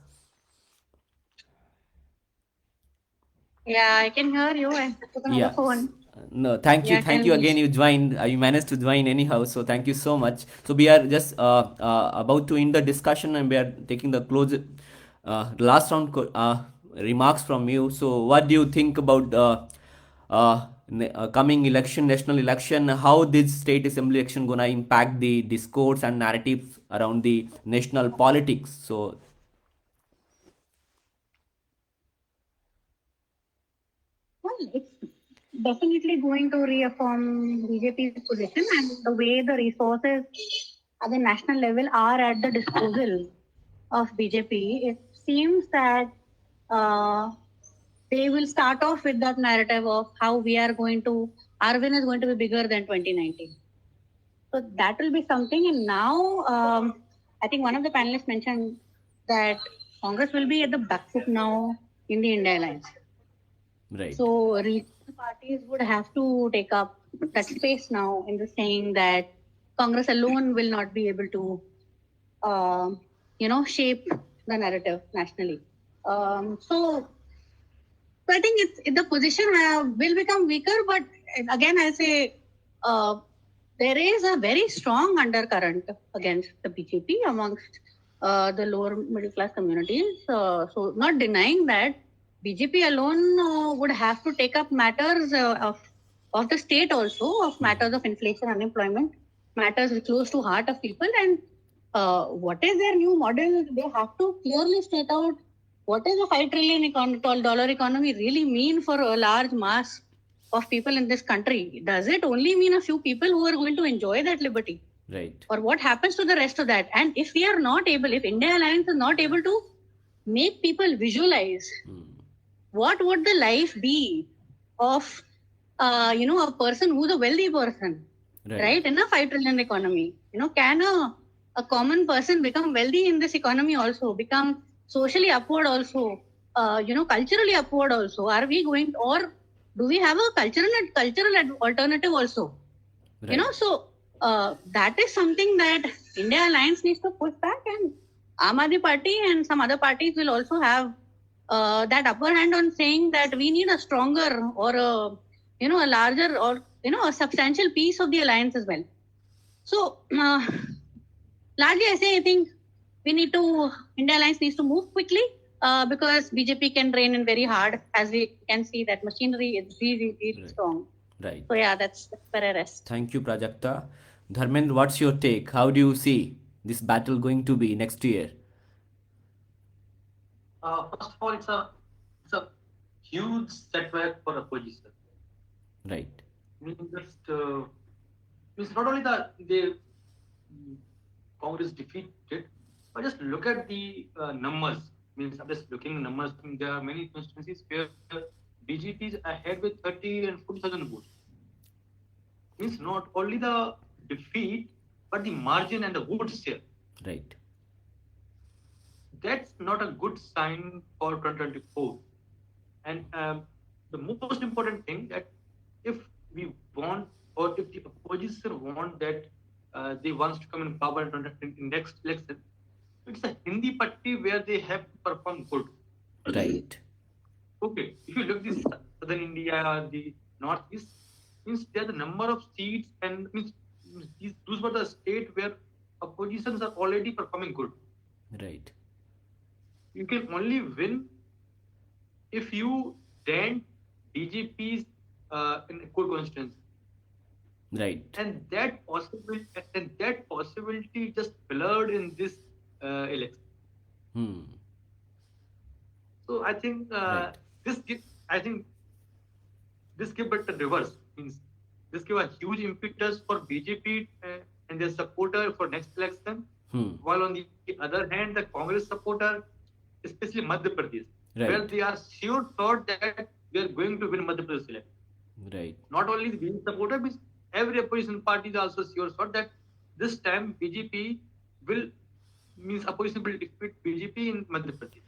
Yeah, I can hear you. I put on the phone. No, thank you. Yeah, Thank tell you me. again. You joined. You managed to join anyhow. So thank you so much. So we are just about to end the discussion, and we are taking the last round remarks from you. So what do you think about coming election, national election? How this state assembly election gonna impact the discourse and narratives around the national politics? So Well, it's definitely going to reaffirm BJP's position, and the way the resources at the national level are at the disposal of BJP. It seems that they will start off with that narrative of how our win is going to be bigger than 2019. So that will be something. And now, I think one of the panelists mentioned that Congress will be at the back foot now in the India Alliance. Right. So regional parties would have to take up that space now in the saying that Congress alone will not be able to, shape the narrative nationally. So I think the position will become weaker, but again, I say there is a very strong undercurrent against the BJP amongst the lower middle class communities. So not denying that BJP alone would have to take up matters of the state also, of matters of inflation, unemployment, matters close to heart of people, and what is their new model? They have to clearly state out what is a $5 trillion economy really mean for a large mass of people in this country? Does it only mean a few people who are going to enjoy that liberty? Right. Or what happens to the rest of that? And if we are not able, if India Alliance is not able to make people visualize what would the life be of, a person who's a wealthy person, right? In a 5 trillion economy, can a common person become wealthy in this economy also, become socially upward also, culturally upward also? Are we going, or do we have a cultural alternative also? Right. So that is something that India Alliance needs to push back, and Aam Aadmi Party and some other parties will also have that upper hand on saying that we need a stronger or a larger or a substantial piece of the alliance as well. So largely, I think India Alliance needs to move quickly because BJP can rein in very hard, as we can see that machinery is really, really strong. Right. So yeah, that's where I rest. Thank you, Prajakta. Dharmendra, what's your take? How do you see this battle going to be next year? First of all, it's a huge setback for opposition. Right. Means not only the Congress defeated, but just look at the numbers. Means I'm just looking at numbers. There are many constituencies where BJP is ahead with 30 and 40,000 votes. Means not only the defeat, but the margin and the vote share. Right. That's not a good sign for 2024. And the most important thing that if we want, or if the opposition want that they want to come in power in next election, it's a Hindi party where they have to perform good. Right. Okay, if you look this southern India or the northeast, means there are the number of seats and means those were the state where oppositions are already performing good. Right. You can only win if you dent BJP's in a core constituency. Right. And that possibility just blurred in this election. So I think this give but the reverse, means this give a huge impetus for BJP and their supporter for next election. While on the other hand, the Congress supporter, especially Madhya Pradesh, where they are sure thought that we are going to win Madhya Pradesh election. Right. Not only the being supporter, but every opposition party is also sure thought that this time BJP will opposition will defeat BJP in Madhya Pradesh.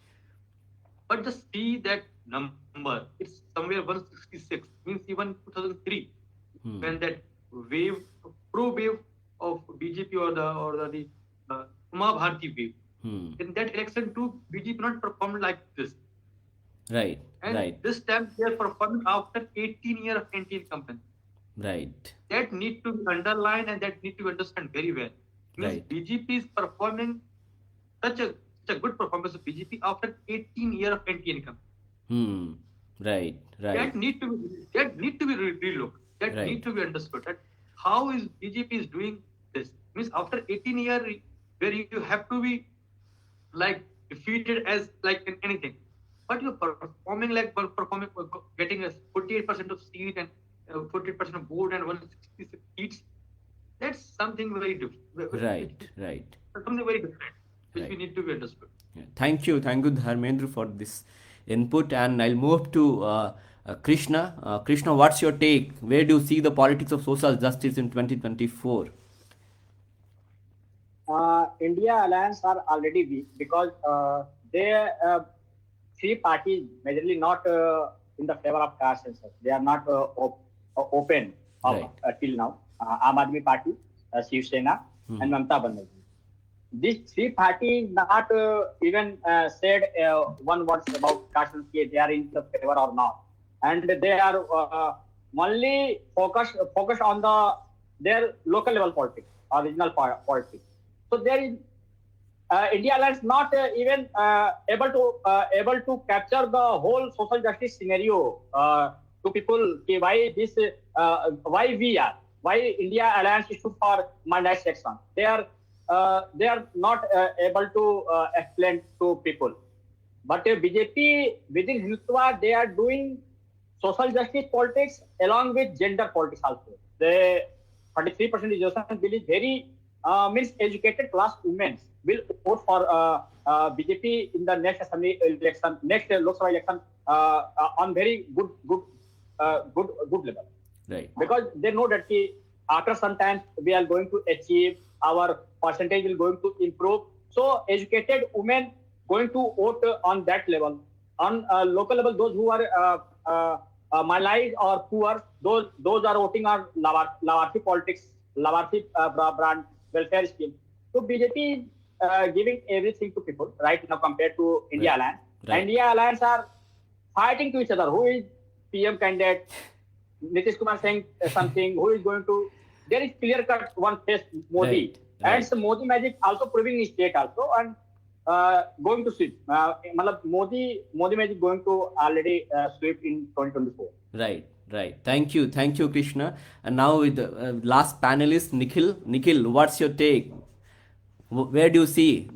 But just see that number, it's somewhere 166, means even 2003, when that pro wave of BJP or the Uma Bharti wave. In that election too, BJP not performed like this. Right. And this time they are performing after 18 years of anti-incumbent. Right. That need to be underlined and that need to be understand very well. Means BJP is performing such a good performance of BJP after 18 years of anti-incumbent. Right. That need to be relooked. That need to be understood. That how is BJP is doing this? Means after 18 years, where you have to be like defeated as like in anything, but you're performing getting a 48% of seat and 48% of vote and 166 seats. That's something very different. Right. Something very different, which we need to be understood. Thank you, Dharmendra, for this input, and I'll move to Krishna. Krishna, what's your take? Where do you see the politics of social justice in 2024? India Alliance are already weak because they three parties majorly not in the favor of caste census. They are not open Right. till now. Aam Aadmi Party, Shiv Sena, and Mamata Banerjee. These three parties not even said one word about caste census. They are in the favor or not, and they are only focused on their local level politics or regional politics. So there is India Alliance not even able to capture the whole social justice scenario to people. Why India Alliance stood for marginalized section. They are not able to explain to people. But BJP within Hindutva, they are doing social justice politics along with gender politics also. The 43% reservation bill is very means educated class women will vote for BJP in the next assembly election, next Lok Sabha election on very good level. Right. Because they know that after some time we are going to achieve, our percentage will going to improve. So educated women going to vote on that level. On local level, those who are marginalized or poor, those are voting on Lavarthi politics, Lavarthi brand welfare scheme. So BJP is giving everything to people right now compared to India Right. Alliance. Right. India Alliance are fighting to each other. Who is PM candidate? Nitish Kumar saying something. Who is going to? There is clear cut one face Modi, Right. Right. and so Modi magic also proving his state also, and going to sweep. Modi magic going to already sweep in 2024. Right, right. Thank you, Krishna. And now with the last panelist, Nikhil. Nikhil, what's your take? Where do you see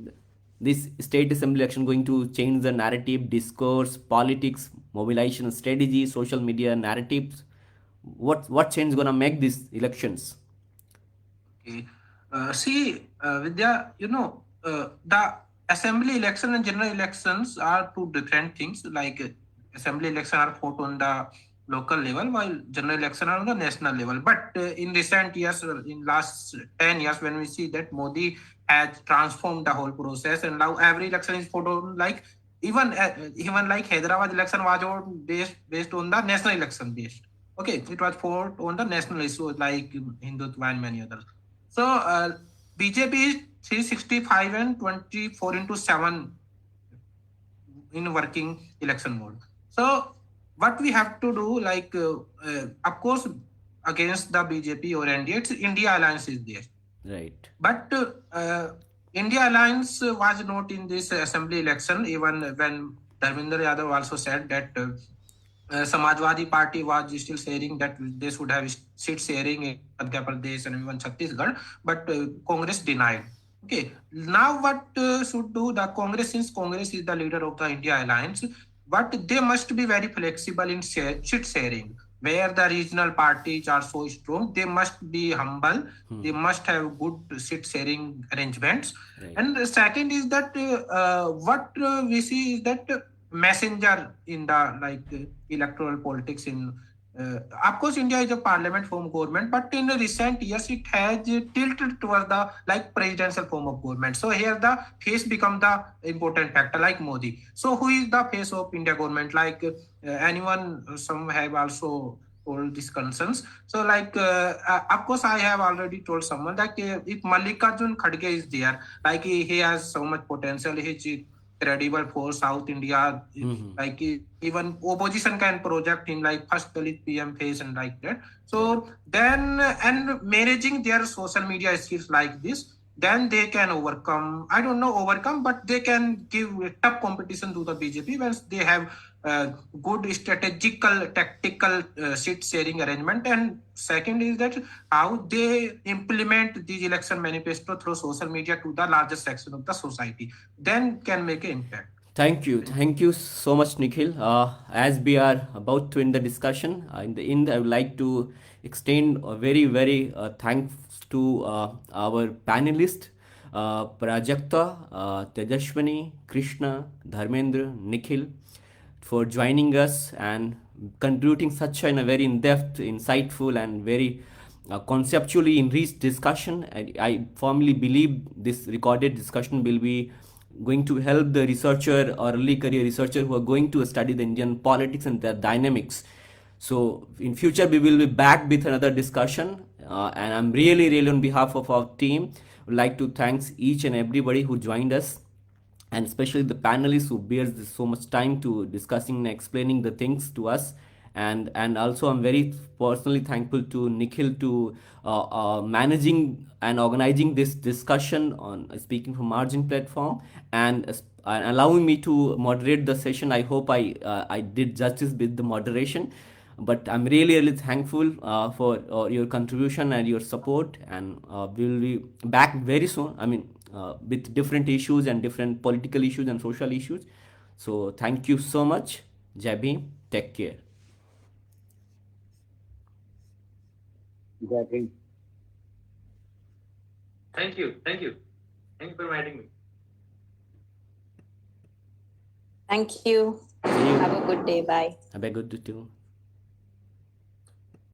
this state assembly election going to change the narrative, discourse, politics, mobilization strategy, social media narratives? What change gonna make these elections? Okay. Vidya, the assembly election and general elections are two different things. Like assembly election are fought on the local level, while general election are on the national level. But in recent years, in last 10 years, when we see that Modi has transformed the whole process, and now every election is fought on like even like Hyderabad election was based on the national election based. Okay, it was fought on the national issue like Hindutva and many others. So BJP is 365 and 24/7 in working election mode. So what we have to do, like of course, against the BJP or NDA, it's India Alliance is there. Right. But India Alliance was not in this assembly election, even when Dharmendra Yadav also said that Samajwadi Party was still saying that they should have seat sharing in Madhya Pradesh and even Chhattisgarh, but Congress denied. Okay, now what should do the Congress, since Congress is the leader of the India Alliance, but they must be very flexible in seat sharing. Where the regional parties are so strong, they must be humble. They must have good seat sharing arrangements. Right. And the second is that what we see is that messenger in the electoral politics in of course India is a parliament form of government, but in the recent years it has tilted towards the presidential form of government. So here the face become the important factor, like Modi. So who is the face of India government? Anyone, some have also told these concerns. So of course I have already told someone that if Mallikarjun Kharge is there, he has so much potential, he's credible for South India. Even opposition can project him first Dalit PM face and like that. So then, and managing their social media skills like this, then they can overcome, but they can give tough competition to the BJP once they have good strategical, tactical seat sharing arrangement. And second is that how they implement these election manifesto through social media to the largest section of the society, then can make an impact. Thank you so much, Nikhil. As we are about to end the discussion, in the end, I would like to extend a very, very thanks to our panelists, Prajakta, Tejaswini, Krishna, Dharmendra, Nikhil, for joining us and contributing such a very in-depth, insightful, and very conceptually enriched discussion. I firmly believe this recorded discussion will be going to help the researcher or early career researcher who are going to study the Indian politics and their dynamics. So in future we will be back with another discussion, and I'm really on behalf of our team would like to thanks each and everybody who joined us, and especially the panelists who bears so much time to discussing and explaining the things to us. And also I'm very personally thankful to Nikhil to managing and organizing this discussion on Speaking from Margin platform, and allowing me to moderate the session. I hope I did justice with the moderation, but I'm really thankful for your contribution and your support, and we'll be back very soon. I mean, with different issues and different political issues and social issues. So thank you so much. Jai Bhim. Take care. Jai Hind. Thank you. Thank you for inviting me. Thank you. See you. Have a good day. Bye. Have a good day too.